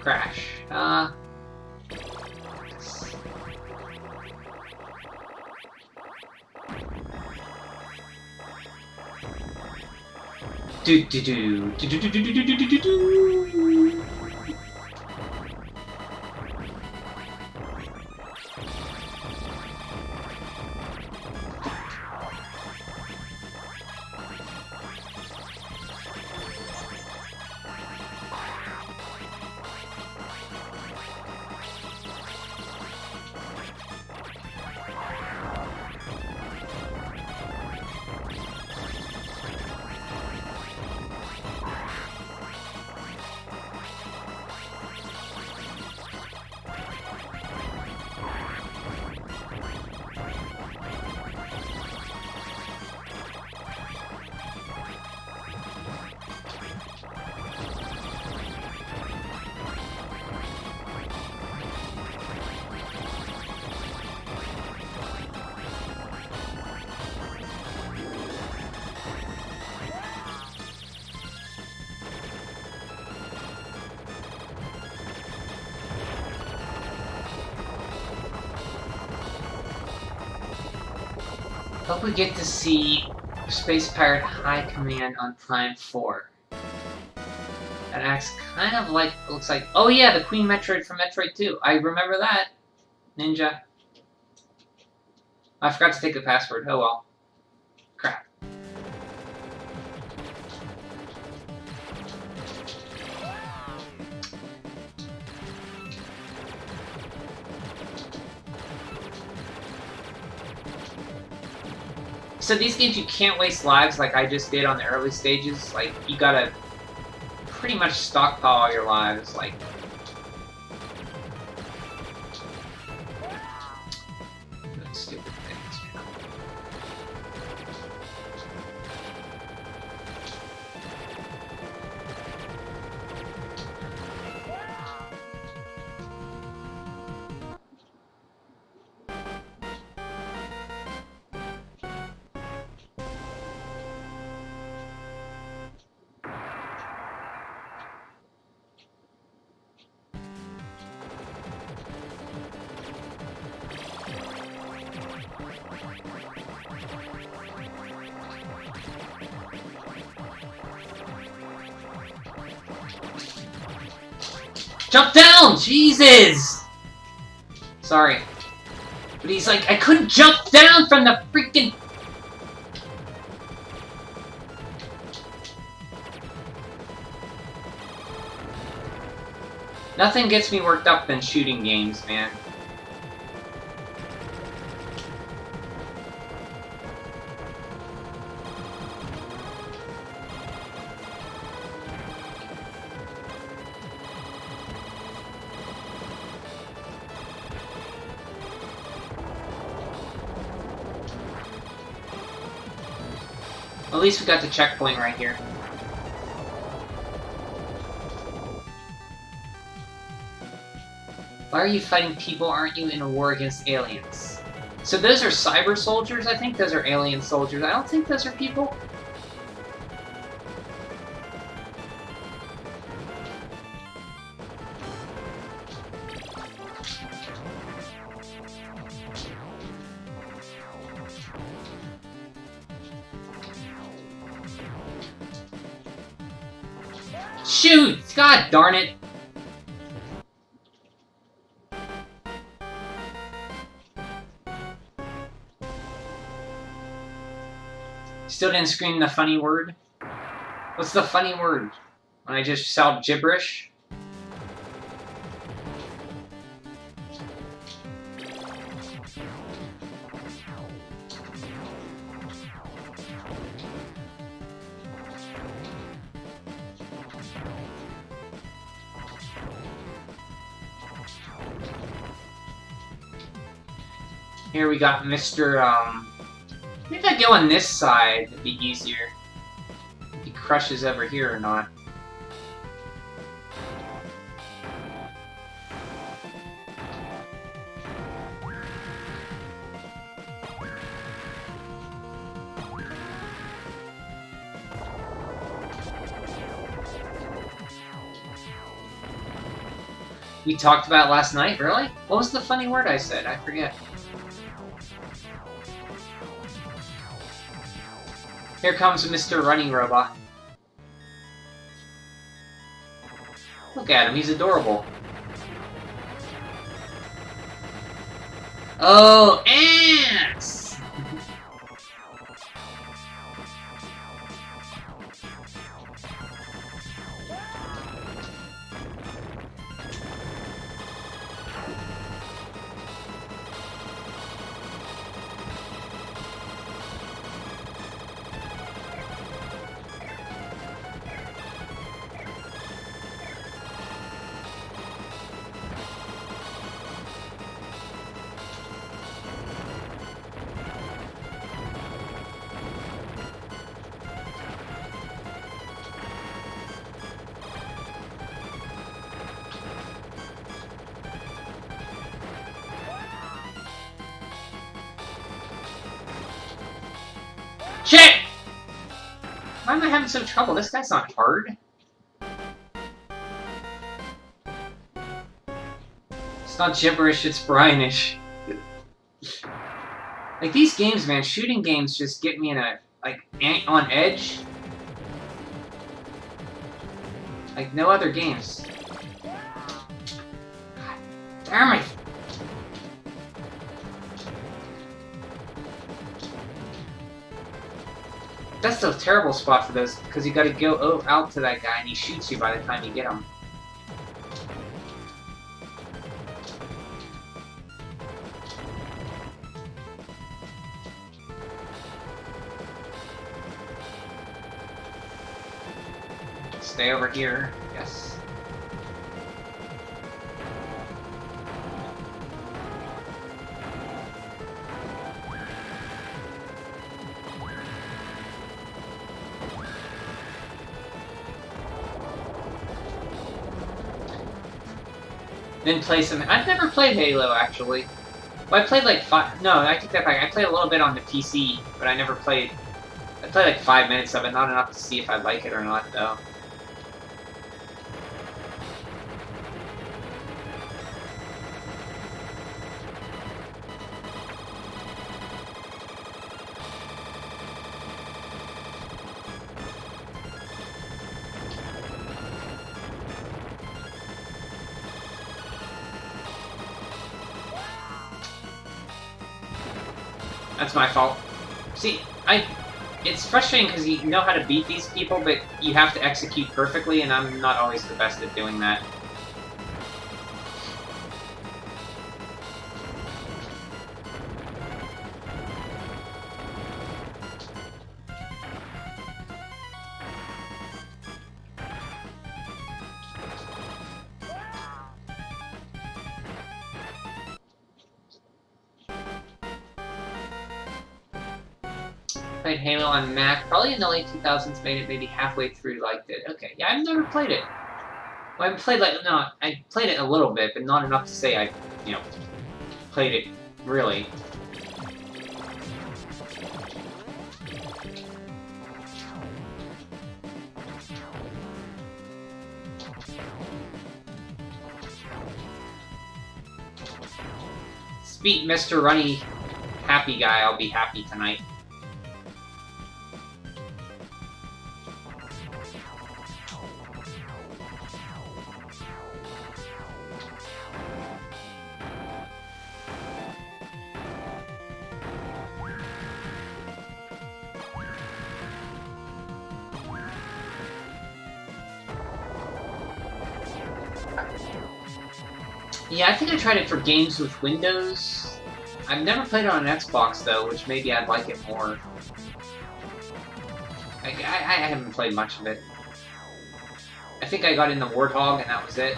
Crash. Do do do do do do do do do do do do. Hope we get to see Space Pirate High Command on Prime 4. That acts kind of like, looks like, oh yeah, the Queen Metroid from Metroid 2. I remember that. Ninja. I forgot to take the password. Oh well. Crap. So these games, you can't waste lives like I just did on the early stages. Like, you gotta pretty much stockpile all your lives. Like, stupid things, man. Jump down! Jesus! Sorry. But he's like, I couldn't jump down from the freaking... Nothing gets me worked up than shooting games, man. At least we got the checkpoint right here. Why are you fighting people? Aren't you in a war against aliens? So those are cyber soldiers, I think? Those are alien soldiers. I don't think those are people. Shoot! God darn it! Still didn't scream the funny word? What's the funny word? When I just shout gibberish? Here we got Mr. Maybe if I go on this side, it'd be easier. If he crushes over here or not. We talked about it last night, really? What was the funny word I said? I forget. Here comes Mr. Running Robot. Look at him, he's adorable. Oh, ants! Shit! Why am I having some trouble? This guy's not hard. It's not gibberish, it's Brianish. Like, these games, man, shooting games just get me in a, like, on edge. Like, no other games. God damn it! That's a terrible spot for those, because you gotta go out to that guy and he shoots you by the time you get him. Stay over here, yes. Then play some. I've never played Halo, actually. Well, I played like 5. No, I take that back. I played a little bit on the PC, but I never played. I played like 5 minutes of it, not enough to see if I like it or not, though. That's my fault. See, it's frustrating because you know how to beat these people, but you have to execute perfectly, and I'm not always the best at doing that. Played Halo on Mac, probably in the late 2000s, made it maybe halfway through, liked it. Okay, yeah, I've never played it. Well, I played like, no, I played it a little bit, but not enough to say I, you know, played it, really. Beat Mr. Runny Happy Guy, I'll be happy tonight. Yeah, I think I tried it for games with Windows, I've never played it on an Xbox though, which maybe I'd like it more. I haven't played much of it. I think I got into Warthog and that was it.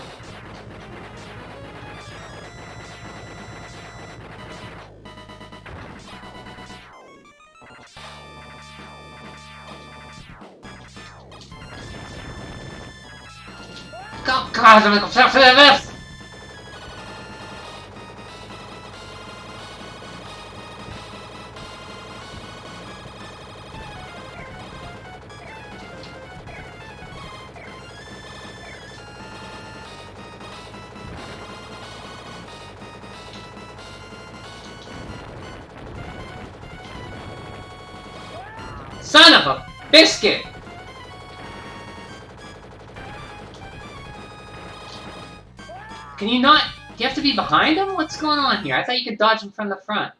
Oh, God, I'm gonna go for this! Son of a biscuit! Can you not? Do you have to be behind him? What's going on here? I thought you could dodge him from the front.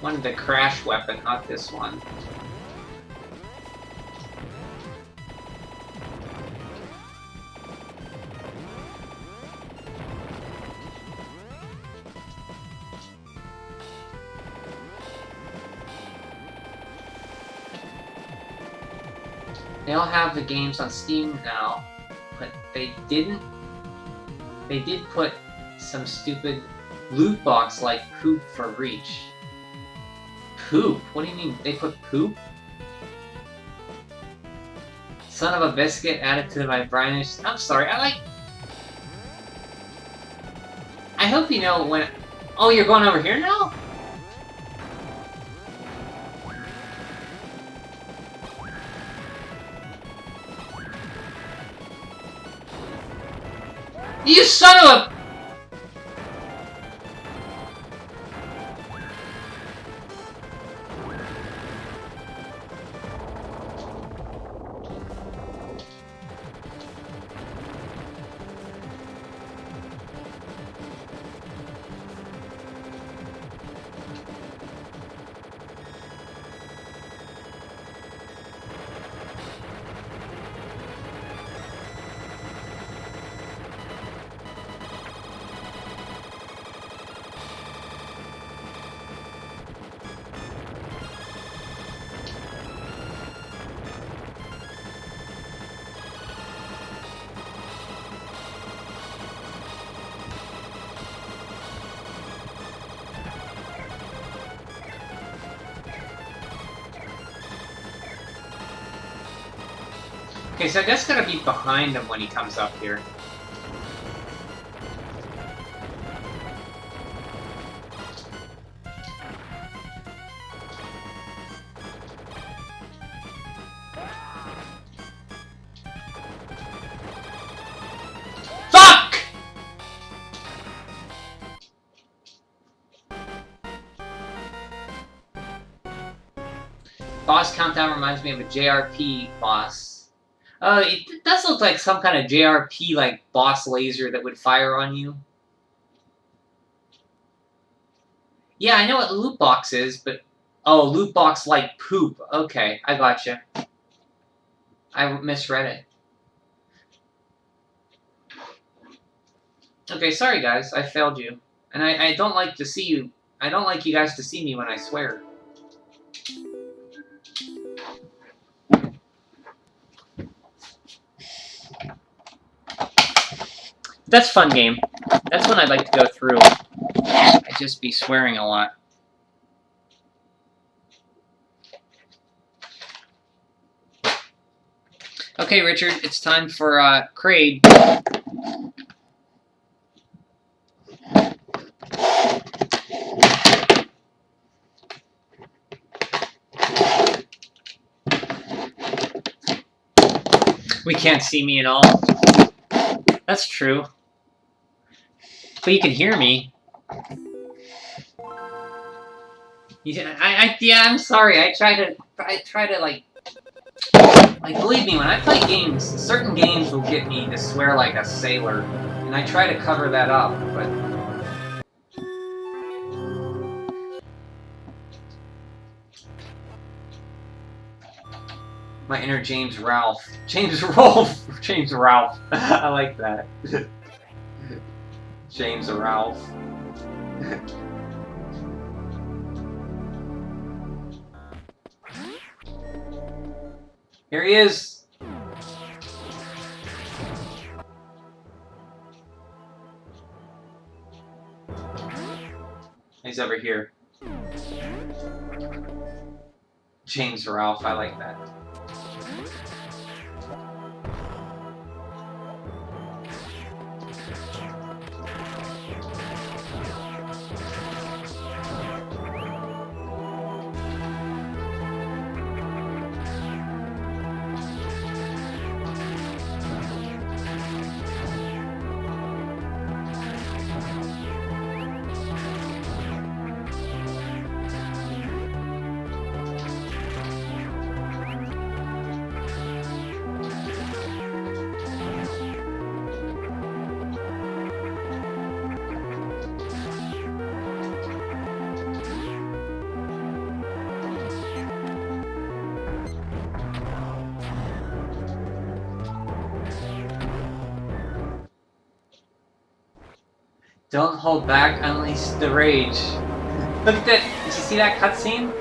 Wanted the crash weapon, not this one. They all have the games on Steam now, but they didn't. They did put some stupid loot box like poop for Reach. Poop? What do you mean? They put poop? Son of a biscuit added to my brinish. I'm sorry, I hope you know when... Oh, you're going over here now? You son of a... Okay, so I just gotta be behind him when he comes up here. Fuck! Boss countdown reminds me of a JRP boss. It does look like some kind of JRP, like, boss laser that would fire on you. Yeah, I know what loot box is, but... Oh, loot box like poop. Okay, I gotcha. I misread it. Okay, sorry guys, I failed you. And I don't like to see you... I don't like you guys to see me when I swear. That's fun game. That's one I'd like to go through. I'd just be swearing a lot. Okay, Richard, it's time for Kraid. We can't see me at all. That's true. But you can hear me. Yeah, I'm sorry. I try to like Like, believe me, when I play games, certain games will get me to swear like a sailor, and I try to cover that up, but... My inner James Ralph. James Rolfe! James Ralph. I like that. James Ralph. Here he is! He's over here. James Ralph, I like that. Don't hold back, unleash the rage. Look at that! Did you see that cutscene?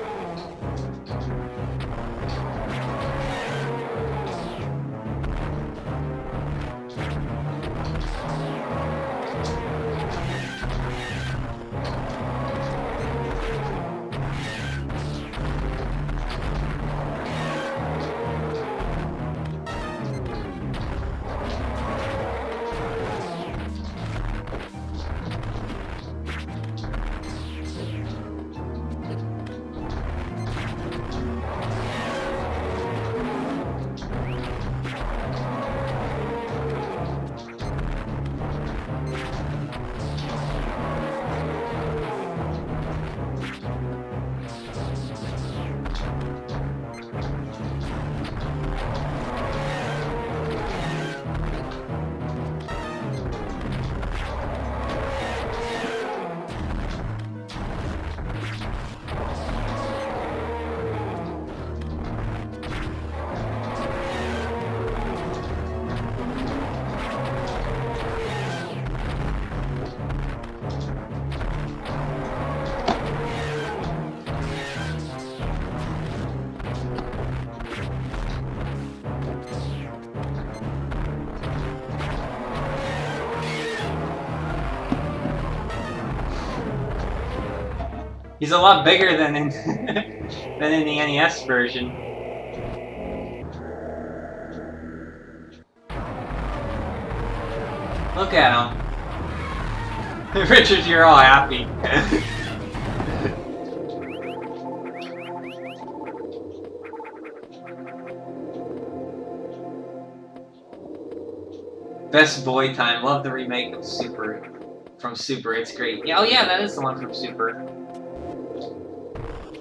He's a lot bigger than in than in the NES version. Look at him. Richard, you're all happy. Best boy time. Love the remake of Super. From Super, it's great. Yeah, oh yeah, that is the one from Super.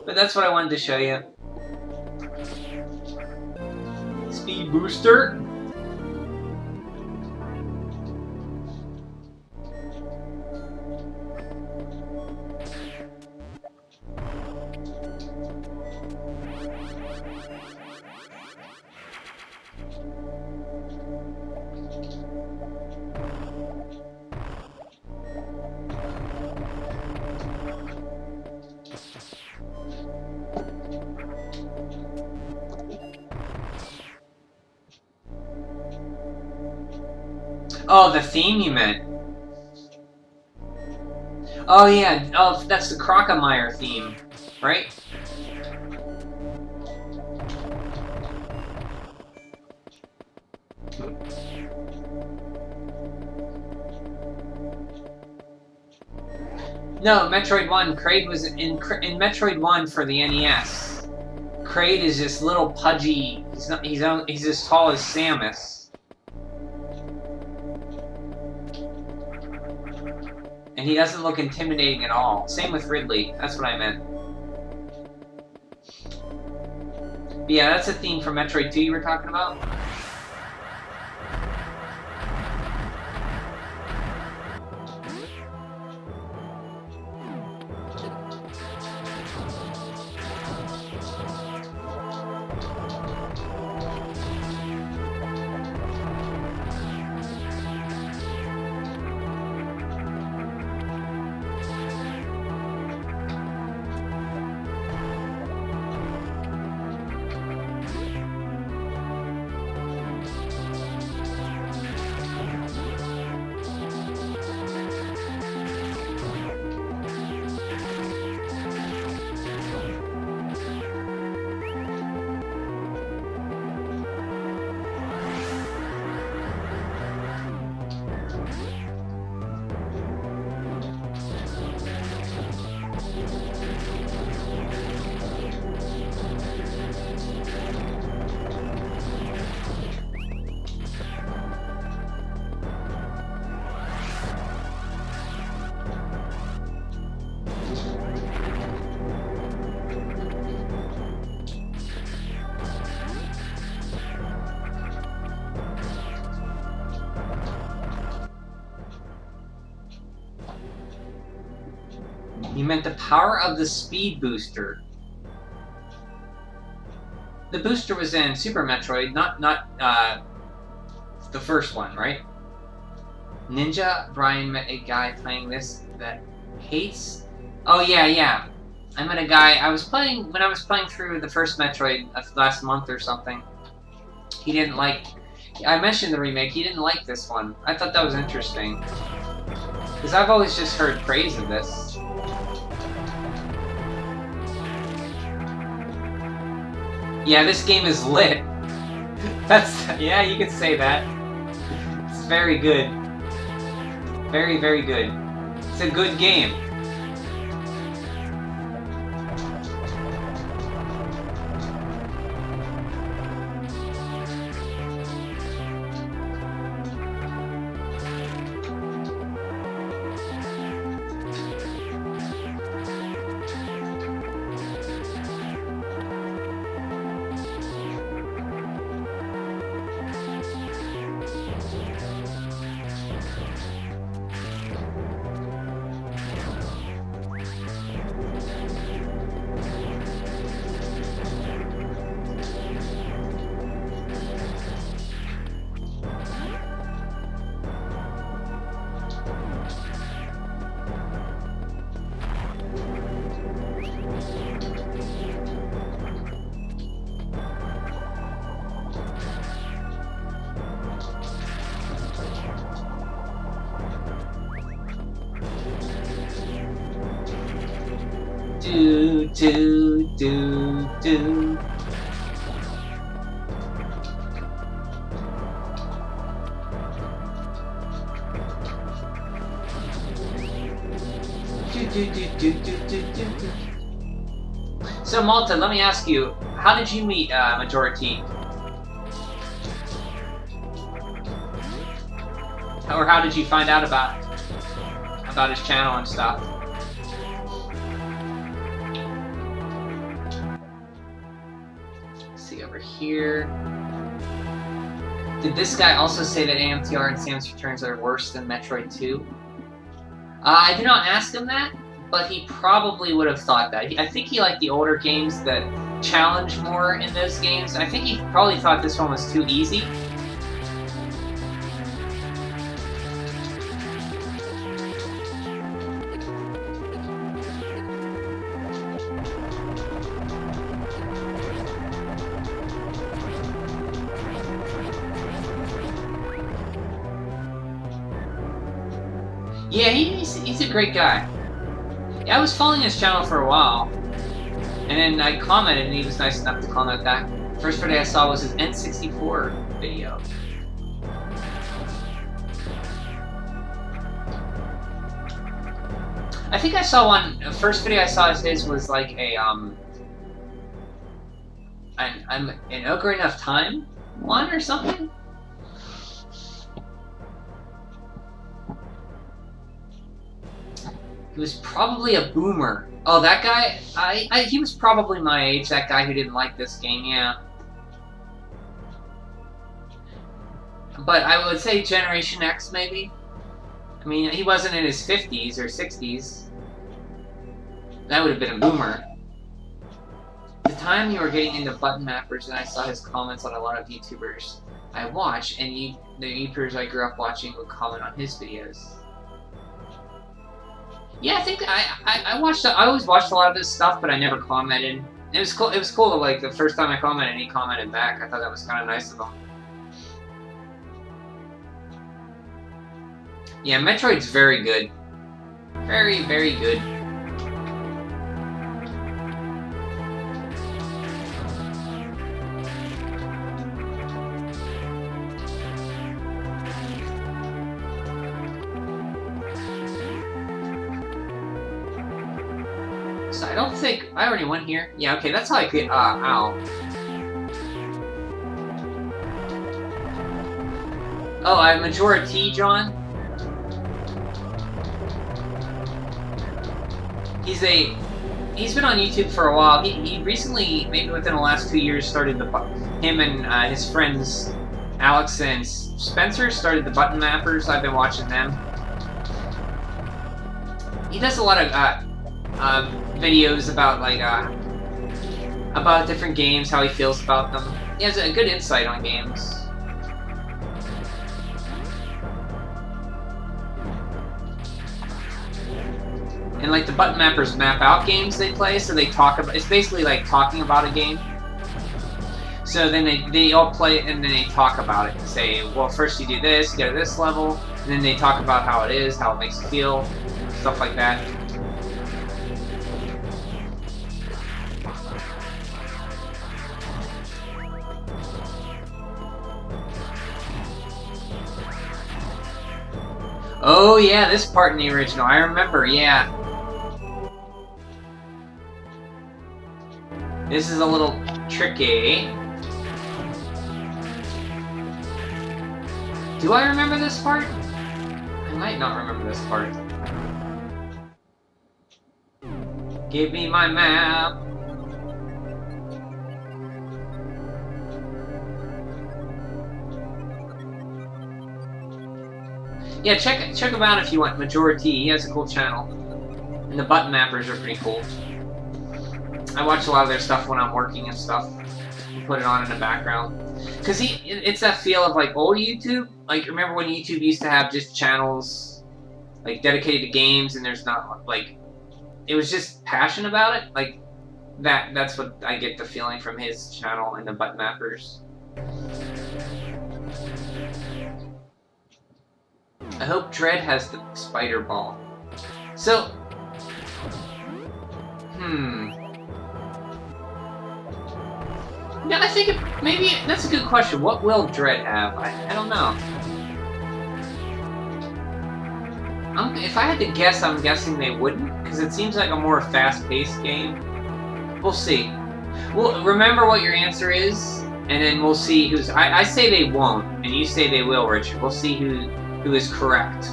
But that's what I wanted to show you. Speed booster. Oh, the theme you meant. Oh yeah, oh that's the Crocomire theme, right? No, Metroid 1, Kraid was in Metroid 1 for the NES. Kraid is this little pudgy, he's as tall as Samus. And he doesn't look intimidating at all. Same with Ridley. That's what I meant. But yeah, that's a theme from Metroid 2 you were talking about. You meant the power of the speed booster. The booster was in Super Metroid, not the first one, right? Ninja Brian met a guy playing this that hates. Oh yeah. I met a guy. I was playing through the first Metroid last month or something. He didn't like. I mentioned the remake. He didn't like this one. I thought that was interesting because I've always just heard praise of this. Yeah, this game is lit. Yeah, you could say that. It's very good. Very, very good. It's a good game. Do. So Malta, let me ask you, how did you meet Majority? Or how did you find out about his channel and stuff? Let's see over here. Did this guy also say that AMTR and Samus Returns are worse than Metroid 2? I did not ask him that, but he probably would have thought that. I think he liked the older games that challenge more in those games. I think he probably thought this one was too easy. Yeah, he's a great guy. Yeah, I was following his channel for a while, and then I commented, and he was nice enough to comment back. First video I saw was his N64 video. I think I saw one. The first video I saw of his was like a I'm in Ocarina of Time one or something. He was probably a boomer. Oh, that guy? He was probably my age, that guy who didn't like this game, yeah. But I would say Generation X, maybe? I mean, he wasn't in his 50s or 60s. That would have been a boomer. At the time you were getting into button mappers, and I saw his comments on a lot of YouTubers I watch, and the YouTubers I grew up watching would comment on his videos. Yeah, I think I watched. I always watched a lot of his stuff, but I never commented. It was cool. It was cool. Like the first time I commented, he commented back. I thought that was kind of nice of him. Yeah, Metroid's very good. Very, very good. So I don't think I already went here. Yeah, okay, that's how I get ow. Oh, I'm Majority John. He's been on YouTube for a while. He recently, maybe within the last 2 years, started him and his friends Alex and Spencer started the button mappers. I've been watching them. He does a lot of videos about about different games, how he feels about them. He has a good insight on games. And like the button mappers map out games they play, so they talk about. It's basically like talking about a game. So then they all play it and then they talk about it and say, well, first you do this, you go to this level, and then they talk about how it is, how it makes you feel, stuff like that. Oh yeah, this part in the original, I remember, yeah. This is a little tricky. Do I remember this part? I might not remember this part. Give me my map. Yeah, check him out if you want. Majority, he has a cool channel, and the button mappers are pretty cool. I watch a lot of their stuff when I'm working and stuff. Put it on in the background, cause it's that feel of like old YouTube. Like remember when YouTube used to have just channels like dedicated to games, and there's not like it was just passion about it. Like that's what I get the feeling from his channel and the button mappers. I hope Dread has the spider ball. So, yeah, I think maybe that's a good question. What will Dread have? I don't know. If I had to guess, I'm guessing they wouldn't, because it seems like a more fast-paced game. We'll see. Well, remember what your answer is, and then we'll see who's. I say they won't, and you say they will, Richard. We'll see who is correct.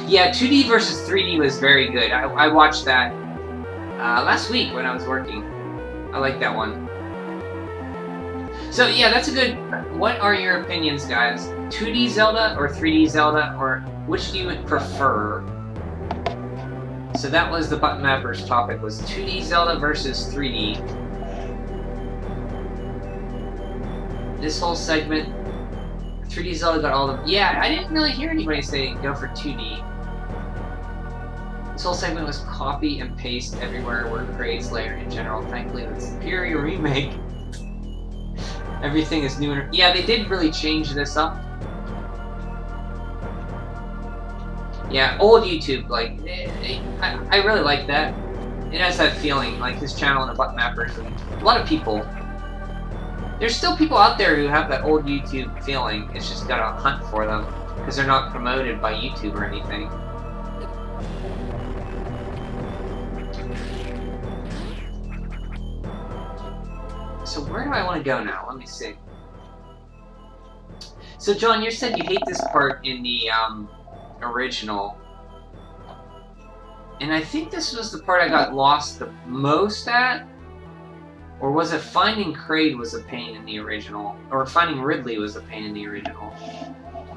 Yeah, 2D versus 3D was very good. I watched that last week when I was working. I like that one. So yeah, that's a good... What are your opinions, guys? 2D Zelda or 3D Zelda, or which do you prefer? So that was the button mappers topic, was 2D Zelda versus 3D. This whole segment, 3D Zelda got all the... Yeah, I didn't really hear anybody say go for 2D. This whole segment was copy and paste everywhere where it creates layer in general. Thankfully, the superior remake. Everything is new and... Yeah, they did really change this up. Yeah, old YouTube, like, I really like that. It has that feeling, like his channel and the button mappers, and a lot of people. There's still people out there who have that old YouTube feeling. It's just gotta hunt for them, because they're not promoted by YouTube or anything. So where do I want to go now? Let me see. So John, you said you hate this part in the original. And I think this was the part I got lost the most at. Or was it finding Kraid was a pain in the original? Or finding Ridley was a pain in the original?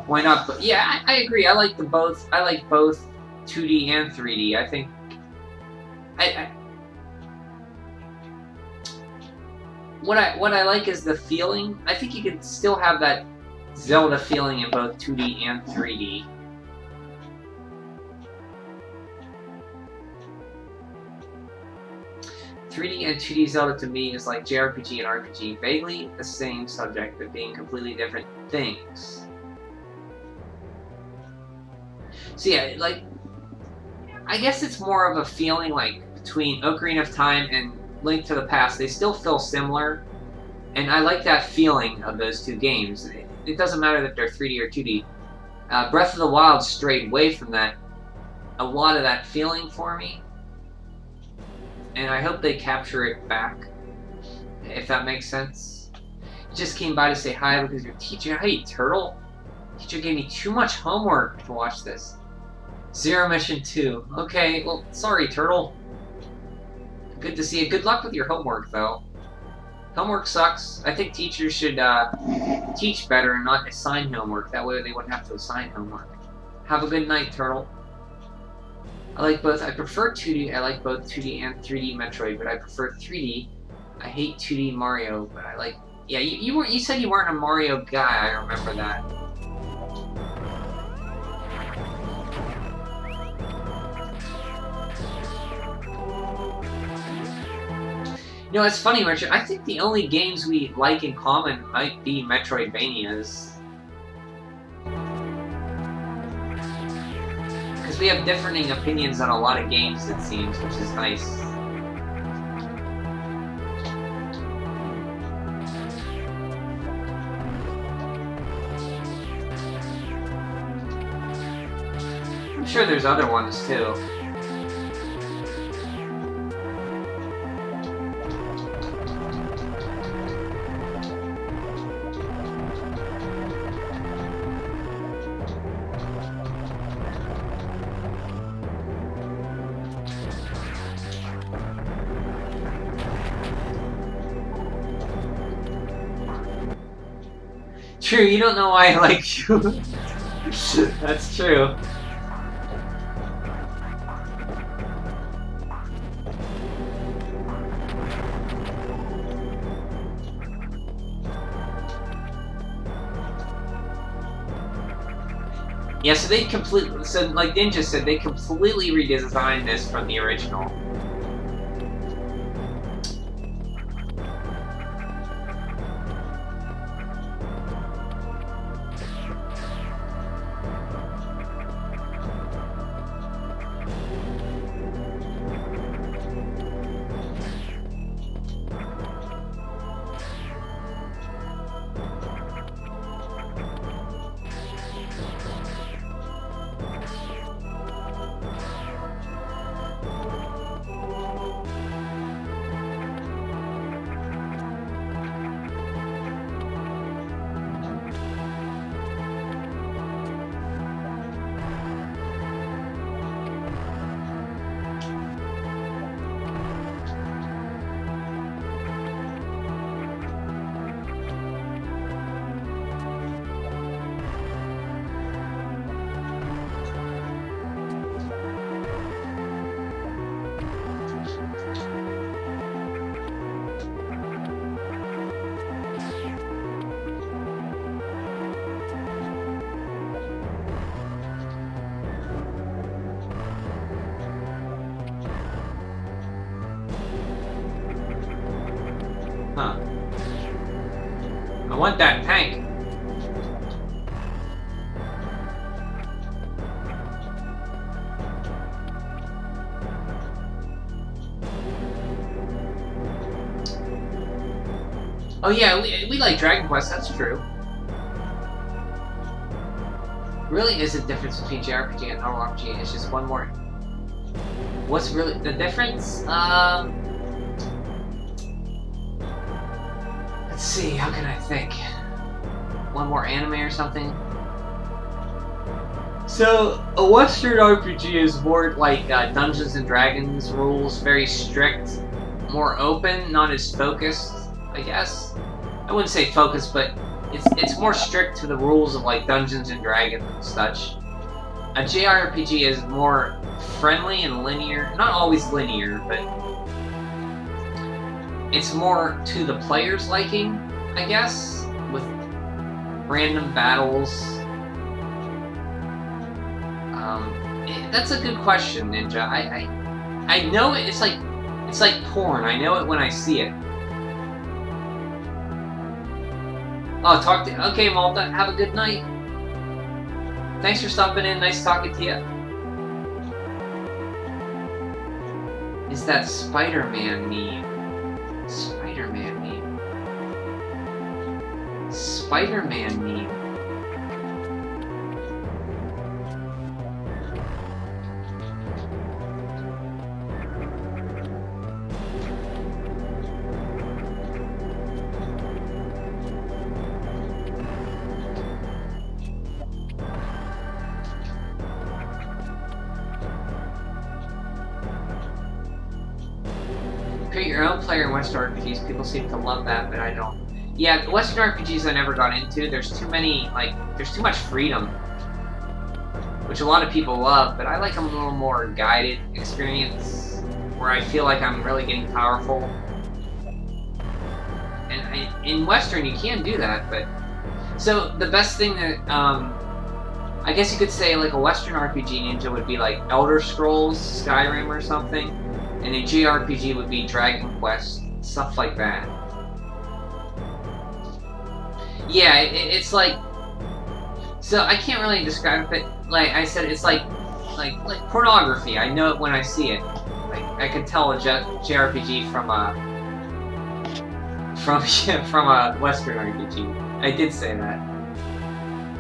Why not? But yeah, I agree. I like both 2D and 3D. I think what I like is the feeling. I think you can still have that Zelda feeling in both 2D and 3D. "3D and 2D Zelda to me is like JRPG and RPG, vaguely the same subject, but being completely different things." So yeah, like, I guess it's more of a feeling like between Ocarina of Time and Link to the Past. They still feel similar, and I like that feeling of those two games. It doesn't matter that they're 3D or 2D. Breath of the Wild strayed away from that, a lot of that feeling for me. And I hope they capture it back, if that makes sense. Just came by to say hi because your teacher... Hey, Turtle! Teacher gave me too much homework to watch this. Zero Mission 2. Okay, well, sorry, Turtle. Good to see you. Good luck with your homework, though. Homework sucks. I think teachers should teach better and not assign homework. That way they wouldn't have to assign homework. Have a good night, Turtle. I like both. I prefer 2D. I like both 2D and 3D Metroid, but I prefer 3D. I hate 2D Mario, but I like... Yeah, you said you weren't a Mario guy. I remember that. You know, it's funny, Richard. I think the only games we like in common might be Metroidvanias. Because we have differing opinions on a lot of games, it seems, which is nice. I'm sure there's other ones, too. True, you don't know why I like you. That's true. Yeah, so they completely... So, like Ninja said, they completely redesigned this from the original. Huh. I want that tank. Oh yeah, we like Dragon Quest, that's true. Really is a difference between JRPG and normal RPG. It's just one more. What's really the difference? Let's see, how can I think? One more anime or something? So, a Western RPG is more like Dungeons and Dragons rules, very strict, more open, not as focused, I guess. I wouldn't say focused, but it's more strict to the rules of like Dungeons and Dragons and such. A JRPG is more friendly and linear, not always linear, but it's more to the player's liking, I guess, with random battles. That's a good question, Ninja. I know it. It's like porn. I know it when I see it. Oh, okay, Malta. Have a good night. Thanks for stopping in. Nice talking to you. Is that Spider-Man meme? Spider-Man meme. Spider-Man meme. Create your own player in Western RPGs. People seem to love that, but I don't. Yeah, Western RPGs I never got into. There's too many, there's too much freedom, which a lot of people love, but I like a little more guided experience, where I feel like I'm really getting powerful. And in Western, you can do that, but... So, the best thing that, I guess you could say, like, a Western RPG Ninja would be, like, Elder Scrolls, Skyrim, or something. And a JRPG would be Dragon Quest, stuff like that. Yeah, it's like... So, I can't really describe it, like I said, it's like pornography. I know it when I see it. Like, I could tell a JRPG from a Western RPG. I did say that.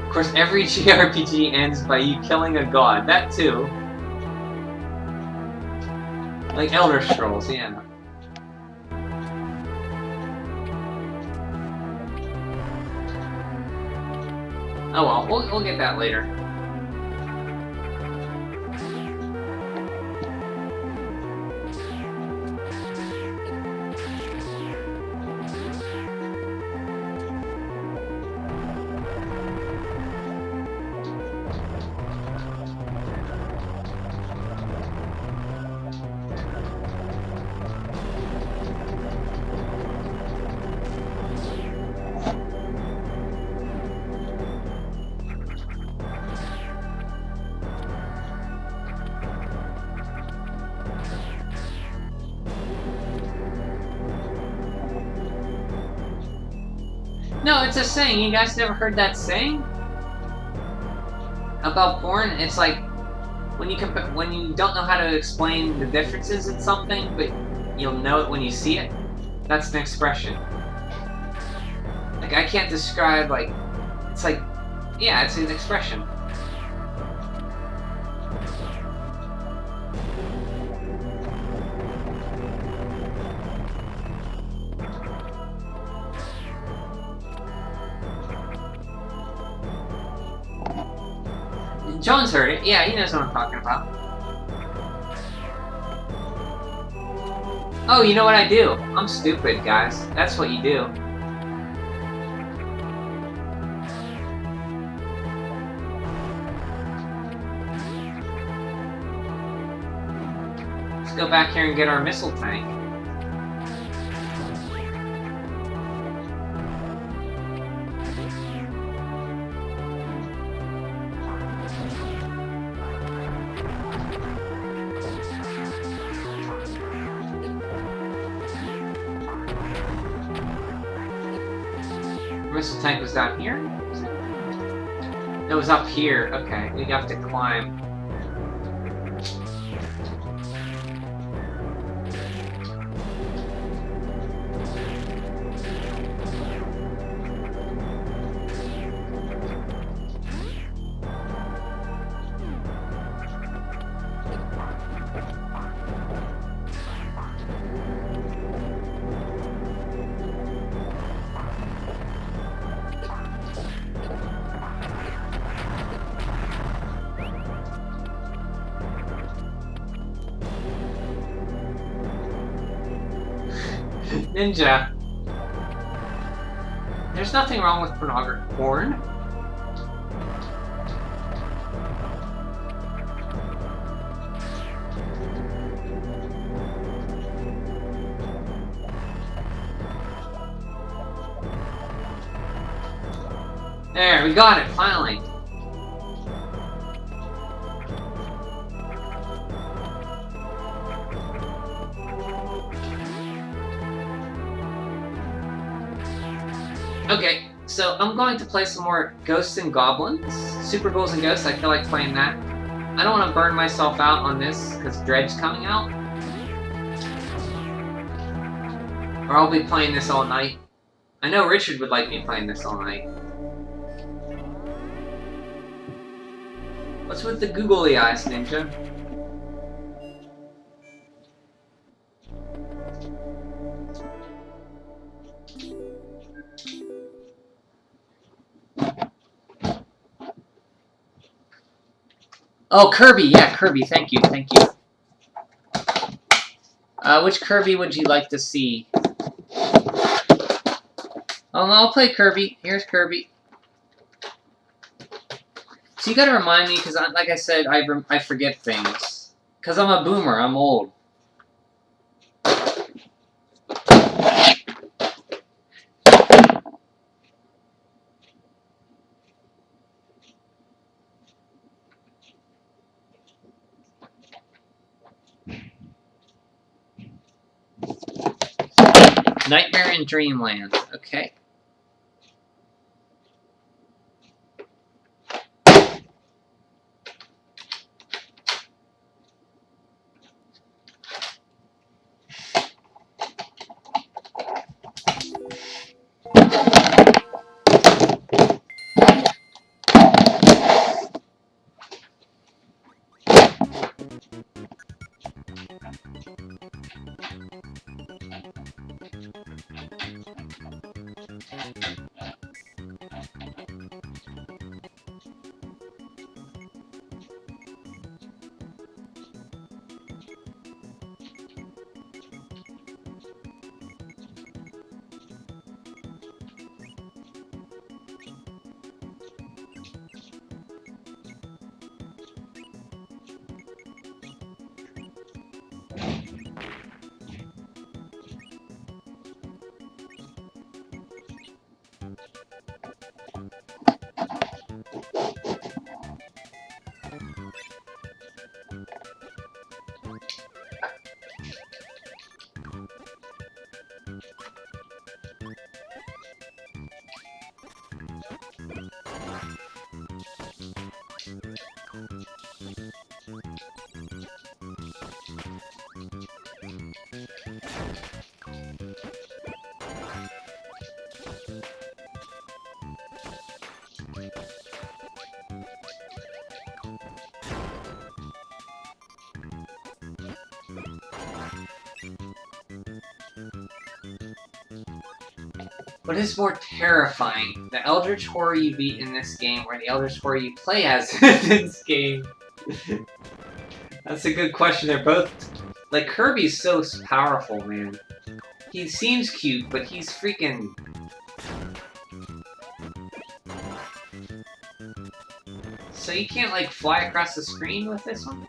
Of course, every JRPG ends by you killing a god. That too. Like Elder Scrolls, yeah. Oh well, we'll get that later. No, it's a saying. You guys never heard that saying? About porn? It's like when you don't know how to explain the differences in something, but you'll know it when you see it. That's an expression. Like, I can't describe, like, it's like, yeah, it's an expression. Jones heard it. Yeah, he knows what I'm talking about. Oh, you know what I do? I'm stupid, guys. That's what you do. Let's go back here and get our missile tank. Missile tank was down here? No, it was up here. Okay, we have to climb. Ninja. There's nothing wrong with porn. There, we got it, finally. Okay, so I'm going to play some more Ghosts and Goblins. Super Ghouls and Ghosts, I feel like playing that. I don't want to burn myself out on this, because Dredge's coming out. Or I'll be playing this all night. I know Richard would like me playing this all night. What's with the googly eyes, Ninja? Oh, Kirby! Yeah, Kirby, thank you, thank you. Which Kirby would you like to see? Oh, I'll play Kirby. Here's Kirby. So you gotta remind me, because like I said, I forget things. Because I'm a boomer, I'm old. Nightmare in Dreamland, okay. What is more terrifying, the Eldritch Horror you beat in this game, or the Eldritch Horror you play as in this game? That's a good question. They're both... Like, Kirby's so powerful, man. He seems cute, but he's freaking... So you can't, like, fly across the screen with this one?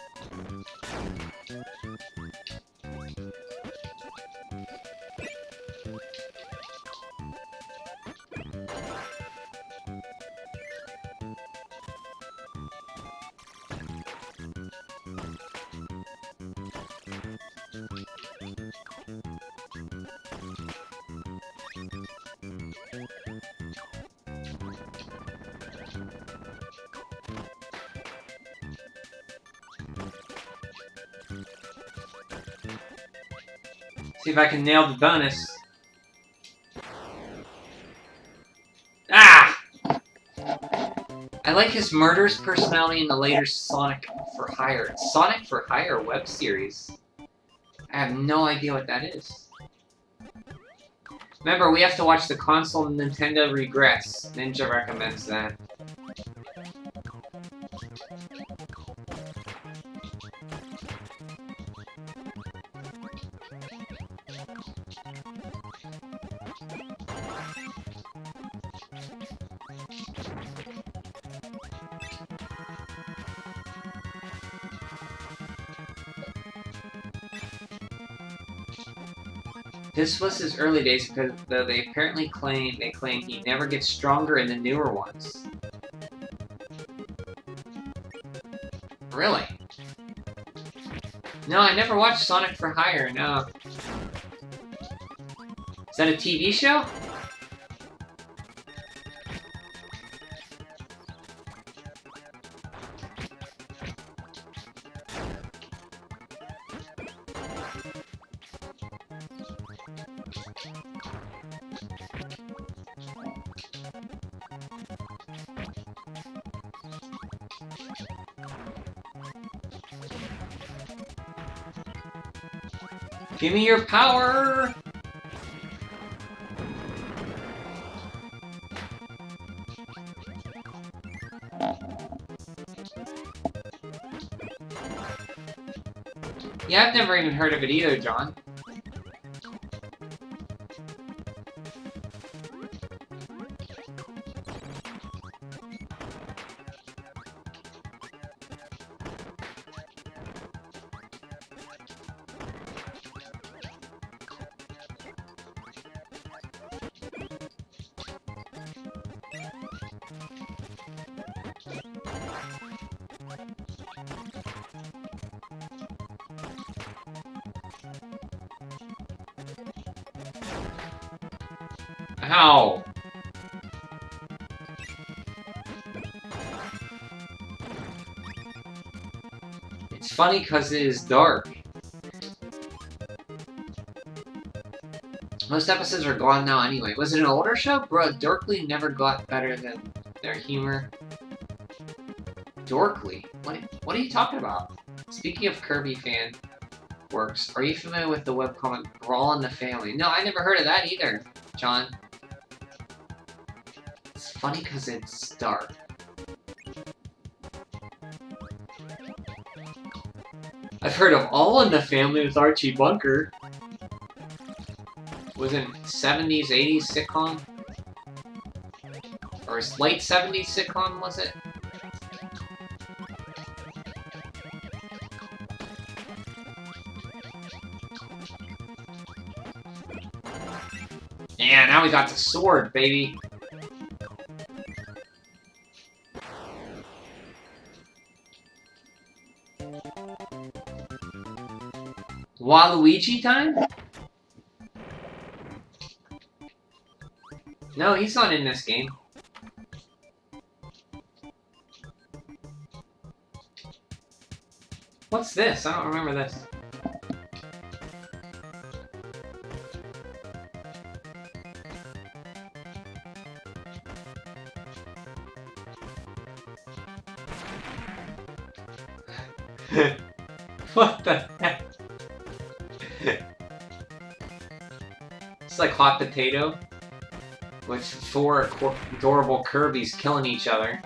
See if I can nail the bonus. Ah! I like his murderous personality in the later Sonic for Hire web series. I have no idea what that is. Remember, we have to watch the console Nintendo Regress. Ninja recommends that. This was his early days because though they apparently claim he never gets stronger in the newer ones. Really? No, I never watched Sonic for Hire, no. Is that a TV show? Give me your power! Yeah, I've never even heard of it either, John. Ow! It's funny because it is dark. Most episodes are gone now anyway. Was it an older show? Bro, Dorkly never got better than their humor. Dorkly? What are you talking about? Speaking of Kirby fan works, are you familiar with the webcomic Brawl in the Family? No, I never heard of that either, John. It's funny because it's dark. I've heard of All in the Family with Archie Bunker. Was it 70s, 80s sitcom? Or late 70s sitcom, was it? Yeah, now we got the sword, baby. Waluigi time? No, he's not in this game. What's this? I don't remember this. What the heck? It's like hot potato with 4 adorable Kirbys killing each other.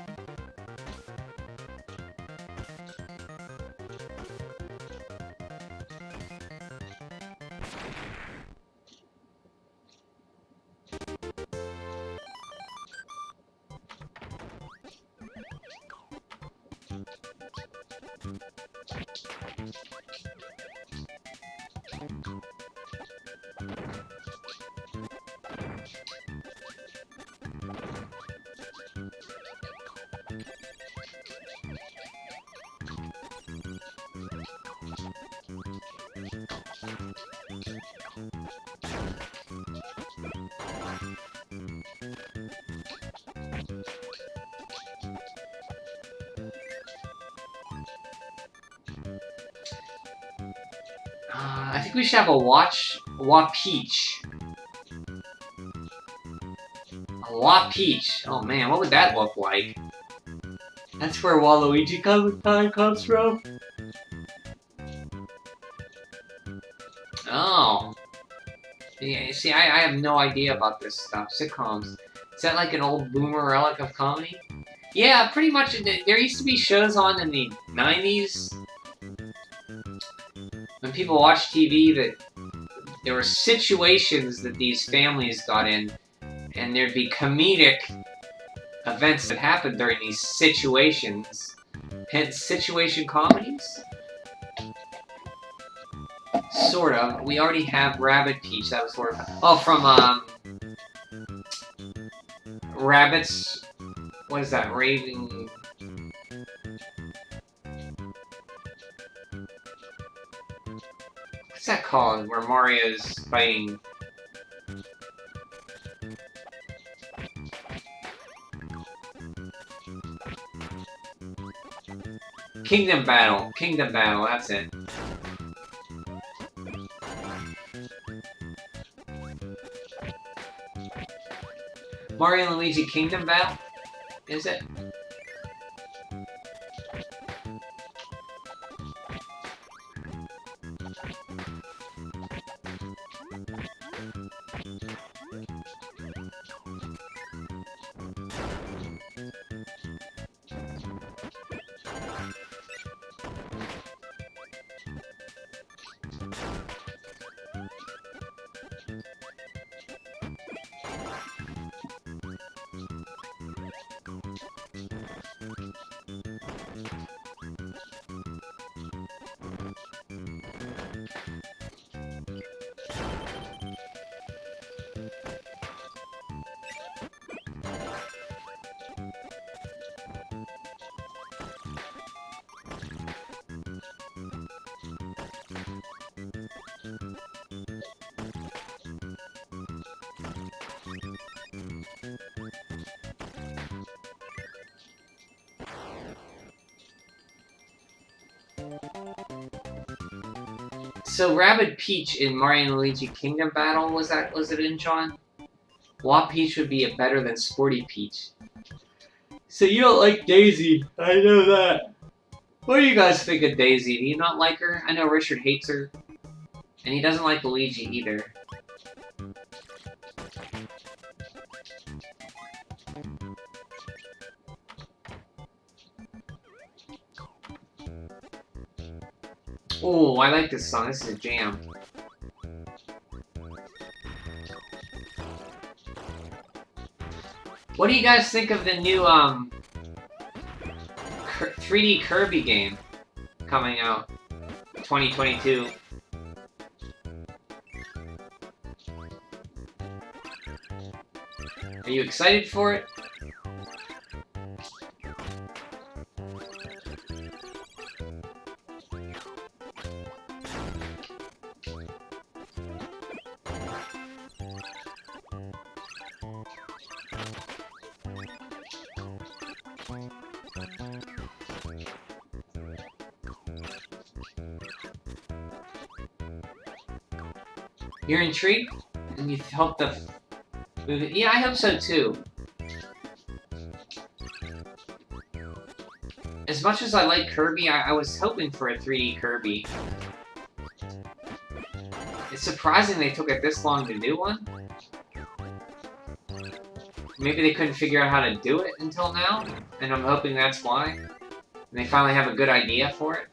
I think we should have a Wa-Peach. A Wa-Peach. Oh man, what would that look like? That's where Waluigi comes from? Oh. Yeah, see, I have no idea about this stuff. Sitcoms. Is that like an old boomer relic of comedy? Yeah, pretty much. There used to be shows on in the 90s. When people watched TV, that there were situations that these families got in, and there'd be comedic events that happened during these situations. Hence, situation comedies? Sort of. We already have Rabbit Peach. That was sort of. Oh, from Rabbits. What is that? Raving. What's that called? Where Mario's fighting. Kingdom Battle. Kingdom Battle. That's it. Mario and Luigi Kingdom Battle? Is it? So Rabbid Peach in Mario and Luigi Kingdom Battle, was it in, John? Wop Peach would be better than Sporty Peach. So you don't like Daisy, I know that. What do you guys think of Daisy? Do you not like her? I know Richard hates her. And he doesn't like Luigi either. Oh, I like this song. This is a jam. What do you guys think of the new 3D Kirby game coming out 2022? Are you excited for it? You're intrigued? And you hope the movie... Yeah, I hope so too. As much as I like Kirby, I was hoping for a 3D Kirby. It's surprising they took it this long to do one. Maybe they couldn't figure out how to do it until now, and I'm hoping that's why. And they finally have a good idea for it.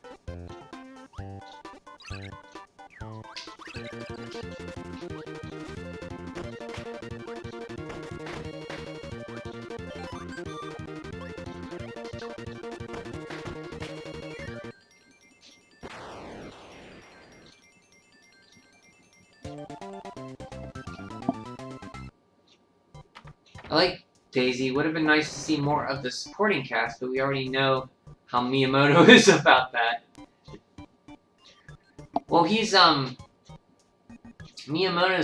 I like Daisy. Would have been nice to see more of the supporting cast, but we already know how Miyamoto is about that. Well, Miyamoto's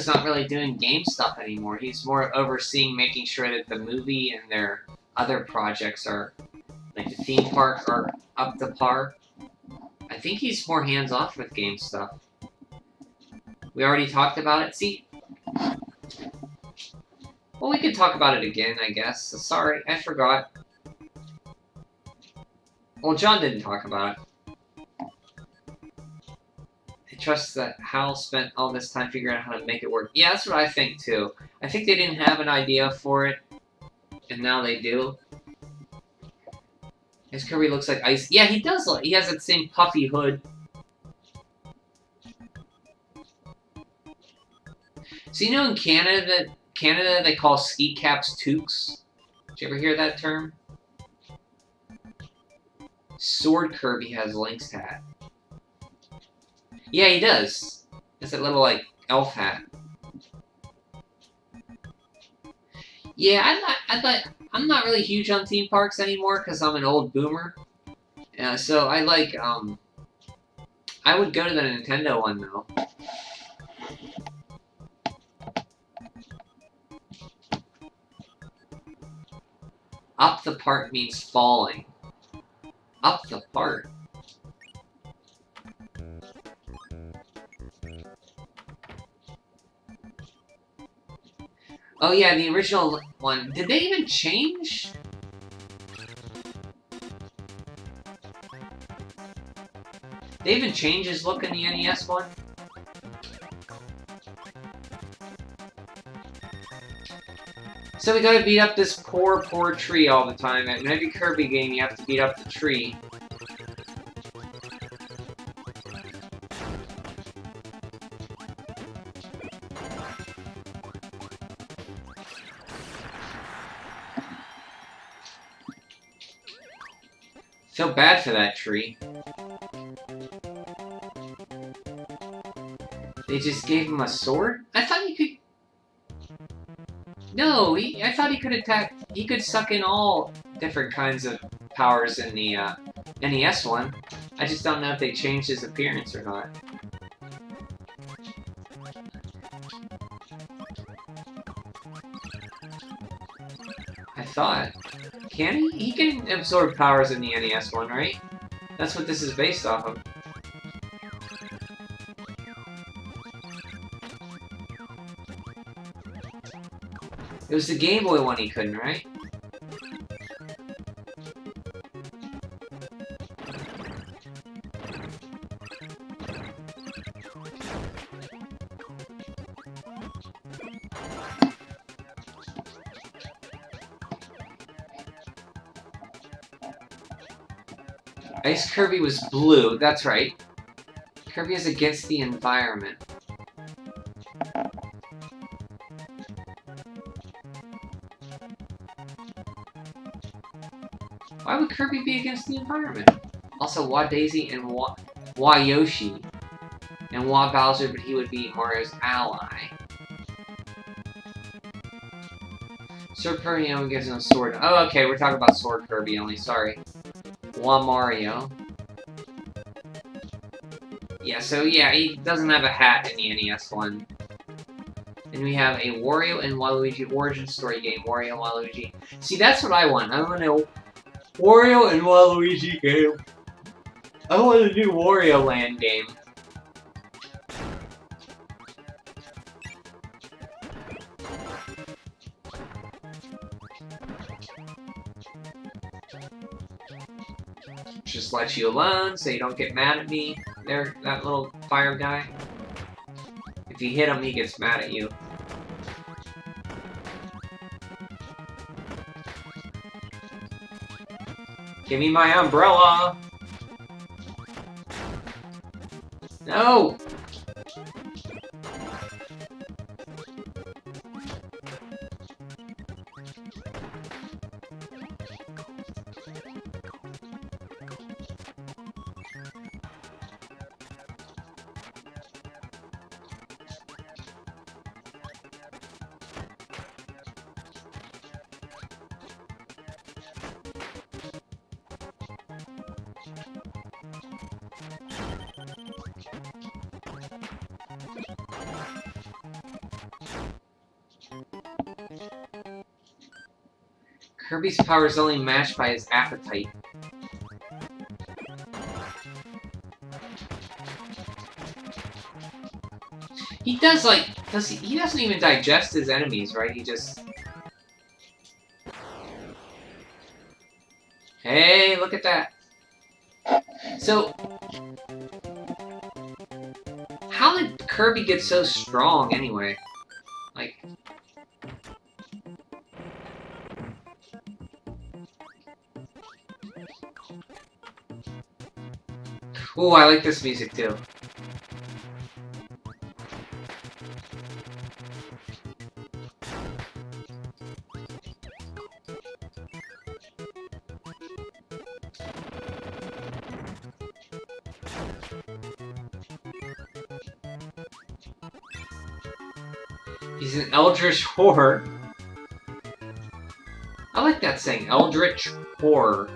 not really doing game stuff anymore. He's more overseeing making sure that the movie and their other projects are, like the theme park, are up to par. I think he's more hands-off with game stuff. We already talked about it. See? Well, we could talk about it again, I guess. Sorry, I forgot. Well, John didn't talk about it. I trust that Hal spent all this time figuring out how to make it work. Yeah, that's what I think, too. I think they didn't have an idea for it, and now they do. His Kirby looks like ice. Yeah, he does look. He has that same puffy hood. So you know in Canada they call ski caps toques? Did you ever hear that term? Sword Kirby has Link's hat. Yeah, he does. It's that little like elf hat. Yeah, I'm not really huge on theme parks anymore because I'm an old boomer. So I like I would go to the Nintendo one though. Up the part means falling. Up the part. Oh yeah, the original one. Did they even change? They even changed his look in the NES one? So we gotta beat up this poor, poor tree all the time. In every Kirby game, you have to beat up the tree. Feel bad for that tree. They just gave him a sword? I thought he could... No, I thought he could attack... He could suck in all different kinds of powers in the NES one. I just don't know if they changed his appearance or not. I thought... Can he? He can absorb powers in the NES one, right? That's what this is based off of. It was the Game Boy one he couldn't, right? Ice Kirby was blue, that's right. Kirby is against the environment. Why would Kirby be against the environment? Also, Wa Daisy and Wa Yoshi. And Wa Bowser, but he would be Mario's ally. Sword Kirby only gives him a sword. Oh, okay, we're talking about Sword Kirby only, sorry. Wa Mario. Yeah, so yeah, he doesn't have a hat in the NES one. And we have a Wario and Waluigi origin story game, Wario and Waluigi. See, that's what I want. I want a Wario and Waluigi game. I want a new Wario Land game. Just let you alone so you don't get mad at me. There, that little fire guy. If you hit him, he gets mad at you. Give me my umbrella! No! Kirby's power is only matched by his appetite. He does, like, he doesn't even digest his enemies, right? He just... Hey, look at that. So... How did Kirby get so strong, anyway? Like... Ooh, I like this music, too. He's an eldritch horror. I like that saying, eldritch horror.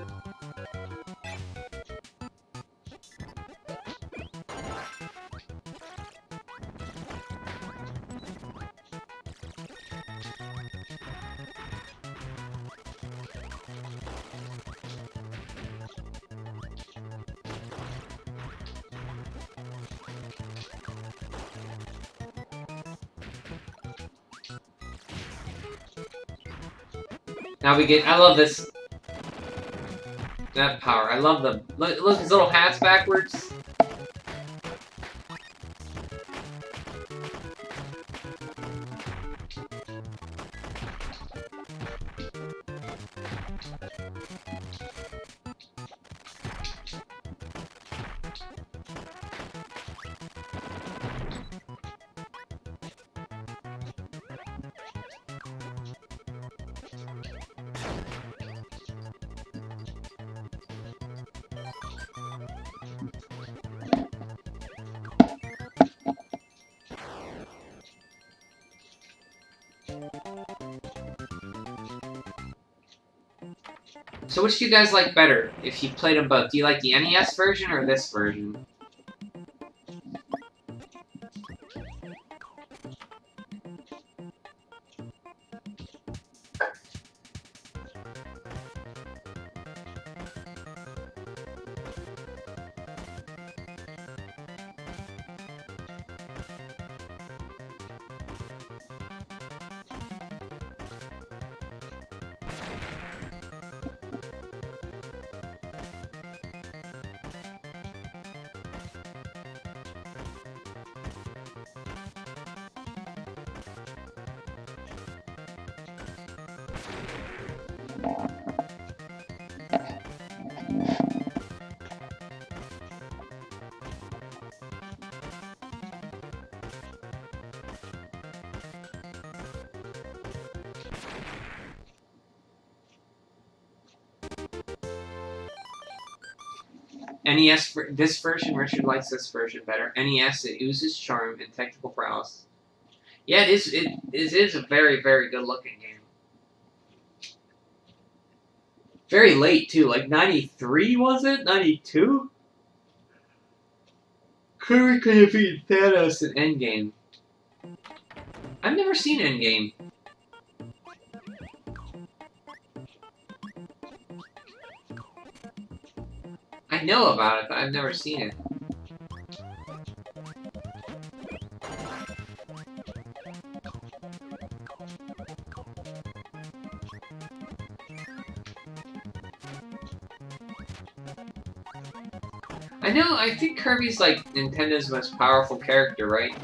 Now we get, I love this. That power, I love the, look his little hat's backwards. So which do you guys like better, if you played them both? Do you like the NES version or this version? NES, this version, Richard likes this version better. NES, it oozes charm and technical prowess. Yeah, it is a very, very good looking game. Very late, too. Like, 93, was it? 92? Kirby could have beaten Thanos in Endgame. I've never seen Endgame. I know about it, but I've never seen it. I know, I think Kirby's like Nintendo's most powerful character, right?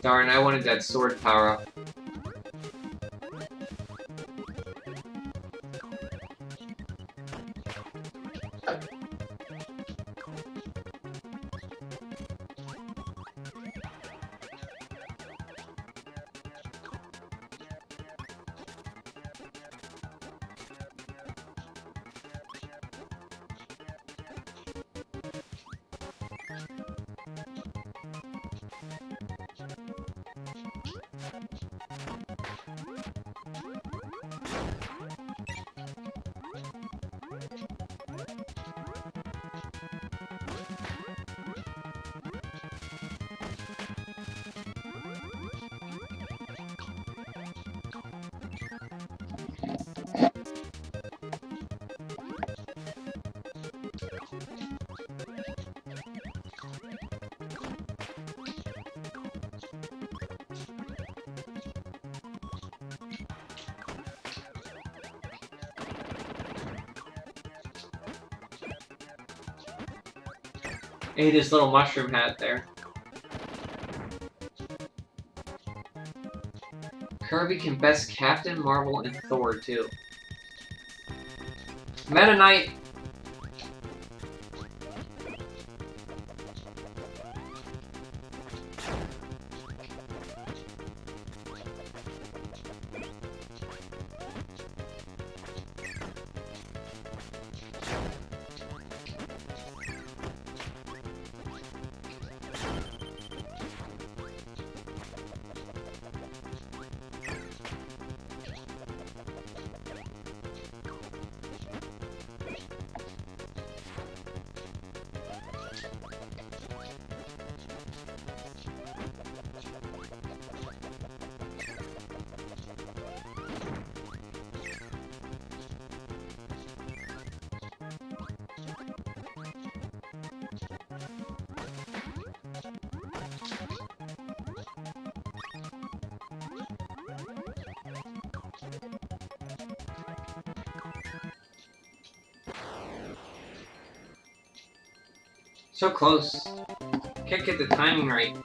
Darn, I wanted that sword power up. Ate his little mushroom hat there. Kirby can best Captain Marvel and Thor too. Meta Knight. So close. Can't get the timing right.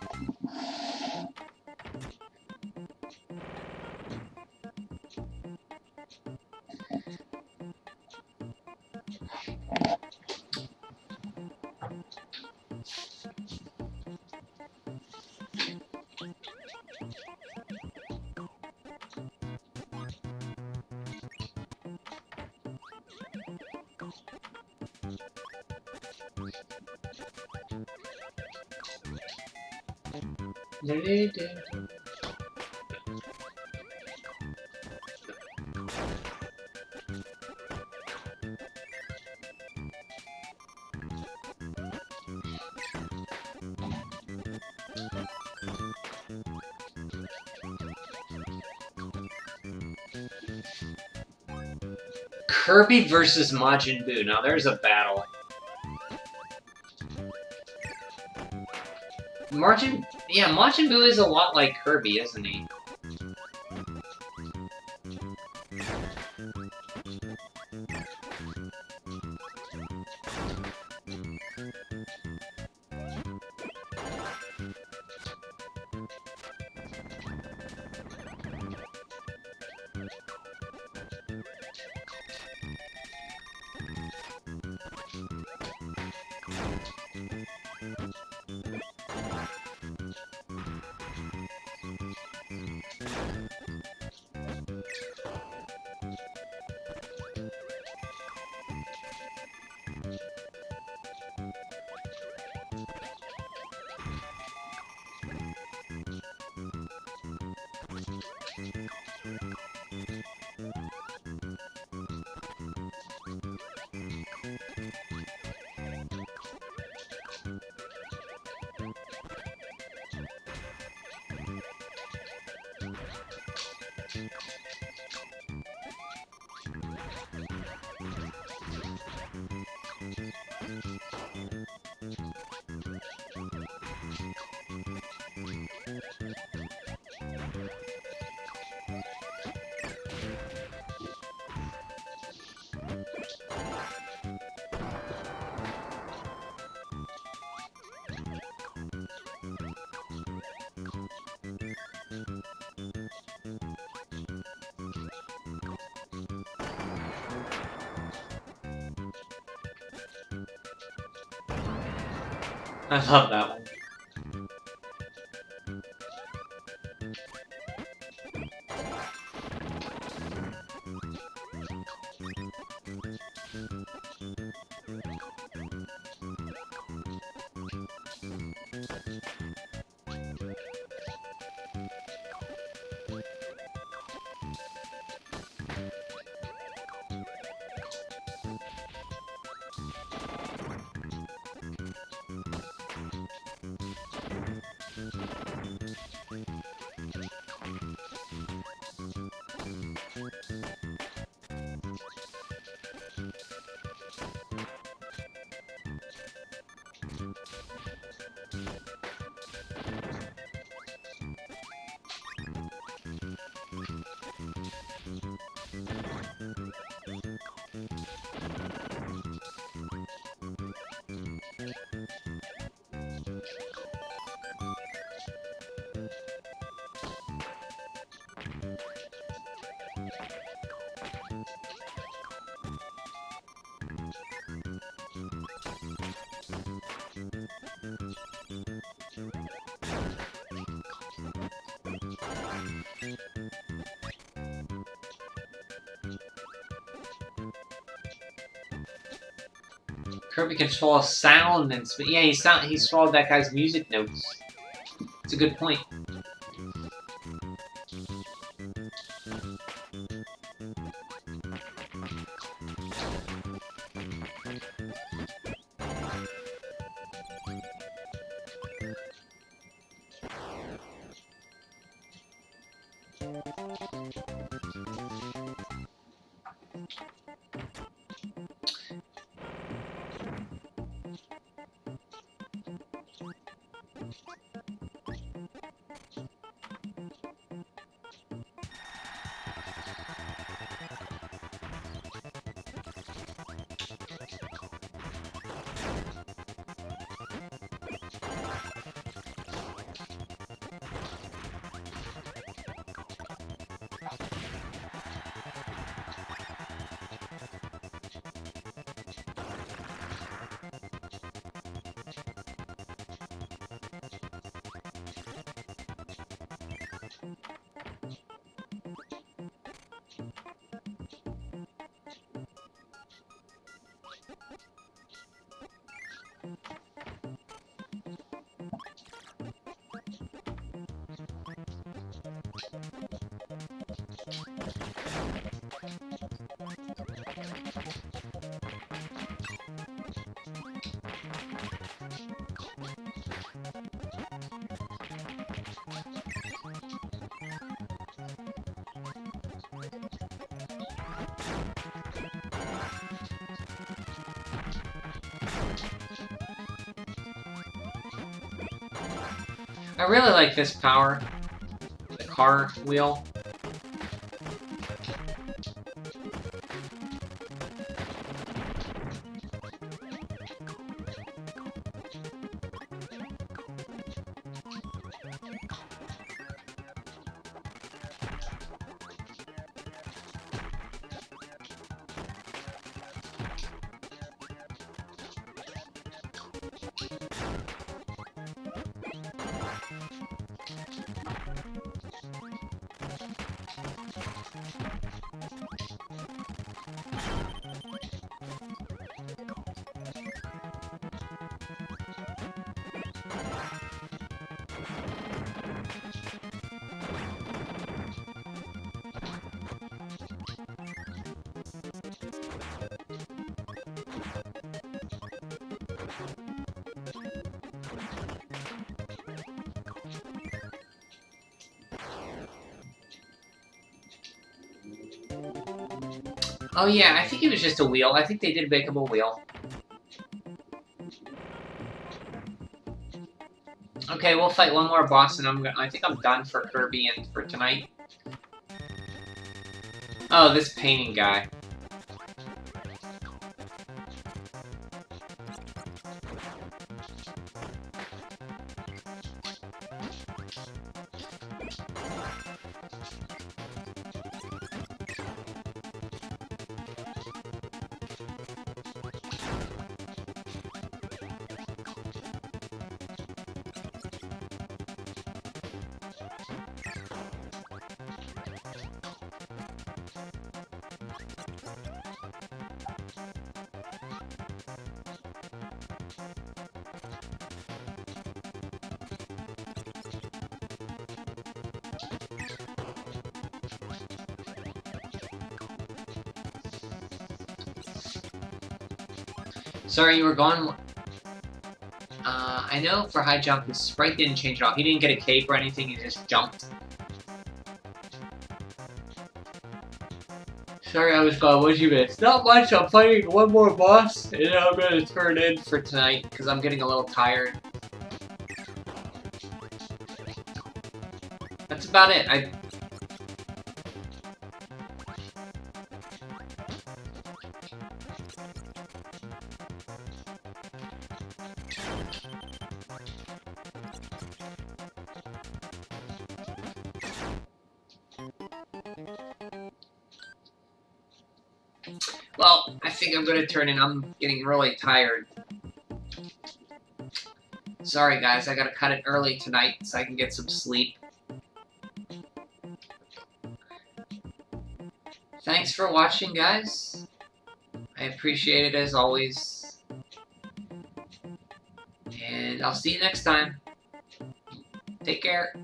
Kirby versus Majin Buu. Now there's a battle. Majin Buu is a lot like Kirby, isn't he? I love that one. Kirby can swallow sound and yeah, he swallowed that guy's music notes. It's a good point. I really like this power. The car wheel. Oh yeah, I think it was just a wheel. I think they did make him a wheel. Okay, we'll fight one more boss, and I think I'm done for Kirby and for tonight. Oh, this painting guy. Sorry, you were gone. I know for high jump, his sprite didn't change at all. He didn't get a cape or anything, he just jumped. Sorry, I was gone. What'd you miss? Not much. I'm fighting one more boss, and then I'm gonna turn in for tonight, because I'm getting a little tired. That's about it. Well, I think I'm gonna turn in. I'm getting really tired. Sorry, guys. I gotta cut it early tonight so I can get some sleep. Thanks for watching, guys. I appreciate it as always. And I'll see you next time. Take care.